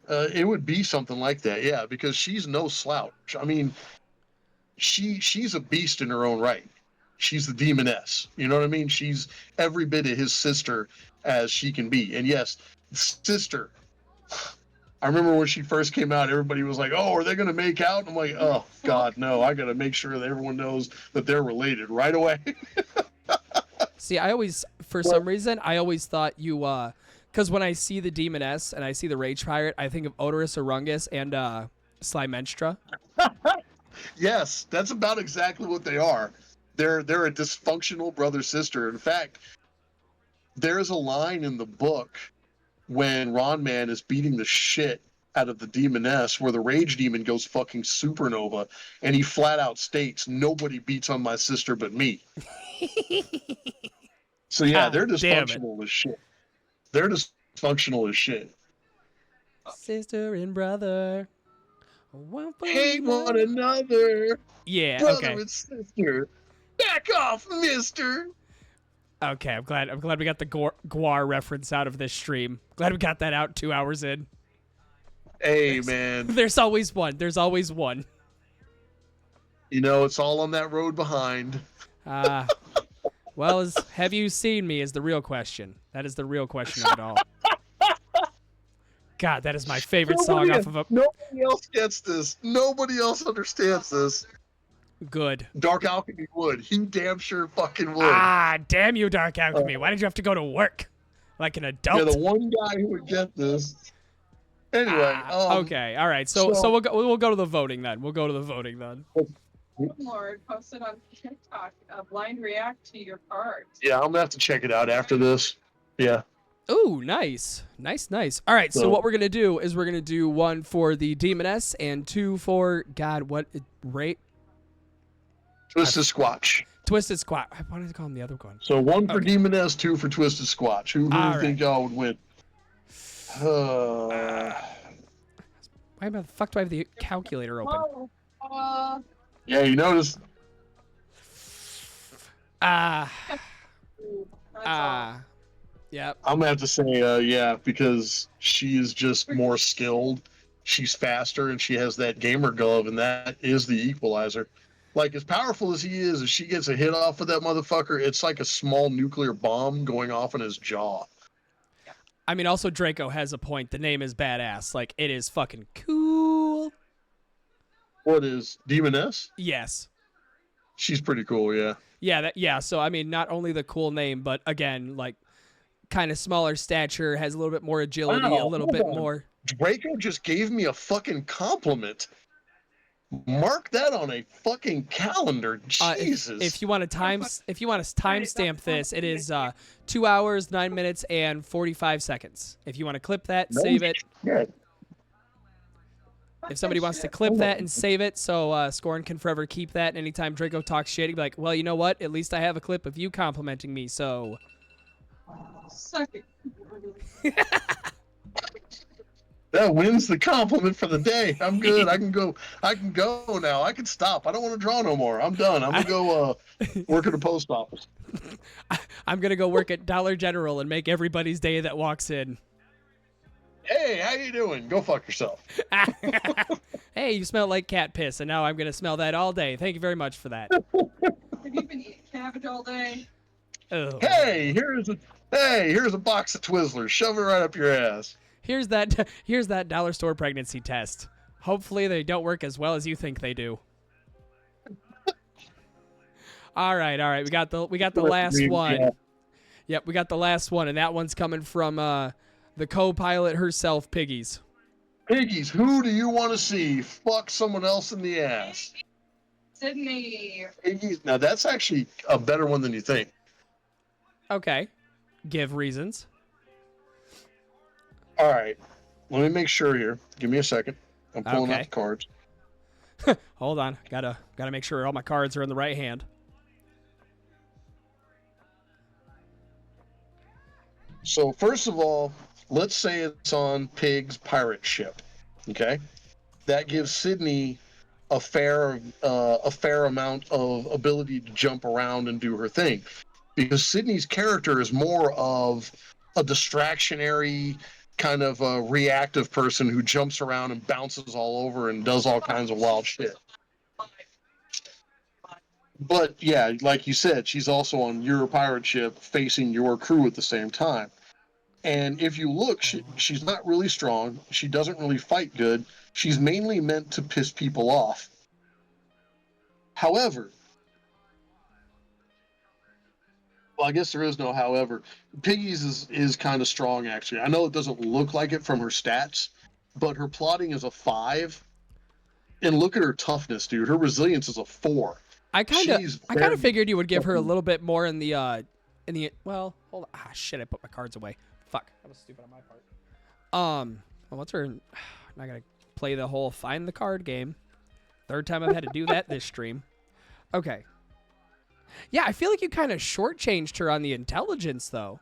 It would be something like that. Yeah, because she's no slouch. I mean, she's a beast in her own right. She's the Demoness. You know what I mean? She's every bit of his sister as she can be. And yes, sister. I remember when she first came out, everybody was like, "Oh, are they going to make out?" And I'm like, "Oh God, no! I got to make sure that everyone knows that they're related right away." See, some reason, I always thought you, because when I see the Demoness and I see the Rage Pirate, I think of Odorous Orungus and Slimenstra. Yes, that's about exactly what they are. They're a dysfunctional brother-sister. In fact, there's a line in the book when Ron Man is beating the shit out of the Demoness where the Rage Demon goes fucking supernova, and he flat out states, "Nobody beats on my sister but me." So yeah, they're dysfunctional as shit. They're dysfunctional as shit. Sister and brother. Hate one another. Yeah, brother okay. and sister. Back off, mister. Okay, I'm glad we got the Guar reference out of this stream. Glad we got that out 2 hours in. Hey, man. There's always one. There's always one. You know, it's all on that road behind. Well, have you seen me is the real question. That is the real question of it all. God, that is my favorite song off of a... Nobody else gets this. Nobody else understands this. Good. Dark Alchemy would. He damn sure fucking would. Ah, damn you, Dark Alchemy. Why did you have to go to work? Like an adult? Yeah, the one guy who would get this. Anyway. Okay, all right. So we'll go to the voting then. Lord posted on TikTok a blind react to your cards. Yeah, I'm going to have to check it out after this. Yeah. Ooh, nice. All right, so what we're going to do is we're going to do one for the Demoness and two for, Twisted Squatch. Twisted Squatch. I wanted to call him the other one. So one for Demoness, two for Twisted Squatch. Who do you think y'all would win? Why the fuck do I have the calculator open? Oh, Yeah, you notice. Ah, that's yep. I'm gonna have to say, yeah, because she is just more skilled. She's faster, and she has that gamer glove, and that is the equalizer. Like, as powerful as he is, if she gets a hit off with that motherfucker, it's like a small nuclear bomb going off in his jaw. I mean, also Draco has a point. The name is badass. Like, it is fucking cool. What is Demoness? Yes. She's pretty cool, yeah. Yeah. So I mean, not only the cool name, but again, like, kind of smaller stature, has a little bit more agility, Wow, a little hold bit on. more. Draco just gave me a fucking compliment. Mark that on a fucking calendar. Jesus. If you want to timestamp this, it is 2 hours, 9 minutes, and 45 seconds. If you want to clip that, save it. Yeah. If somebody wants to clip that and save it, so Skorn can forever keep that. Anytime Draco talks shit, he'd be like, well, you know what? At least I have a clip of you complimenting me, so... Suck it. That wins the compliment for the day. I'm good. I can go now. I can stop. I don't want to draw no more. I'm done. I'm gonna go work at the post office. I'm going to go work at Dollar General and make everybody's day that walks in. Hey, how you doing? Go fuck yourself. Hey, you smell like cat piss, and now I'm going to smell that all day. Thank you very much for that. Have you been eating cabbage all day? Ugh. Hey, here's a box of Twizzlers. Shove it right up your ass. Here's that dollar store pregnancy test. Hopefully they don't work as well as you think they do. All right. We got the last one. Yeah. Yep, we got the last one, and that one's coming from the co-pilot herself, Piggies. Piggies, who do you want to see fuck someone else in the ass? Sydney. Piggies. Now that's actually a better one than you think. Okay. Give reasons. All right, let me make sure here. Give me a second. I'm pulling Okay. out the cards. Hold on. Gotta make sure all my cards are in the right hand. So first of all, let's say it's on Pig's pirate ship. Okay, that gives Sydney a fair amount of ability to jump around and do her thing, because Sydney's character is more of a distractionary kind of a reactive person who jumps around and bounces all over and does all kinds of wild shit. But yeah, like you said, she's also on your pirate ship facing your crew at the same time. And if you look, she's not really strong. She doesn't really fight good. She's mainly meant to piss people off. However, well, I guess there is no however. Piggy's is kind of strong, actually. I know it doesn't look like it from her stats, but her plotting is a 5. And look at her toughness, dude. Her resilience is a 4. I kind of figured you would give her a little bit more in the well, hold on. Ah, shit, I put my cards away. Fuck, that was stupid on my part. Well, what's her? I'm not gonna play the whole find the card game. Third time I've had to do that this stream. Okay. Yeah, I feel like you kind of shortchanged her on the intelligence, though.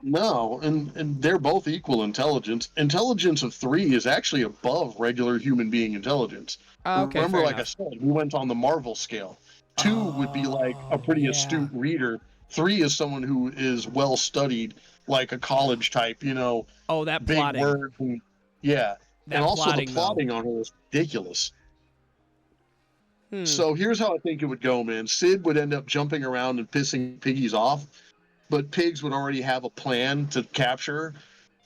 No, and they're both equal intelligence. Intelligence of 3 is actually above regular human being intelligence. Okay, Remember, fair like enough. I said, we went on the Marvel scale. 2 would be like a pretty yeah. astute reader. 3 is someone who is well studied, like a college type, Oh, that big plotting. word. Yeah. That And also plotting, the plotting on her is ridiculous. Hmm. So here's how I think it would go, man. Sid would end up jumping around and pissing Piggies off, but Pigs would already have a plan to capture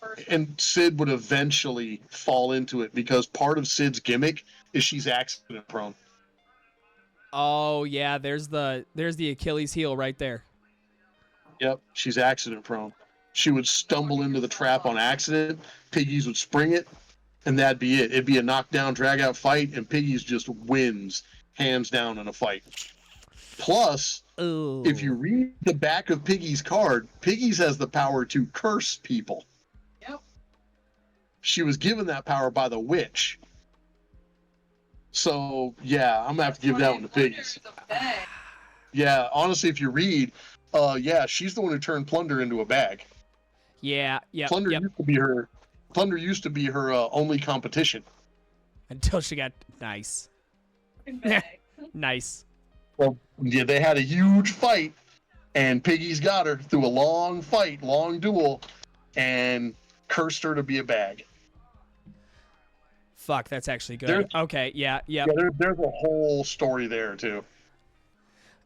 her, and Sid would eventually fall into it because part of Sid's gimmick is she's accident prone. Oh yeah, there's the Achilles heel right there. Yep, she's accident prone. She would stumble into the trap on accident, Piggies would spring it, and that'd be it. It'd be a knockdown, drag out fight, and Piggies just wins hands down in a fight. Plus, Ooh. if you read the back of Piggy's card, Piggy's has the power to curse people. Yep. She was given that power by the witch. So, yeah, I'm going to have to give that one to Piggy's. Yeah, honestly, if you read, yeah, she's the one who turned Plunder into a bag. Yeah, Plunder used to be her Plunder used to be her only competition. Until she got nice. Nice. Well, yeah, they had a huge fight, and Piggy's got her through a long fight, long duel, and cursed her to be a bag. Fuck, that's actually good. There's- Okay, yeah. Yeah, there's a whole story there too.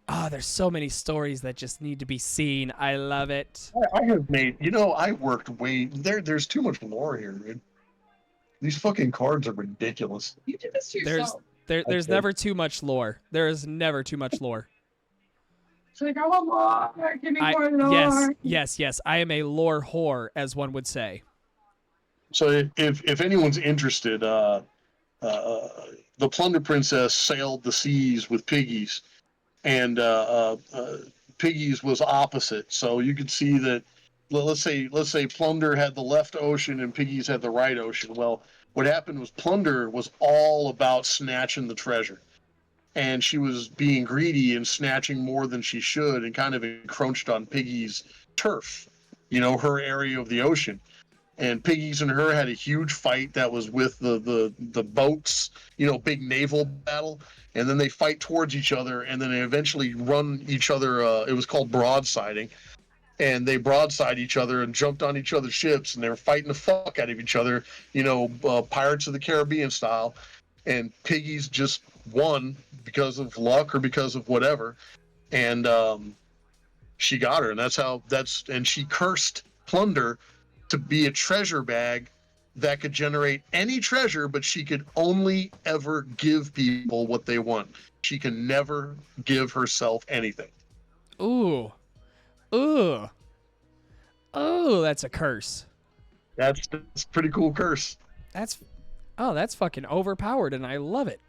Oh, there's so many stories that just need to be seen. I love it. I have made, I worked there's too much lore here, dude. These fucking cards are ridiculous. You did this to There's yourself. there's Okay. never too much lore. There is never too much lore. She's like, I want more. Give me more lore. Yes. I am a lore whore, as one would say. So if anyone's interested, the Plunder Princess sailed the seas with Piggies, and Piggies was opposite. So you could see that. Let's say Plunder had the left ocean and Piggies had the right ocean. Well, what happened was Plunder was all about snatching the treasure, and she was being greedy and snatching more than she should, and kind of encroached on Piggy's turf, her area of the ocean. And Piggies and her had a huge fight that was with the boats, big naval battle. And then they fight towards each other, and then they eventually run each other. It was called broadsiding. And they broadside each other and jumped on each other's ships, and they were fighting the fuck out of each other, Pirates of the Caribbean style. And Piggies just won because of luck or because of whatever. And she got her, and and she cursed Plunder to be a treasure bag that could generate any treasure, but she could only ever give people what they want. She can never give herself anything. Ooh, that's a curse. That's a pretty cool curse. That's fucking overpowered, and I love it.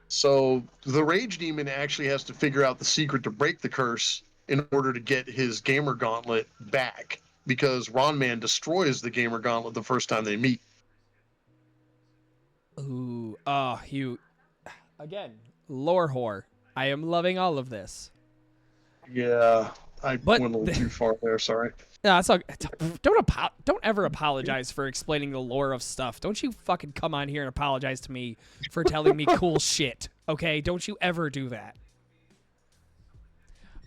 So the Rage Demon actually has to figure out the secret to break the curse in order to get his Gamer Gauntlet back, because Ron Man destroys the Gamer Gauntlet the first time they meet. Ooh, you again, lore whore. I am loving all of this. Yeah, I But went a little too far there. Sorry. No, it's all, don't ever apologize for explaining the lore of stuff. Don't you fucking come on here and apologize to me for telling me cool shit. Okay, don't you ever do that.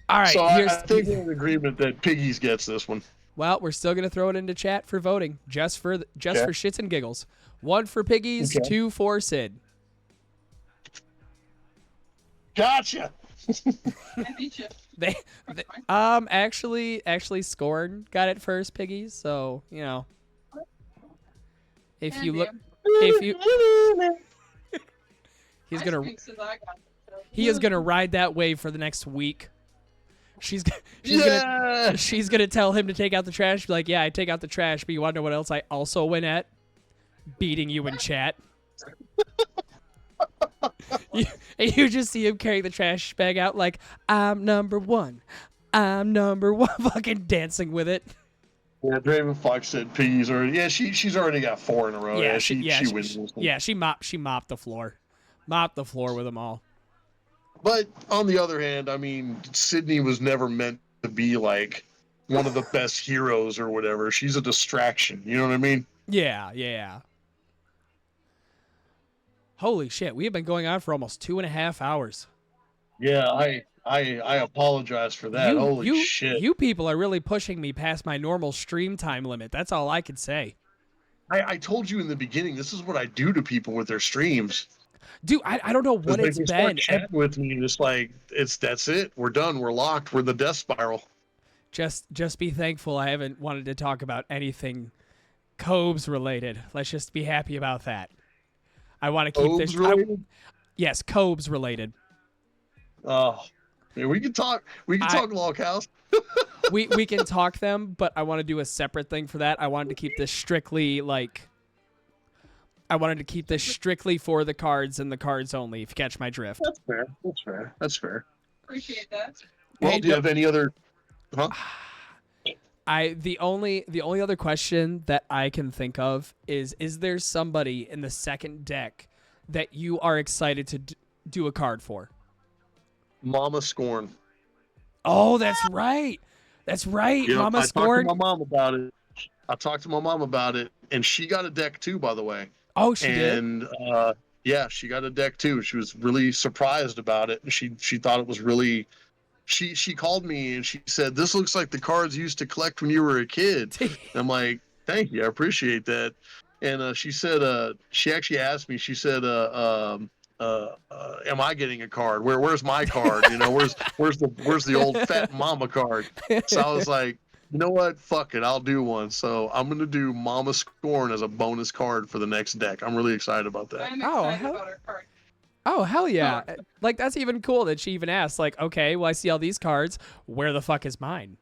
All right, So I think we're in agreement that Piggies gets this one. Well, we're still gonna throw it into chat for voting, just for shits and giggles. 1 for Piggies, Okay. 2 for Sid. Gotcha. I beat you. They That's fine. actually Skorn got it first, Piggies. So if you look, he's My gonna streak says I got it, so- he is gonna ride that wave for the next week. She's Yeah. she's gonna tell him to take out the trash. Be like, yeah, I take out the trash, but you want to know what else I also win at? Beating you in chat. You just see him carrying the trash bag out like, I'm number one. I'm number one. Fucking dancing with it. Yeah, Draven Fox said Piggies already. Yeah, she's already got 4 in a row. Yeah, she wins this one. Yeah, she mopped the floor. Mopped the floor with them all. But on the other hand, I mean, Sydney was never meant to be like one of the best heroes or whatever. She's a distraction. You know what I mean? Yeah. Holy shit, we have been going on for almost 2.5 hours. Yeah, I apologize for that. Holy shit. You people are really pushing me past my normal stream time limit. That's all I can say. I told you in the beginning, this is what I do to people with their streams. Dude, I don't know what it's They start been. chatting with me, just like that's it. We're done. We're locked. We're the death spiral. Just be thankful I haven't wanted to talk about anything Cobes related. Let's just be happy about that. I want to keep this. Related? Yes, Cobes related. Oh, yeah, we can talk. We can talk Loghouse. we can talk them, but I want to do a separate thing for that. I wanted to keep this strictly for the cards and the cards only. If you catch my drift. That's fair. Appreciate that. Well, Hey, do you have any other? Huh? The only other question that I can think of is there somebody in the second deck that you are excited to do a card for? Mama Skorn. Oh, that's right. That's right. Yeah, Mama I talked to Skorn. my mom about it. I talked to my mom about it, and she got a deck too, by the way. Oh, she did. And yeah, she got a deck too. She was really surprised about it, and she thought it was really. She called me and she said, "This looks like the cards you used to collect when you were a kid." And I'm like, "Thank you, I appreciate that." And she said, she actually asked me. She said, "Am I getting a card? Where's my card? You know, where's the old fat mama card?" So I was like, "You know what? Fuck it, I'll do one." So I'm gonna do Mama Scorn as a bonus card for the next deck. I'm really excited about that. I'm Oh, excited hell- about our card. Oh, hell yeah. Oh. Like, that's even cool that she even asked, like, okay, well, I see all these cards. Where the fuck is mine?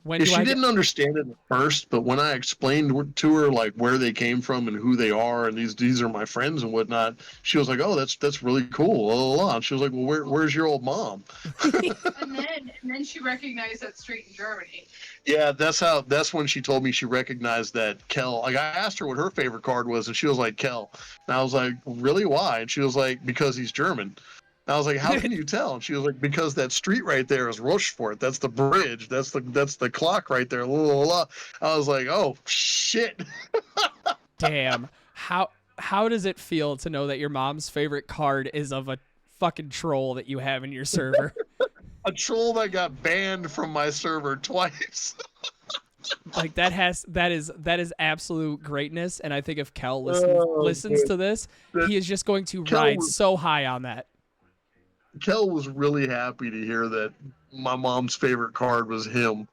When Yeah, do she I didn't understand it at first, but when I explained to her like where they came from and who they are, and these are my friends and whatnot, she was like, "Oh, that's really cool." La, la, la. And she was like, "Well, where's your old mom?" And then she recognized that street in Germany. Yeah, that's when she told me she recognized that Kel. Like, I asked her what her favorite card was, and she was like Kel. And I was like, "Really? Why?" And she was like, "Because he's German." And I was like, "How can you tell?" And she was like, "Because that street right there is Rochefort. That's the bridge. That's the clock right there." La, la, la. I was like, "Oh shit." Damn. How does it feel to know that your mom's favorite card is of a fucking troll that you have in your server? A troll that got banned from my server twice. Like, that is absolute greatness, and I think if Kel Oh, listens dude. to this, he is just going to Kel ride was- so high on that. Kel was really happy to hear that my mom's favorite card was him.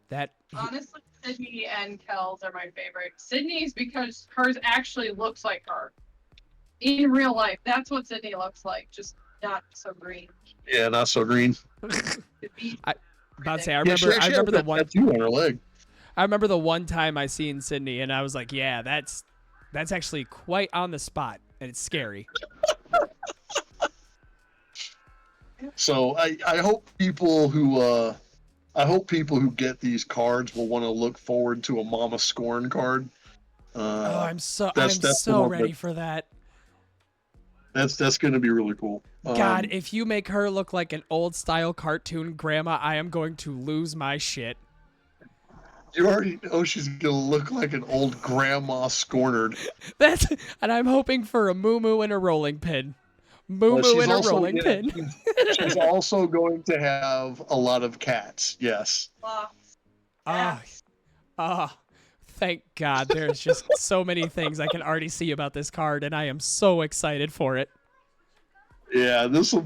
That Honestly, Sydney and Kel's are my favorite. Sydney's because hers actually looks like her. In real life, that's what Sydney looks like, just not so green. Yeah, not so green. about to say, I Yeah, she remember actually the has that one tattoo on her leg. I remember the one time I seen Sydney, and I was like, yeah, that's actually quite on the spot, and it's scary. So I hope people who get these cards will want to look forward to a Mama Scorn card. I'm so that's the one ready that- for that. That's going to be really cool. God, if you make her look like an old style cartoon grandma, I am going to lose my shit. You already know she's going to look like an old grandma scornered. And I'm hoping for a moo and a rolling pin. Moo She's and a also- rolling yeah, pin. She's also going to have a lot of cats. Yes. Ah, thank God. There's just so many things I can already see about this card, and I am so excited for it. Yeah, it'll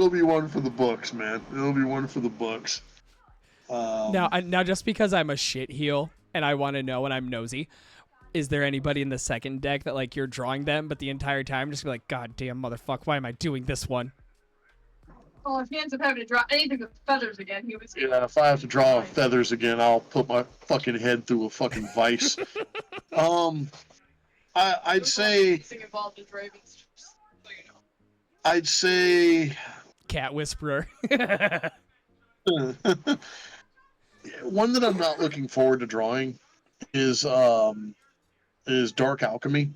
be one for the books, man. It'll be one for the books. Now, just because I'm a shit heel and I want to know and I'm nosy, is there anybody in the second deck that, like, you're drawing them, but the entire time just be like, God damn, motherfucker, why am I doing this one? Well, if he ends up having to draw anything with feathers again, he would say, Yeah, if I have to draw feathers again, I'll put my fucking head through a fucking vice. I'd say involved in ravens, so you know. I'd say Cat Whisperer. one that I'm not looking forward to drawing is Dark Alchemy.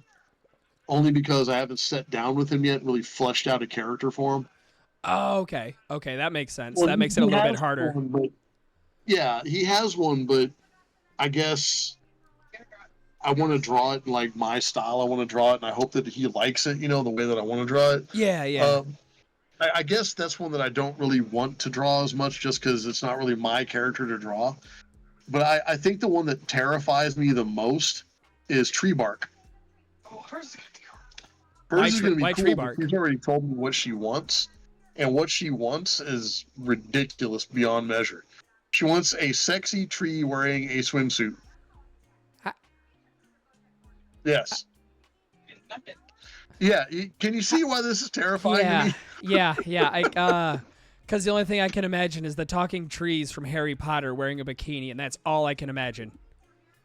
Only because I haven't sat down with him yet and really fleshed out a character for him. Oh, okay. Okay, that makes sense. Well, that makes he it a little bit has harder. one, but- yeah, he has one, but I guess I want to draw it in, like, my style. I want to draw it, and I hope that he likes it, the way that I want to draw it. Yeah. I guess that's one that I don't really want to draw as much just because it's not really my character to draw. But I think the one that terrifies me the most is Tree Bark. Oh, hers is gonna be Hers is going to be why cool. Tree Bark? She's already told me what she wants, and what she wants is ridiculous beyond measure. She wants a sexy tree wearing a swimsuit. Ha- Yes. nothing. Yeah. Can you see why this is terrifying to me? Yeah. Because the only thing I can imagine is the talking trees from Harry Potter wearing a bikini, and that's all I can imagine.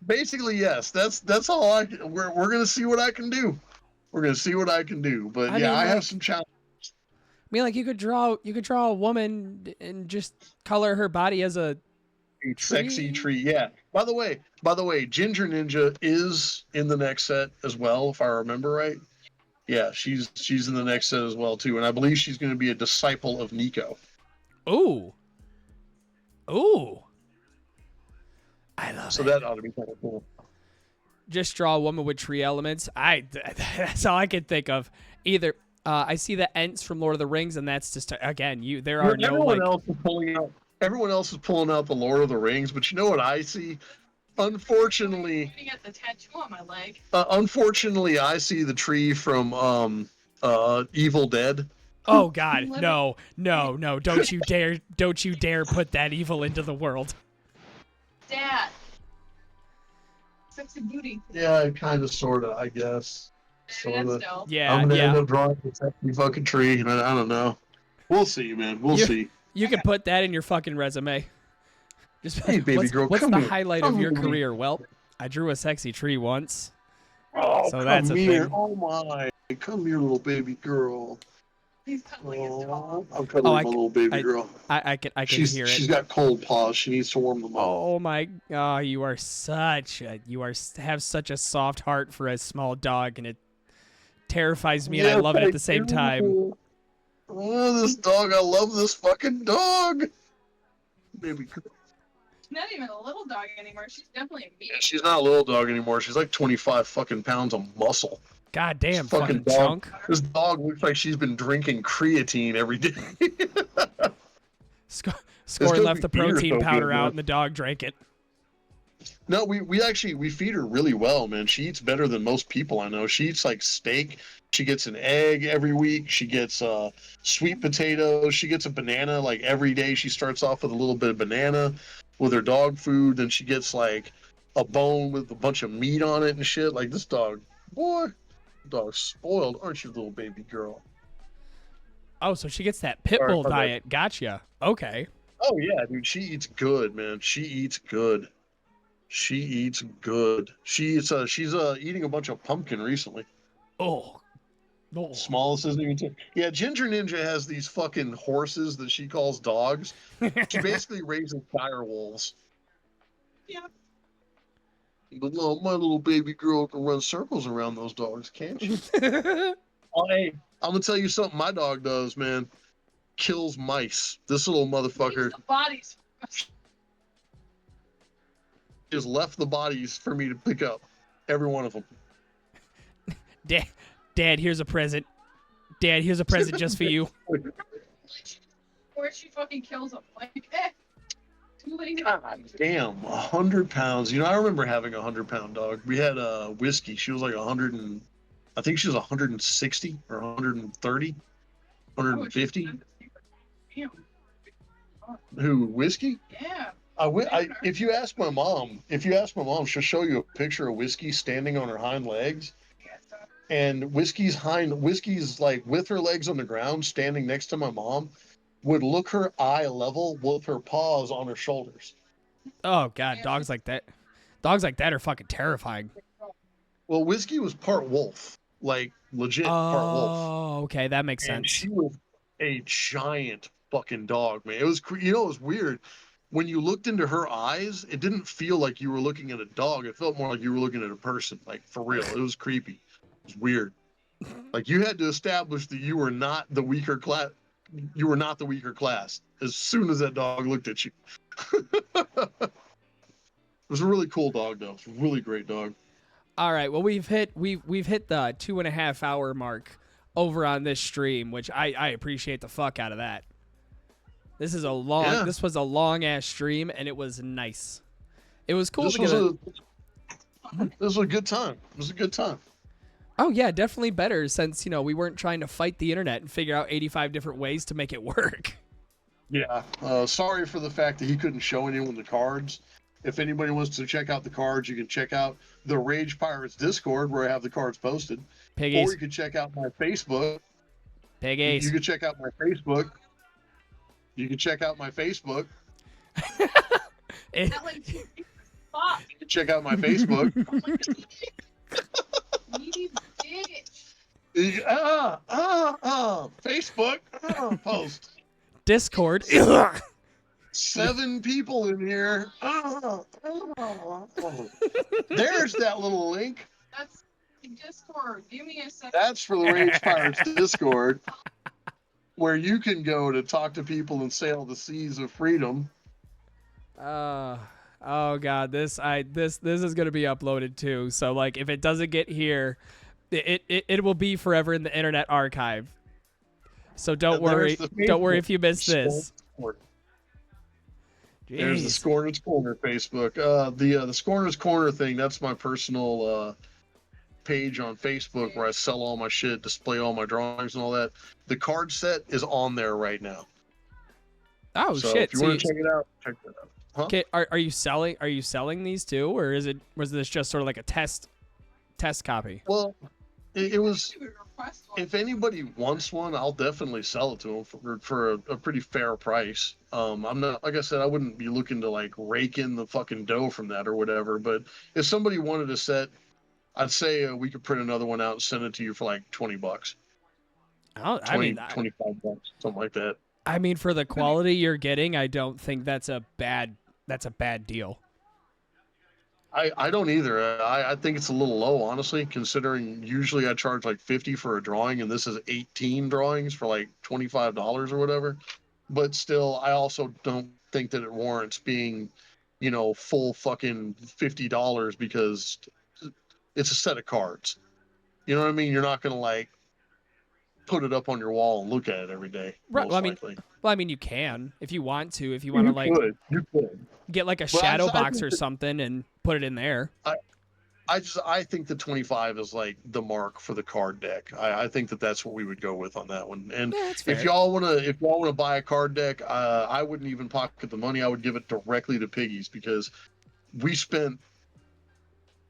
Basically, yes. That's all we're gonna see what I can do. We're gonna see what I can do. But I yeah, mean, I like- have some challenges. I mean, like, you could draw a woman and just color her body as a Sexy tree. Yeah. By the way, Ginger Ninja is in the next set as well, if I remember right. Yeah, she's in the next set as well too, and I believe she's going to be a disciple of Nico. Ooh. I love So it. that ought to be kind of cool. Just draw a woman with tree elements. That's all I can think of. Either I see the Ents from Lord of the Rings, and that's just again, there are no Everyone like. else is pulling out. Everyone else is pulling out the Lord of the Rings, but you know what I see? Unfortunately, Looking at the tattoo on my leg. unfortunately, I see the tree from Evil Dead. Oh God, no! Don't you dare put that evil into the world. Dad. Sexy booty. Yeah, kind of, sort of, I guess. Maybe Sort that's of. still. Yeah, I'm gonna yeah. end up drawing the sexy fucking tree, and I don't know. We'll see, man. We'll see. You can put that in your fucking resume. Just Hey, baby girl, what's come the here. highlight Come of your here. career? Well, I drew a sexy tree once. Oh, So come that's a here. thing. Oh my. Come here, little baby girl. He's cuddling his dog. I'm cuddling my little baby I- girl. I can hear it. She's got cold paws. She needs to warm them up. Oh my! Oh, you are have such a soft heart for a small dog, and it terrifies me, and I Yes, love it at the same time. do. Oh, this dog. I love this fucking dog. Baby girl. She's not even a little dog anymore. She's definitely a meat. Yeah, she's not a little dog anymore. She's like 25 fucking pounds of muscle. God damn, Fucking fucking dog. chunk. This dog looks like she's been drinking creatine every day. Skorn left the feed her protein so powder good, out, man. and the dog drank it. No, we feed her really well, man. She eats better than most people I know. She eats like steak. She gets an egg every week. She gets sweet potatoes. She gets a banana like every day. She starts off with a little bit of banana with her dog food. Then she gets like a bone with a bunch of meat on it and shit. Like this dog, boy, dog's spoiled, aren't you, little baby girl? Oh, so she gets that pit bull diet. Gotcha. Okay. Oh yeah, dude. She eats good, man. She eats good. She eats good. She's eating a bunch of pumpkin recently. Oh. Smallest isn't even. Yeah, Ginger Ninja has these fucking horses that she calls dogs. She basically raises dire wolves. Yeah. But no, my little baby girl can run circles around those dogs, can't she? Oh, hey, I'm gonna tell you something. My dog does, man. Kills mice. This little motherfucker The bodies. just left the bodies for me to pick up. Every one of them. Dad, here's a present. Dad, here's a present just for you. Where she fucking kills them. Like, too late. God damn, 100 pounds. You know, I remember having a 100-pound dog. We had Whiskey. She was like 100 and I think she was 160 or 130, 150. Damn. Who, Whiskey? Yeah. If you ask my mom, she'll show you a picture of Whiskey standing on her hind legs. And Whiskey's like with her legs on the ground, standing next to my mom, would look her eye level with her paws on her shoulders. Oh God, dogs like that are fucking terrifying. Well, Whiskey was part wolf, like legit part wolf. Oh, okay, that makes And sense. she was a giant fucking dog, man. It was, it was weird. When you looked into her eyes, it didn't feel like you were looking at a dog. It felt more like you were looking at a person, like for real. It was creepy. It was weird. Like you had to establish that you were not the weaker class. You were not the weaker class as soon as that dog looked at you. It was a really cool dog, though. It's a really great dog. All right, well we've hit the 2.5 hour mark over on this stream, which I appreciate the fuck out of that. This was a long ass stream, and it was nice. It was cool. This was a good time. It was a good time. Oh yeah, definitely better since we weren't trying to fight the internet and figure out 85 different ways to make it work. Yeah. Sorry for the fact that he couldn't show anyone the cards. If anybody wants to check out the cards, you can check out the Rage Pirates Discord where I have the cards posted. Piggies. Or you can check out my Facebook. Piggies. You can check out my Facebook. You can check out my Facebook. It- That like fuck. You can check out my Facebook. Needy bitch. Facebook post. Discord. 7 people in here. There's that little link. That's Discord. Give me a second. That's for the Rage Pirates Discord, where you can go to talk to people and sail the seas of freedom. I Oh God, this is gonna be uploaded too. So like, if it doesn't get here, it will be forever in the Internet Archive. So don't worry, don't worry if you miss this. There's the Jeez. Scorner's Corner Facebook. The Scorner's Corner thing. That's my personal page on Facebook where I sell all my shit, display all my drawings and all that. The card set is on there right now. Oh So shit! if you want to check it out, check it out. Huh? Okay, are you selling? Are you selling these too, or was this just sort of like a test copy? Well, it was. We request one. If anybody wants one, I'll definitely sell it to them for a pretty fair price. I'm not, like I said, I wouldn't be looking to like rake in the fucking dough from that or whatever. But if somebody wanted a set, I'd say we could print another one out and send it to you for like $20. Oh, I mean, $25, something like that. I mean, for the quality you're getting, I don't think that's a bad deal. I don't either. I think it's a little low, honestly, considering usually I charge like 50 for a drawing, and this is 18 drawings for like $25 or whatever. But still, I also don't think that it warrants being, full fucking $50 because it's a set of cards. You know what I mean? You're not gonna like put it up on your wall and look at it every day. Right. Most likely. Well, I mean, you can if you want to. If you want to like You could. get like a But shadow I box think or something and put it in there. I think the 25 is like the mark for the card deck. I think that's what we would go with on that one. And Yeah, that's fair. if y'all wanna buy a card deck, I wouldn't even pocket the money. I would give it directly to Piggy's because we spent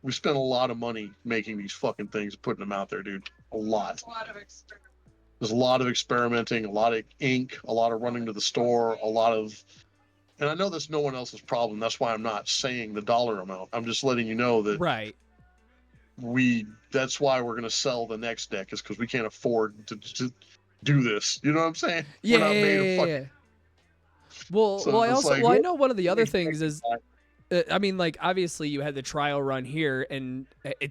a lot of money making these fucking things, putting them out there, dude. A lot. A lot of experience. There's a lot of experimenting, a lot of ink, a lot of running to the store, and I know that's no one else's problem. That's why I'm not saying the dollar amount. I'm just letting you know that Right. that's why we're going to sell the next deck, is because we can't afford to do this. You know what I'm saying? Yeah. We're not made of yeah, fucking. yeah. Well, So well, I it's also, like, well, I what- know one of the other things is, I mean, like obviously you had the trial run here, and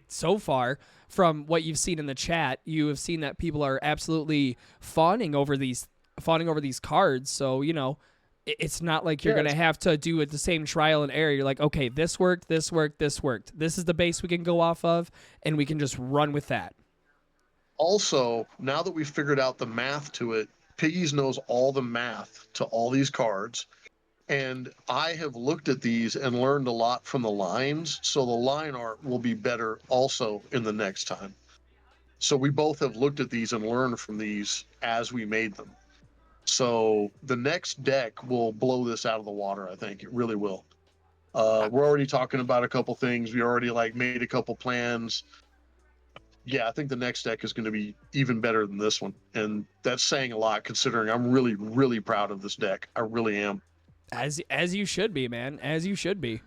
so far from what you've seen in the chat, you have seen that people are absolutely fawning over these cards. So it's not like you're Yeah, gonna have to do it the same trial and error. You're like, okay, this worked, this worked, this worked. This is the base we can go off of, and we can just run with that. Also, now that we've figured out the math to it, Piggy's knows all the math to all these cards. And I have looked at these and learned a lot from the lines, so the line art will be better also in the next time. So we both have looked at these and learned from these as we made them. So the next deck will blow this out of the water, I think. It really will. We're already talking about a couple things. We already made a couple plans. Yeah, I think the next deck is going to be even better than this one. And that's saying a lot considering I'm really, really proud of this deck. I really am. As you should be, man. As you should be.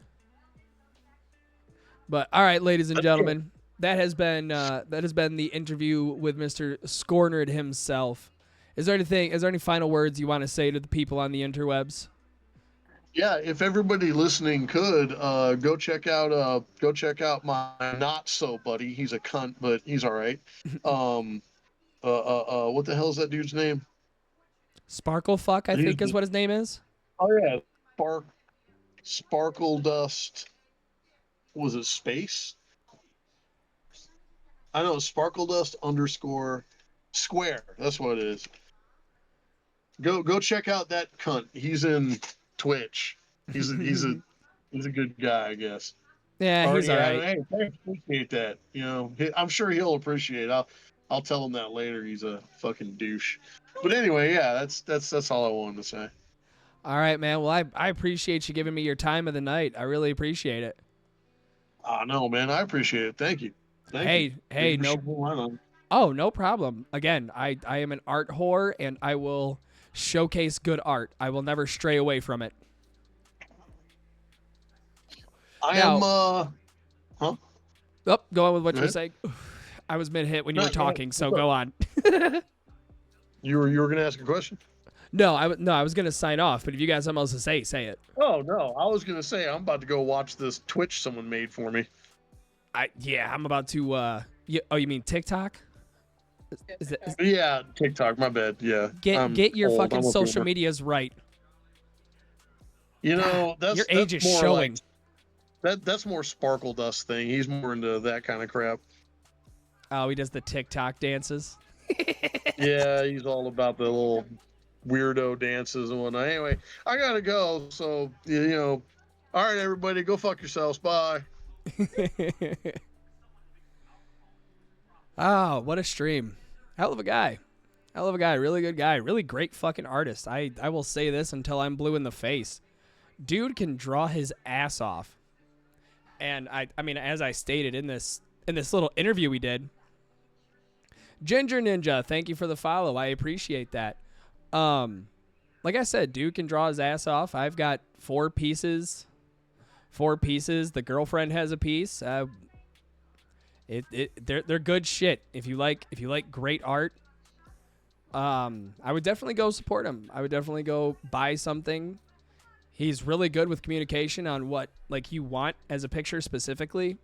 But all right, ladies and gentlemen, that has been the interview with Mr. Skornerd himself. Is there any final words you want to say to the people on the interwebs? Yeah, if everybody listening could go check out my not so buddy. He's a cunt, but he's all right. What the hell is that dude's name? Sparkle Fuck, I think is what his name is. Oh yeah, Sparkle Dust. Was it space? I know, Sparkle Dust _ Square. That's what it is. Go check out that cunt. He's in Twitch. He's a good guy, I guess. Yeah, he's all right. Hey, I appreciate that. I'm sure he'll appreciate it. I'll tell him that later. He's a fucking douche. But anyway, yeah, that's all I wanted to say. All right, man. Well, I appreciate you giving me your time of the night. I really appreciate it. No, man, I appreciate it. Thank you. Hey, no. Oh, no problem. Again, I am an art whore, and I will showcase good art. I will never stray away from it. Huh? Oh, go on with what you were saying. I was mid-hit when you were talking, so go on. You were gonna ask a question? No, I was gonna sign off, but if you got something else to say it. Oh no, I was gonna say I'm about to go watch this Twitch someone made for me. I'm about to. You mean TikTok? Yeah, TikTok. My bad. Yeah. Get your old. fucking social medias right. That's your age is more showing. That's more Sparkle Dust thing. He's more into that kind of crap. Oh, he does the TikTok dances. Yeah, he's all about the little weirdo dances and whatnot. Anyway, I gotta go. So all right, everybody, go fuck yourselves. Bye. Oh, what a stream. Hell of a guy. Hell of a guy. Really good guy. Really great fucking artist. I will say this until I'm blue in the face. Dude can draw his ass off. And I mean, as I stated in this little interview we did, Ginger Ninja, thank you for the follow. I appreciate that. Like I said, dude can draw his ass off. I've got 4 pieces. The girlfriend has a piece. They're good shit. If you like great art, I would definitely go support him. I would definitely go buy something. He's really good with communication on what you want as a picture specifically.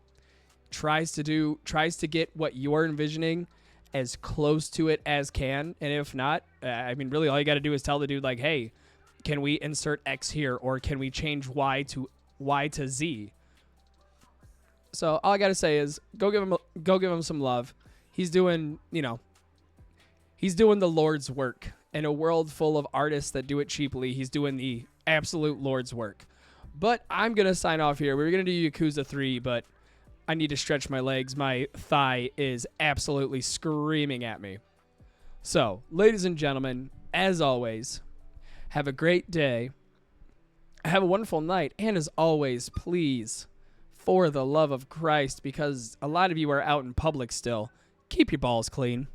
Tries to get what you're envisioning as close to it as can, and if not, I mean, really all you got to do is tell the dude hey, can we insert X here, or can we change Y to Z? So all I got to say is go give him some love. He's doing the Lord's work in a world full of artists that do it cheaply. He's doing the absolute Lord's work. But I'm gonna sign off here. We were gonna do Yakuza 3, but I need to stretch my legs. My thigh is absolutely screaming at me. So, ladies and gentlemen, as always, have a great day. Have a wonderful night. And as always, please, for the love of Christ, because a lot of you are out in public still, keep your balls clean.